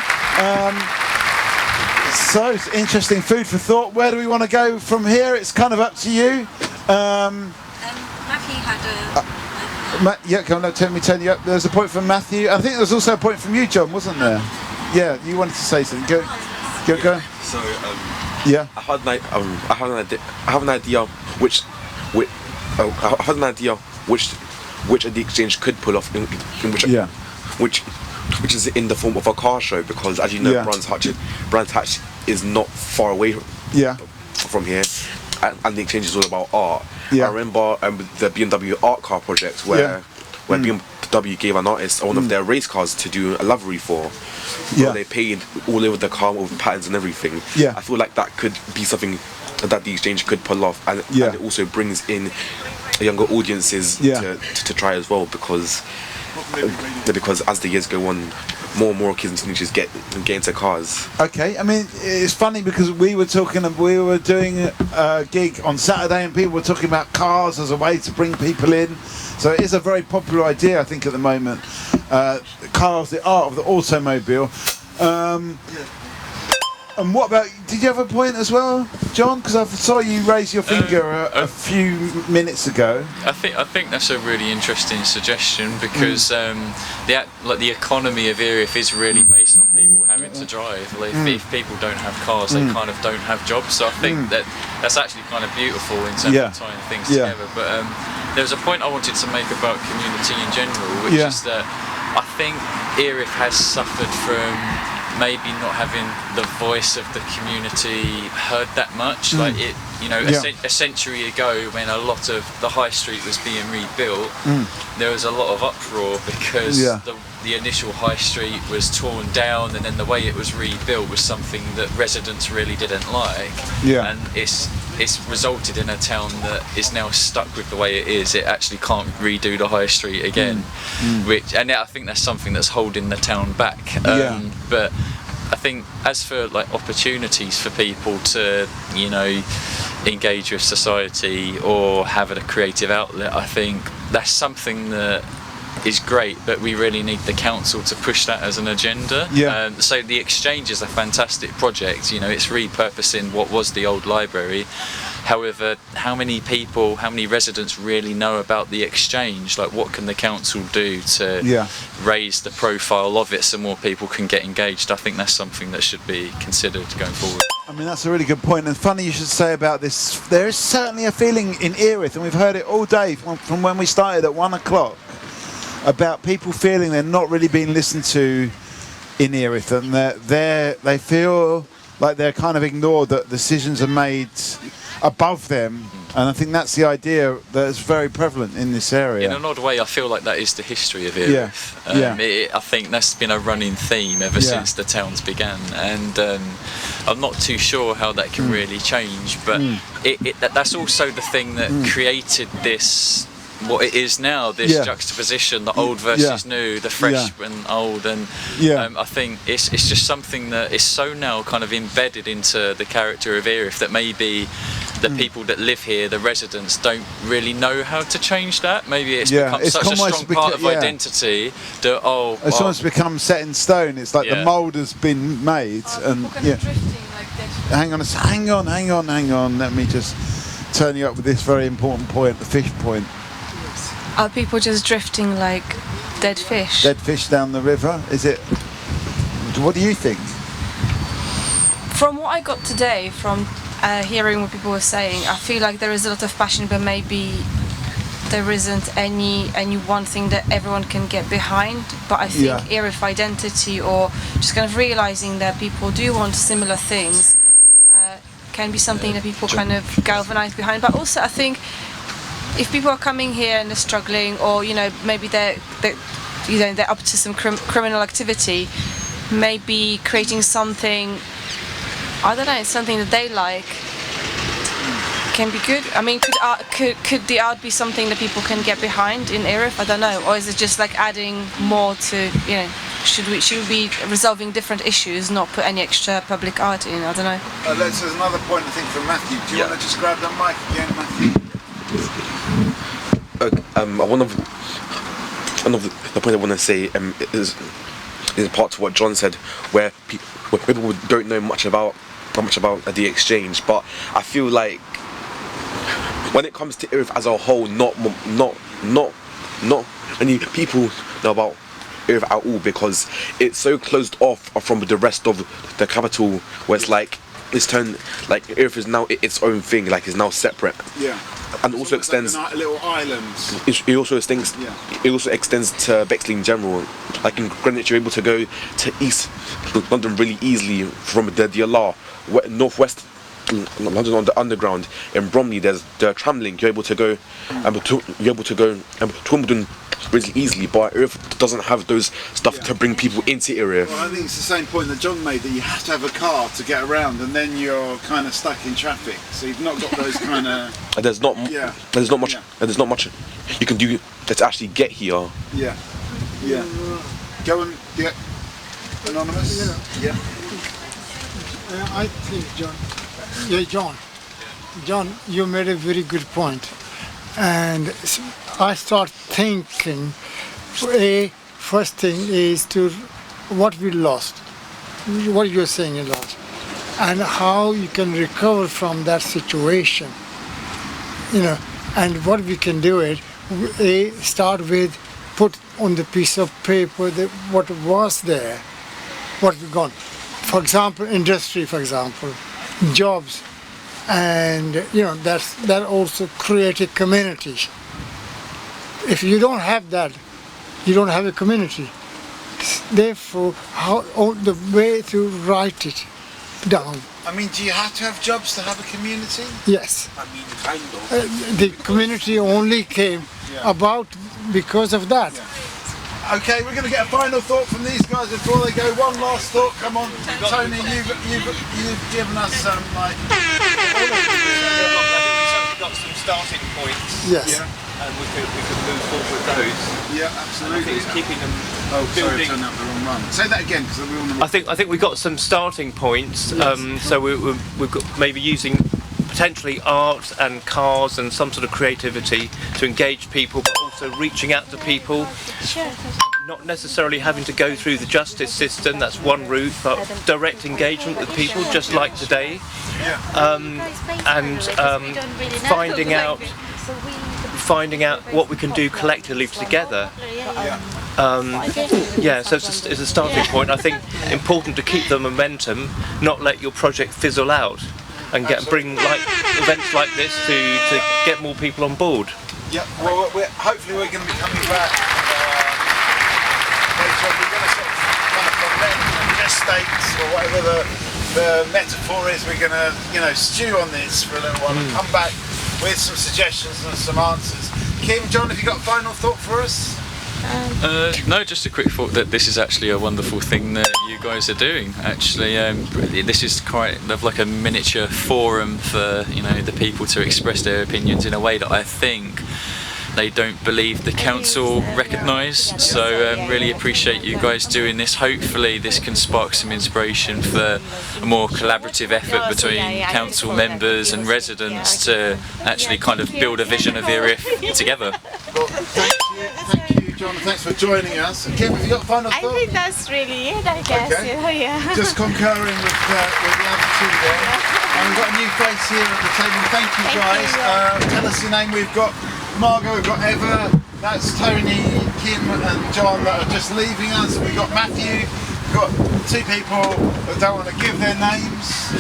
So it's interesting, food for thought. Where do we want to go from here? It's kind of up to you. Matthew had yeah, come on, let me turn you up. There's a point from Matthew. I think there was also a point from you, John, wasn't there? Yeah, you wanted to say something. Go. So, yeah. I have an idea which of the exchange could pull off, which is in the form of a car show, because as you know, Brands Hatch is not far away from here, and the exchange is all about art. I remember the BMW art car project where BMW gave an artist one of their race cars to do a livery for. They paid all over the car with patterns and everything. I feel like that could be something that the exchange could pull off, and it also brings in younger audiences to try as well, because as the years go on, more and more kids and teenagers get into cars. Okay, I mean, it's funny because we were doing a gig on Saturday and people were talking about cars as a way to bring people in. So it is a very popular idea, I think, at the moment. Cars, the art of the automobile. And what about, did you have a point as well, John? Because I saw you raise your finger a few minutes ago. I think that's a really interesting suggestion, because the economy of Erith is really based on people having to drive. If people don't have cars, they kind of don't have jobs. So I think that's actually kind of beautiful in terms of tying things together. But there's a point I wanted to make about community in general, which is that I think Erith has suffered from maybe not having the voice of the community heard that much. Like it, a century ago, when a lot of the high street was being rebuilt, there was a lot of uproar because the initial high street was torn down, and then the way it was rebuilt was something that residents really didn't like. And it's resulted in a town that is now stuck with the way it is. It actually can't redo the high street again, and I think that's something that's holding the town back. But I think as for like opportunities for people to, engage with society or have a creative outlet, I think that's something that is great, but we really need the council to push that as an agenda. So the exchange is a fantastic project. It's repurposing what was the old library. However, how many residents really know about the exchange? Like, what can the council do to raise the profile of it so more people can get engaged? I think that's something that should be considered going forward. I mean, that's a really good point, and funny you should say about this. There is certainly a feeling in Erith, and we've heard it all day from when we started at 1 o'clock, about people feeling they're not really being listened to in Erith, and they feel like they're kind of ignored, that decisions are made above them And I think that's the idea that's very prevalent in this area. In an odd way, I feel like that is the history of Erith. I think that's been a running theme ever since the towns began, and I'm not too sure how that can really change, but that's also the thing that created this, what it is now, this juxtaposition, the old versus new, the fresh and old, and I think it's just something that is so now kind of embedded into the character of Erith that maybe the people that live here, the residents, don't really know how to change that. Maybe it's become such a strong part of identity that it's almost become set in stone. It's like the mould has been made, and hang on. Let me just turn you up with this very important point, the fish point. Are people just drifting like dead fish? Dead fish down the river? Is it? What do you think? From what I got today, from hearing what people were saying, I feel like there is a lot of passion, but maybe there isn't any one thing that everyone can get behind. But I think Erith identity, or just kind of realizing that people do want similar things, can be something that people kind of galvanize behind. But also, I think if people are coming here and they're struggling, or maybe they're up to some criminal activity, maybe creating something, I don't know, something that they like can be good. I mean, could the art be something that people can get behind in Erith? I don't know. Or is it just like adding more to, should we be resolving different issues, not put any extra public art in? I don't know. There's another point I think from Matthew. Do you want to just grab that mic again, Matthew? One of the point I want to say is part to what John said, where people don't know much about the exchange, but I feel like when it comes to Erith as a whole, not many people know about Erith at all, because it's so closed off from the rest of the capital, where it's like it's turned like Erith is now its own thing, like it's now separate. And also extends like little islands. It also extends. It also extends to Bexley in general. Like in Greenwich, you're able to go to East London really easily from the DLR. Northwest London on the Underground. In Bromley, there's the tram link. You're able to go to Wimbledon really easily, but Erith doesn't have those stuff to bring people into Erith. Well, I think it's the same point that John made, that you have to have a car to get around, and then you're kind of stuck in traffic. So you've not got those kind of. There's not much you can do to actually get here. Go and anonymous. I think John, you made a very good point, and I start thinking. First thing is to what we lost, what you're saying is lost, and how you can recover from that situation. And what we can do is start with put on the piece of paper what was there, what we gone. For example, industry, for example, jobs, and that also created communities. If you don't have that, you don't have a community. Therefore, the way to write it down. I mean, do you have to have jobs to have a community? Yes. I mean, kind of. The community only came about because of that. Okay, we're going to get a final thought from these guys before they go. One last thought. Come on, Tony, you've given us some I think we've got some starting points. Yes. And we could move forward with those. Yeah, absolutely. I think it's keeping them Sorry, building. I turned up the wrong one. Say that again, because we all know. I think we've got some starting points. So we've got maybe using potentially art and cars and some sort of creativity to engage people, but also reaching out to people. Not necessarily having to go through the justice system, that's one route, but direct engagement with people, just like today. And finding out what we can do collectively together. So it's a starting point. I think important to keep the momentum, not let your project fizzle out, and bring events like this to get more people on board. Yeah, well, hopefully we're going to be coming back later on. We're going to sort of kind of ferment and gestate, or whatever the metaphor is. We're going to stew on this for a little while and come back with some suggestions and some answers. Kim, John, have you got a final thought for us? No, just a quick thought that this is actually a wonderful thing that you guys are doing. Actually, this is kind of like a miniature forum for the people to express their opinions in a way that I think they don't believe the council recognise. So really appreciate you guys doing this. Hopefully this can spark some inspiration for a more collaborative effort between council members and residents to actually kind of build a vision of Erith together. Well, thank you, John, thanks for joining us. Kim, have you got a final thought? I think that's really it, I guess. Okay. Yeah. Just concurring with the other two there. And we've got a new face here at the table. Thank you, guys. Tell us your name. We've got Margot, we've got Eva, that's Tony, Kim and John that are just leaving us. We've got Matthew, we've got two people that don't want to give their names.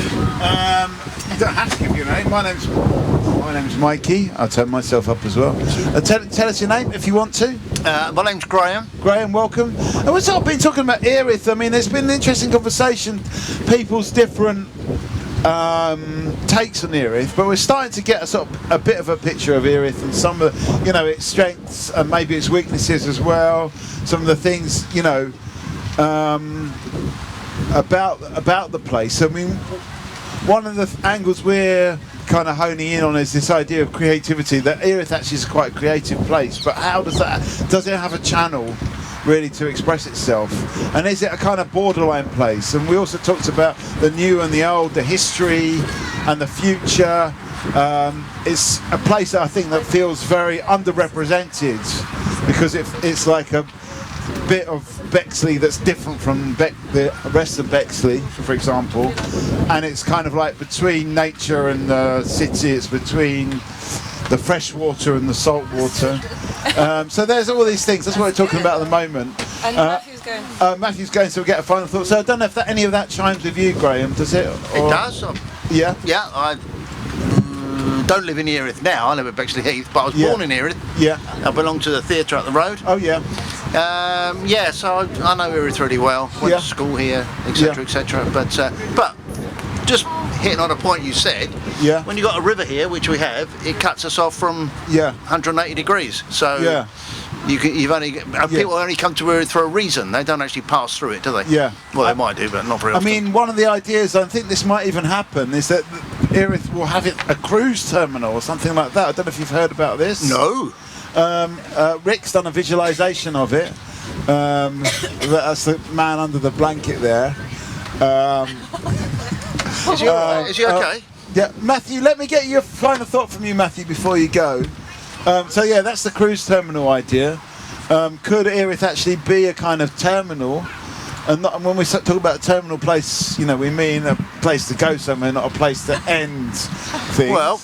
You don't have to give your name. My name's Mikey. I'll turn myself up as well. Tell us your name if you want to. My name's Graham. Graham, welcome. And we've sort of been talking about Erith. I mean, there's been an interesting conversation, people's different takes on Erith, but we're starting to get a bit of a picture of Erith and some of its strengths and maybe its weaknesses as well. Some of the things about the place. I mean, one of the angles we're kind of honing in on is this idea of creativity. That Erith actually is quite a creative place, but how does it have a channel really to express itself, and is it a kind of borderline place? And we also talked about the new and the old, the history and the future. It's a place that I think that feels very underrepresented because it's like a bit of Bexley that's different from the rest of Bexley, for example, and it's kind of like between nature and the city. It's between the fresh water and the salt water. So there's all these things. That's what we're talking about at the moment. And Matthew's going. Matthew's going, so we'll get a final thought. So I don't know if any of that chimes with you, Graham. Does it? It does. Yeah. Yeah. I don't live in Erith now. I live at Bexley Heath, but I was born in Erith. Yeah. I belong to the theatre up the road. Oh yeah. So I know Erith really well. Went to school here, etc., etc. But just hitting on a point you said. Yeah. When you got a river here, which we have, it cuts us off from 180 degrees. So people only come to Erith for a reason. They don't actually pass through it, do they? Yeah. Well, they might do, but not very often. I mean, one of the ideas, I think this might even happen, is that Erith will have a cruise terminal or something like that. I don't know if you've heard about this. No. Rick's done a visualisation of it. That's the man under the blanket there. Is he alright? Is he okay? Yeah, Matthew, let me get your final thought from you, Matthew, before you go. So yeah, that's the cruise terminal idea. Could Erith actually be a kind of terminal? And when we talk about a terminal place, we mean a place to go somewhere, not a place to end things. Well,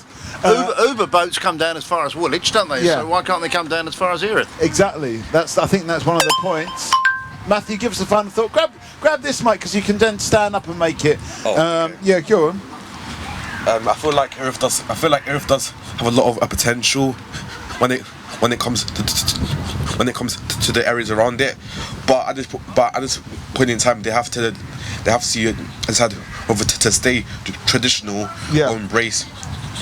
Uber boats come down as far as Woolwich, don't they? Yeah. So why can't they come down as far as Erith? Exactly. I think that's one of the points. Matthew, give us a final thought. Grab this mic because you can then stand up and make it. Yeah, go on. I feel like Erith does have a lot of potential when it comes to the areas around it. But at this point in time, they have to decide whether to stay traditional or embrace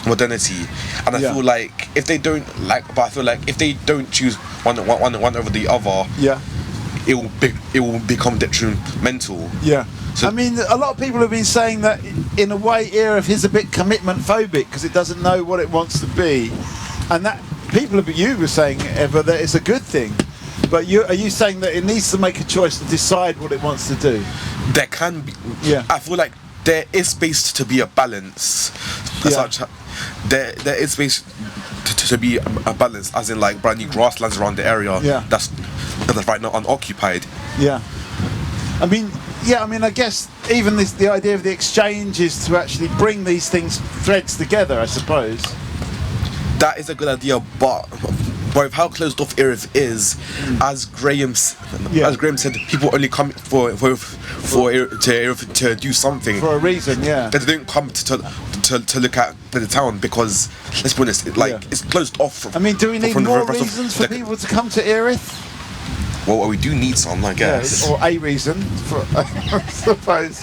modernity. And I feel like if they don't choose one over the other, it will become detrimental. Yeah. So, I mean, a lot of people have been saying that in a way Erith is a bit commitment phobic because it doesn't know what it wants to be, and that you were saying, Eva, that it's a good thing. But are you saying that it needs to make a choice to decide what it wants to do? There can be. Yeah. I feel like there is space to be a balance. There is space to be a balance, as in like brand new grasslands around the area. Yeah. That's right now unoccupied. Yeah. I mean, I guess even the idea of the exchange is to actually bring these threads together, I suppose. That is a good idea, but with how closed off Erith is, as Graham said, people only come for Erith to do something for a reason. Yeah, they don't come to look at the town because, let's be honest, it's closed off. I mean, do we need more reasons for people to come to Erith? Well, we do need some, I guess. Or a reason, I suppose.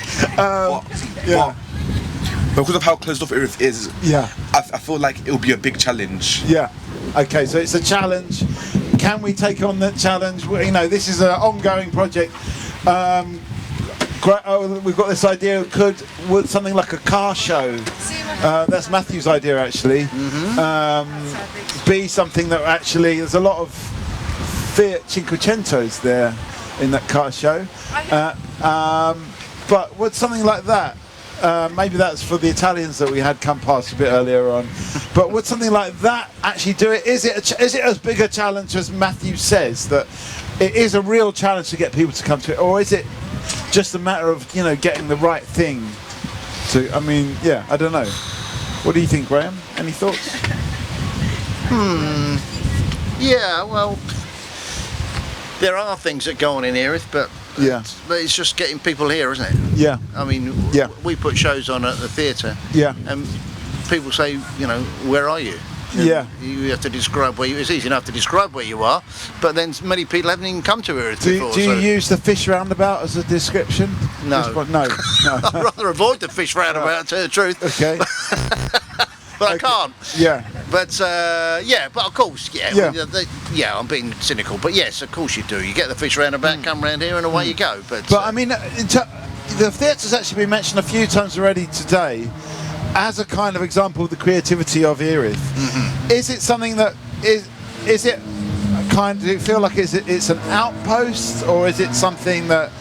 because of how closed off Erith is, I feel like it'll be a big challenge. Yeah. Okay, so it's a challenge. Can we take on that challenge? Well, you know, this is an ongoing project. We've got this idea. Would something like a car show? That's Matthew's idea, actually. Be something that actually there's a lot of Fiat Cinquecentos there in that car show. But would something like that? Maybe that's for the Italians that we had come past a bit earlier on. But would something like that actually do it? Is it as big a challenge as Matthew says, that it is a real challenge to get people to come to it, or is it just a matter of getting the right thing? I mean, yeah, I don't know. What do you think, Graham? Any thoughts? Yeah, well, there are things that go on in Erith, but it's just getting people here, isn't it? Yeah. I mean, we put shows on at the theatre. Yeah. And people say, where are you? Yeah. You have to describe where you. It's easy enough to describe where you are, but then many people haven't even come to Erith before. Do you use the Fish Roundabout as a description? No. No. I'd rather avoid the Fish Roundabout, to tell the truth. Okay. But I can't. Yeah. But but of course, I'm being cynical, but yes, of course you do. You get the Fish Roundabout, come round here, and away you go. But I mean, the theatre's actually been mentioned a few times already today as a kind of example of the creativity of Erith. Is it something that is it kind of, do you feel like it's an outpost, or is it something that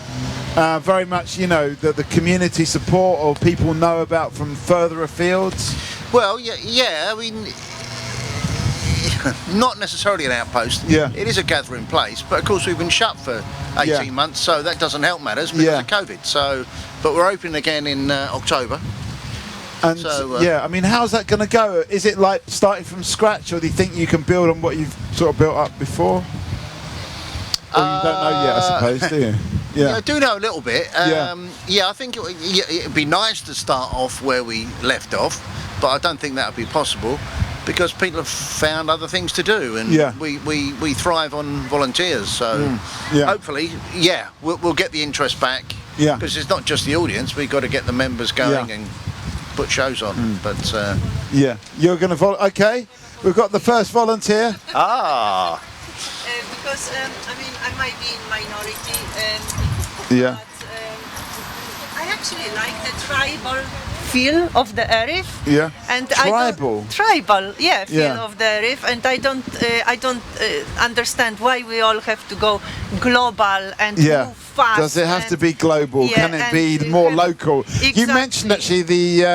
very much that the community support or people know about from further afields? Well, yeah. I mean, not necessarily an outpost. Yeah. It is a gathering place, but of course we've been shut for 18 months, so that doesn't help matters because of COVID. So, but we're opening again in October. And I mean, how's that going to go? Is it like starting from scratch, or do you think you can build on what you've sort of built up before? Or you don't know yet, I suppose, do you? Yeah, I do know a little bit. I think it'd be nice to start off where we left off, but I don't think that would be possible because people have found other things to do, and we thrive on volunteers. So hopefully, we'll get the interest back. Yeah, because it's not just the audience; we've got to get the members going and put shows on. But you're going to okay. We've got the first volunteer. Because I mean, I might be in minority. But, I actually like the tribal feel of the Erith. Yeah. And tribal. Feel of the Erith, and I don't understand why we all have to go global and move fast. Does it have to be global? Can it be more local? Exactly. You mentioned actually the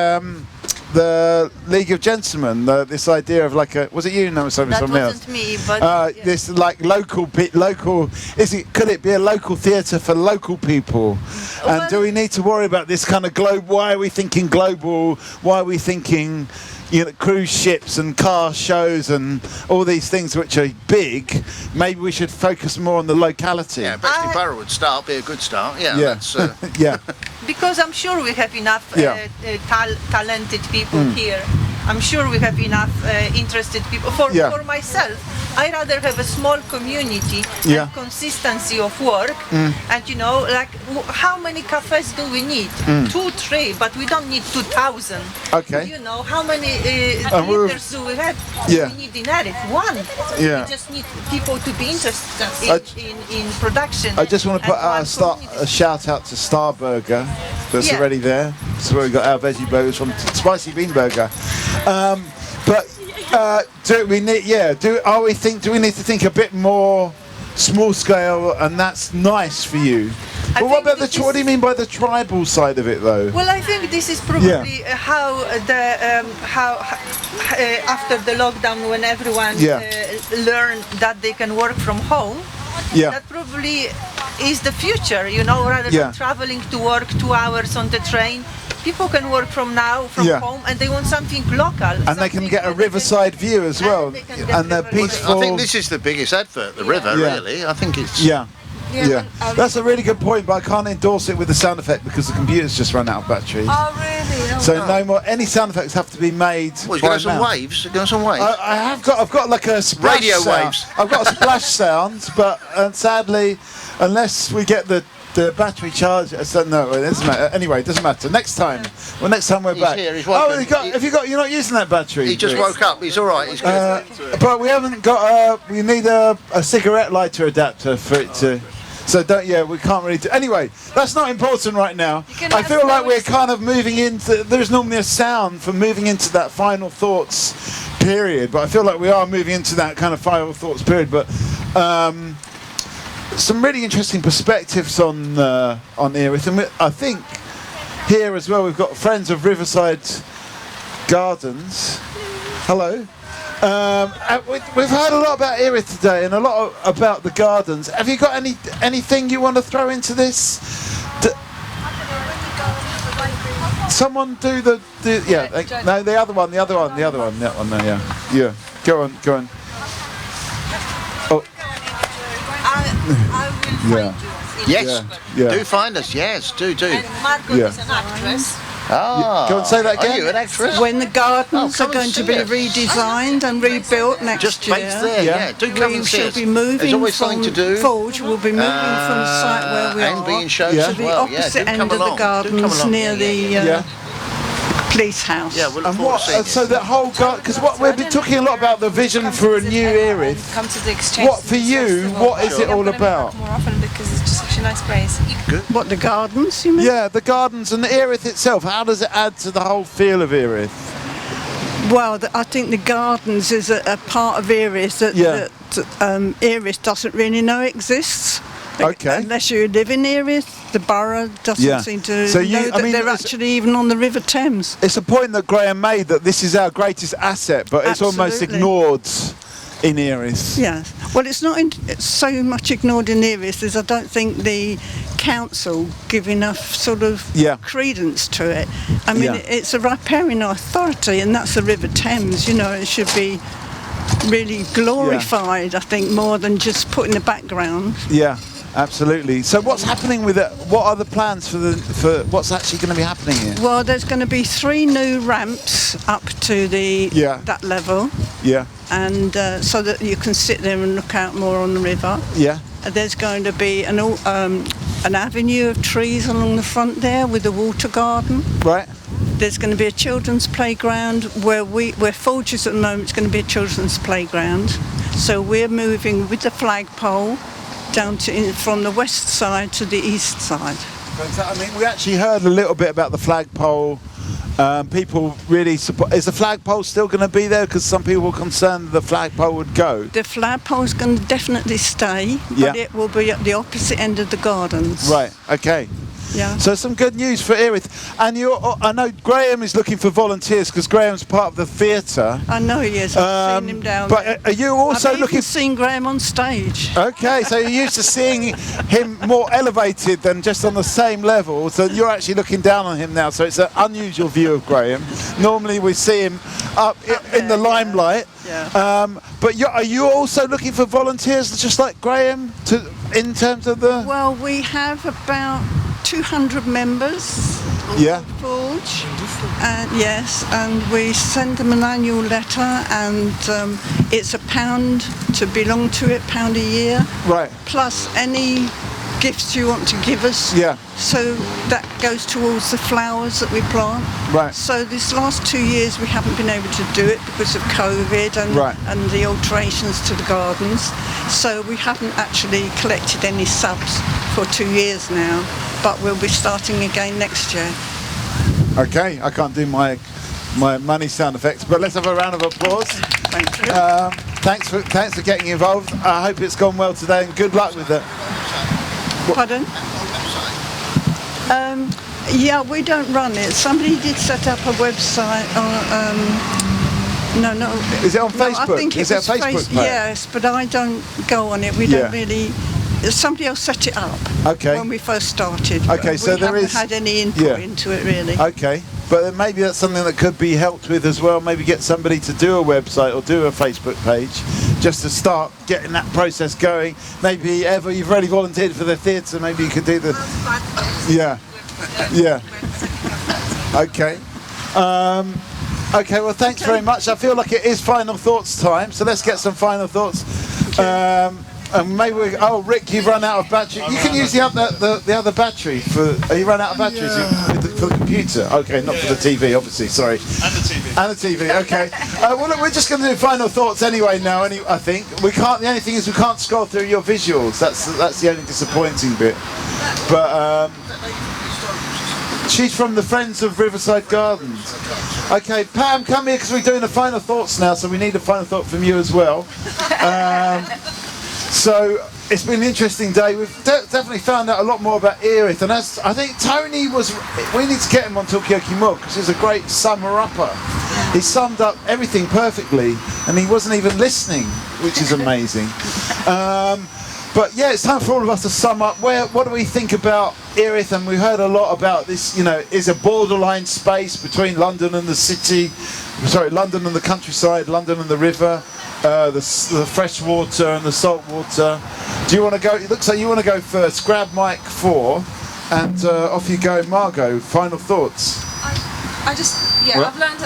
League of Gentlemen, this idea of like a, was it you? No, something else. That wasn't me, but this like local. Could it be a local theatre for local people? And do we need to worry about this kind of global? Why are we thinking global? Why are we thinking, cruise ships and car shows and all these things which are big? Maybe we should focus more on the locality. Yeah, Bexley Borough would be a good start. Yeah. That's, because I'm sure we have enough talented people here. I'm sure we have enough interested people. For myself, I rather have a small community and consistency of work. And like how many cafes do we need? 2, 3, but we don't need 2,000. Okay. How many theatres do we have? We need in Erith 1. Yeah. We just need people to be interested in production. I just want to put out a shout out to Star Burger that's already there. So we got our veggie burgers from Spicy Bean Burger. Do we need to think a bit more small scale, and that's nice for you? But what about what do you mean by the tribal side of it, though? Well, I think this is probably how after the lockdown, when everyone learned that they can work from home, that probably is the future. Rather than traveling to work 2 hours on the train. People can work from home, and they want something local. And they can get a riverside view as well, and they're peaceful. I think this is the biggest advert, the river, really. I think it's... Yeah. That's a really good point, but I can't endorse it with the sound effect because the computer's just run out of batteries. Oh, really? So no more. Any sound effects have to be made. What, you got some waves? You got some waves? I've got like a splash radio sound. waves. I've got a splash sound, but sadly, unless we get the The battery charge. No, it doesn't matter. Anyway, it doesn't matter. Next time. Well, next time we're back. Here, he's oh, woken. you're not using that battery. He just woke up. He's all right. He's good. But we haven't got. We need a cigarette lighter adapter for it to. So we can't really do. Anyway, that's not important right now. I feel like we're kind of moving into. There's normally a sound for moving into that final thoughts period, but I feel like we are moving into that kind of final thoughts period. But some really interesting perspectives on Erith, and I think here as well we've got friends of Riverside Gardens. Hello. We've heard a lot about Erith today and a lot about the gardens. Have you got anything you want to throw into this? Someone do the no, the other one. That one there, yeah. Go on. Oh. I will find you. Yes. Yeah. Do find us. Yes. Do. And Margot is an actress. Ah. Go and say that again. Are you an actress? When the gardens come are going and to see be us. redesigned and rebuilt next Just year, place there. Yeah. Do come and see we shall us. be moving There's always from something to do. Forge. We'll be moving from the site where we and are being shown to as the well. Yeah, opposite do end come of the along. Do come gardens along. near the police house. Yeah, we'll And forward to seeing you. so that whole because we've been talking a lot about the vision for a new Erith. Come to the exchange. What for you? What is it all about? More often because it's just such a nice place. What, the gardens, you mean? Yeah, the gardens and the Erith itself. How does it add to the whole feel of Erith? Well, I think the gardens is a part of Erith that Erith doesn't really know exists. Okay. Unless you live in Erith, the borough doesn't seem to know that they're actually even on the River Thames. It's a point that Graham made that this is our greatest asset, but it's almost ignored in Erith. Yeah. Well, it's not it's so much ignored in Erith as I don't think the council give enough sort of credence to it. I mean, it's a riparian authority, and that's the River Thames. You know, it should be really glorified. I think more than just put in the background. Yeah. Absolutely. So what's happening with it? What are the plans for what's actually going to be happening here? Well, there's going to be 3 new ramps up to that level. Yeah. And so that you can sit there and look out more on the river. Yeah. There's going to be an avenue of trees along the front there with a water garden. Right. There's going to be a children's playground where Forge is at the moment. It's going to be a children's playground. So we're moving with the flagpole down from the west side to the east side. I mean, we actually heard a little bit about the flagpole. People really support. Is the flagpole still going to be there? Because some people were concerned the flagpole would go. The flagpole is going to definitely stay, but it will be at the opposite end of the gardens. Right. Okay. Yeah. So some good news for Erith. And I know Graham is looking for volunteers because Graham's part of the theatre. I know he is. I've seen him down there. But are you also I've even seen Graham on stage. Okay, so you're used to seeing him more elevated than just on the same level. So you're actually looking down on him now. So it's an unusual view of Graham. Normally we see him up in the limelight. Yeah. But are you also looking for volunteers just like Graham in terms of the... Well, we have about 200 members on Forge, and we send them an annual letter, and it's £1 to belong to it, £1 a year, right? Plus any gifts you want to give us. Yeah. So that goes towards the flowers that we plant. Right. So this last 2 years we haven't been able to do it because of COVID and the alterations to the gardens. So we haven't actually collected any subs for 2 years now, but we'll be starting again next year. Okay, I can't do my money sound effects, but let's have a round of applause. Thank you. Thanks for getting involved. I hope it's gone well today, and good luck with it. Pardon? Yeah, we don't run it. Somebody did set up a website. No. Is it on Facebook? I think is it a Facebook page? Yes, but I don't go on it. We don't really. Somebody else set it up. Okay. When we first started. Okay, so there is. We haven't had any input into it really. Okay, but then maybe that's something that could be helped with as well. Maybe get somebody to do a website or do a Facebook page, just to start getting that process going. Maybe you've already volunteered for the theatre. Maybe you could do the. Yeah. Okay. Okay. Well, thanks very much. I feel like it is final thoughts time, so let's get some final thoughts. And maybe Rick, you've run out of battery. You can use the other battery for. You run out of batteries for the computer. Okay, not for the TV, obviously. Sorry. And the TV. Okay. Well, look, we're just going to do final thoughts anyway. Now, I think we can't. The only thing is we can't scroll through your visuals. That's the only disappointing bit. But she's from the Friends of Riverside Gardens. Okay, Pam, come here because we're doing the final thoughts now. So we need a final thought from you as well. So it's been an interesting day. We've definitely found out a lot more about Erith, and as I think Tony we need to get him on Talkaoke more because he's a great summer-upper. He summed up everything perfectly, and he wasn't even listening, which is amazing. But yeah, it's time for all of us to sum up. What do we think about Erith? And we heard a lot about this. Is a borderline space between London and the city. Sorry, London and the countryside, London and the river. The fresh water and the salt water. Do you want to go? It looks like you want to go first. Grab mic 4 and off you go, Margot. Final thoughts. I've learned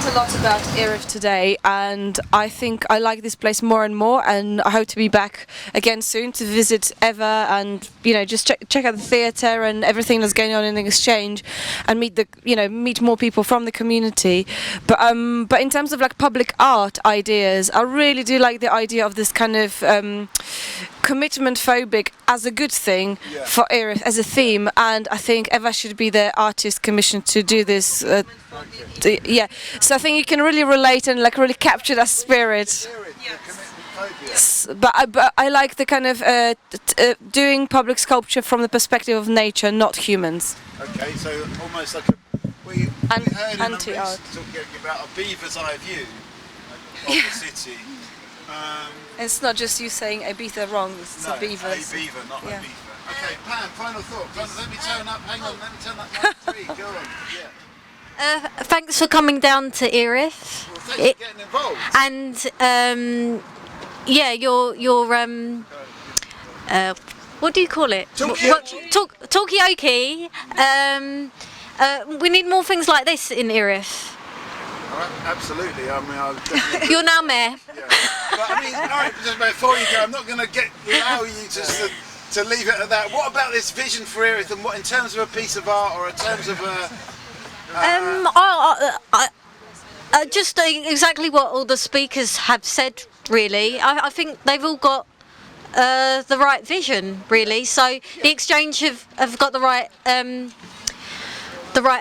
a lot about Erith today, and I think I like this place more and more, and I hope to be back again soon to visit Eva and just check out the theatre and everything that's going on in the exchange, and meet more people from the community. But in terms of like public art ideas, I really do like the idea of this kind of commitment phobic as a good thing for Erith as a theme, and I think Eva should be the artist commissioned to do this. So I think you can really relate and like really capture that spirit. But I like the kind of doing public sculpture from the perspective of nature, not humans. Okay, so almost like we heard anti-art talking about a beaver's eye view of the city. It's not just you saying Ibiza wrong, it's a beaver. A beaver, not a beaver. Okay, Pam, final thought. Let me turn up, hang on, let me turn up mic 3, go on. Yeah. Thanks for coming down to Erith. Well, thanks for getting involved. And your what do you call it? Talkaoke. We need more things like this in Erith. Absolutely. I mean, I'll definitely. You're now mayor. Yeah. But I mean, all right, just before you go, I'm not going to allow you to leave it at that. What about this vision for Erith, and what in terms of a piece of art or in terms of a? Just exactly what all the speakers have said. Really, I think they've all got the right vision. Really, so the exchange have got the right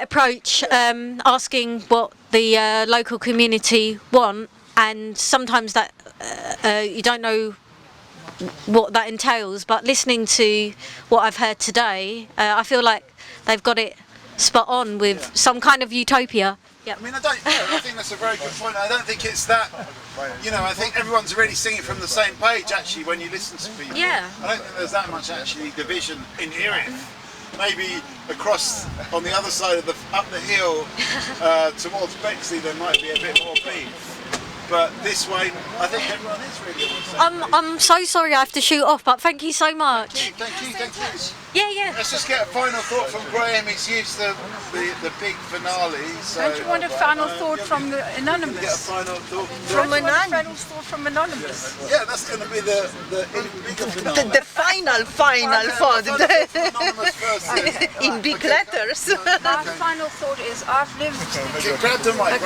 approach, asking what the local community want, and sometimes that you don't know what that entails, but listening to what I've heard today, I feel like they've got it spot on with some kind of utopia. I mean, I think that's a very good point. I don't think it's that, I think everyone's really singing from the same page actually when you listen to people. Yeah. I don't think there's that much actually division in Erith. Maybe across on the other side of up the hill towards Bexley there might be a bit more beef. But this way, I think everyone is really on the same page. I'm so sorry I have to shoot off, but thank you so much. Thank you. Yeah. Let's just get a final thought from Graham. He's used the big finale. So don't you want a final thought from the Anonymous? Get a final thought from Anonymous. Final thought from Anonymous. Yeah, that's going to be the bigger finale. The final thought. In big letters. My final thought is I've lived. Okay, grab the mic.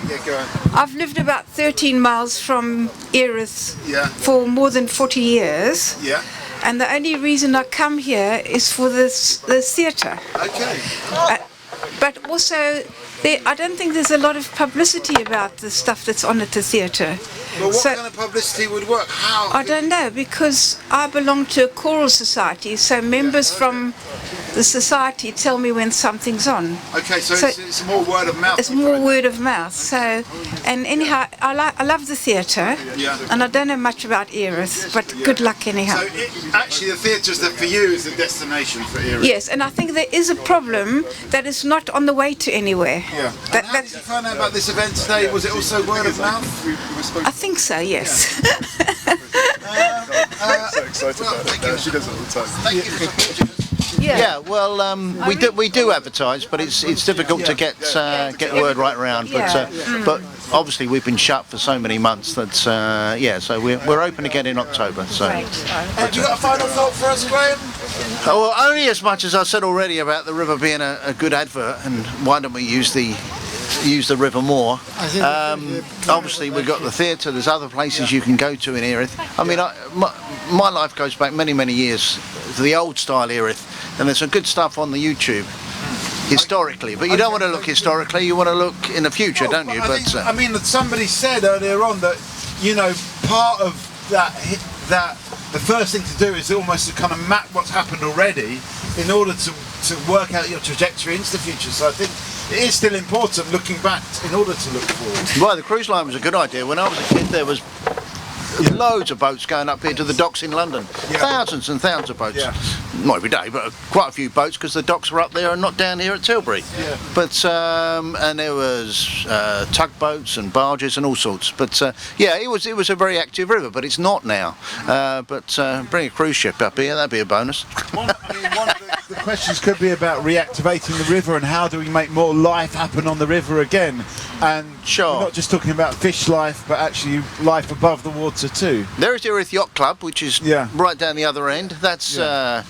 Yeah, go on. I've lived about 13 miles from Erith for more than 40 years. Yeah. And the only reason I come here is for the theatre. Okay. But also, I don't think there's a lot of publicity about the stuff that's on at the theatre. But what kind of publicity would work? How? I don't know, because I belong to a choral society, so members from the society tell me when something's on. Okay, so it's more word of mouth. It's more word of mouth. So, and anyhow, I love the theatre, and I don't know much about Erith, but good luck anyhow. So actually, the theatre for you is the destination for Erith. Yes, and I think there is a problem that is not on the way to anywhere. Yeah. And how did you find out about this event today? Was it also word of mouth? I think so. Yes. So excited about it. She does it all the time. Thank you for Yeah, well, we do advertise, but it's difficult to get the word right around. But obviously we've been shut for so many months that so we're open again in October. So. Have you got a final thought for us, Graham? Well, only as much as I said already about the river being a good advert, and why don't we use the river more. Obviously we've got the theatre, there's other places you can go to in Erith. I mean, my life goes back many years to the old style Erith, and there's some good stuff on the YouTube historically, but you don't want to look historically, you want to look in the future, don't you? I mean, somebody said earlier on that, you know, part of that the first thing to do is almost to kind of map what's happened already in order to work out your trajectory into the future. So I think it is still important looking back in order to look forward. Well, the cruise line was a good idea. When I was a kid, there was loads of boats going up here to the docks in London. Thousands and thousands of boats. Not every day, but quite a few boats, because the docks were up there and not down here at Tilbury. But and there was tugboats and barges and all sorts. But it was a very active river, but it's not now. Bring a cruise ship up here, that'd be a bonus. One of the questions could be about reactivating the river and how do we make more life happen on the river again. And we're not just talking about fish life, but actually life above the water too. There is the Erith Yacht Club, which is right down the other end. That's I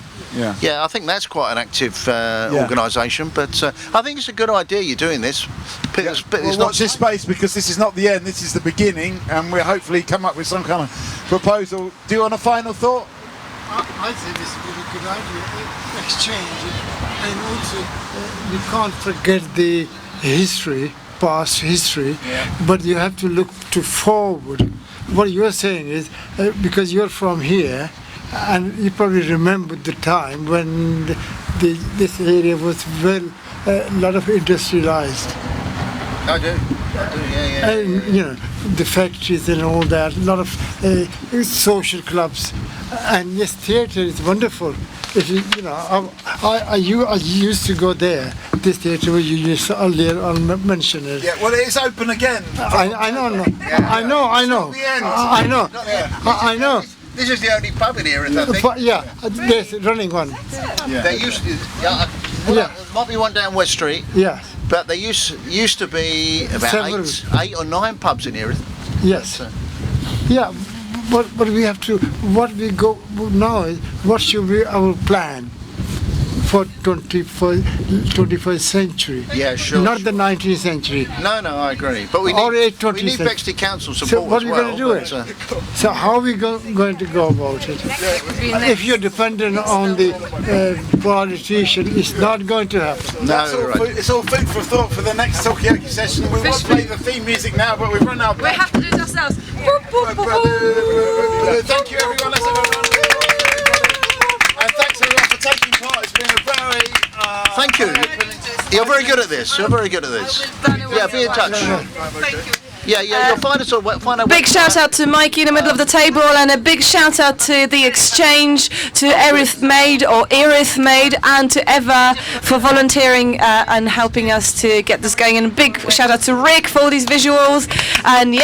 think that's quite an active organisation. But I think it's a good idea you're doing this. Well, watch this space, because this is not the end. This is the beginning, and we'll hopefully come up with some kind of proposal. Do you want a final thought? I think it's a really good idea. Exchange, and also we can't forget the history. Past history, but you have to look to forward. What you're saying is because you're from here, and you probably remember the time when this area was a lot of industrialized. I do, And you know, the factories and all that, a lot of social clubs, and yes, theatre is wonderful. If you know, I used to go there. This theatre where you used to earlier mention it. Yeah, well, it is open again. I know. This is the only pub in here, I think. Yeah, there's a running one. There used to, there might be one down West Street. Yeah. But there used to be about 8 or 9 pubs in here. Yes. Yeah. But we have to, what we go now is, what should be our plan for 21st century? Yeah, sure. Not the 19th century. No, I agree. But we need Bexley Council support. So what as are we going to do it? So how are we going to go about it? If you're dependent on the politician, it's not going to happen. No, it's all food for thought for the next Talkaoke session. We want to play the theme music now, but we've run out. We have to do it ourselves. Thank you, everyone. Let's have a round. And thanks everyone for taking part. It's been a very thank you. You're very good at this. Yeah, be in touch. Thank you. Yeah, you'll find us on. Big shout out to Mikey in the middle of the table, and a big shout out to the exchange, to Erith Made or Erith Made, and to Eva for volunteering and helping us to get this going. And a big shout out to Rick for all these visuals. And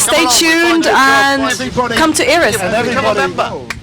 stay tuned and come to Erith. And everybody,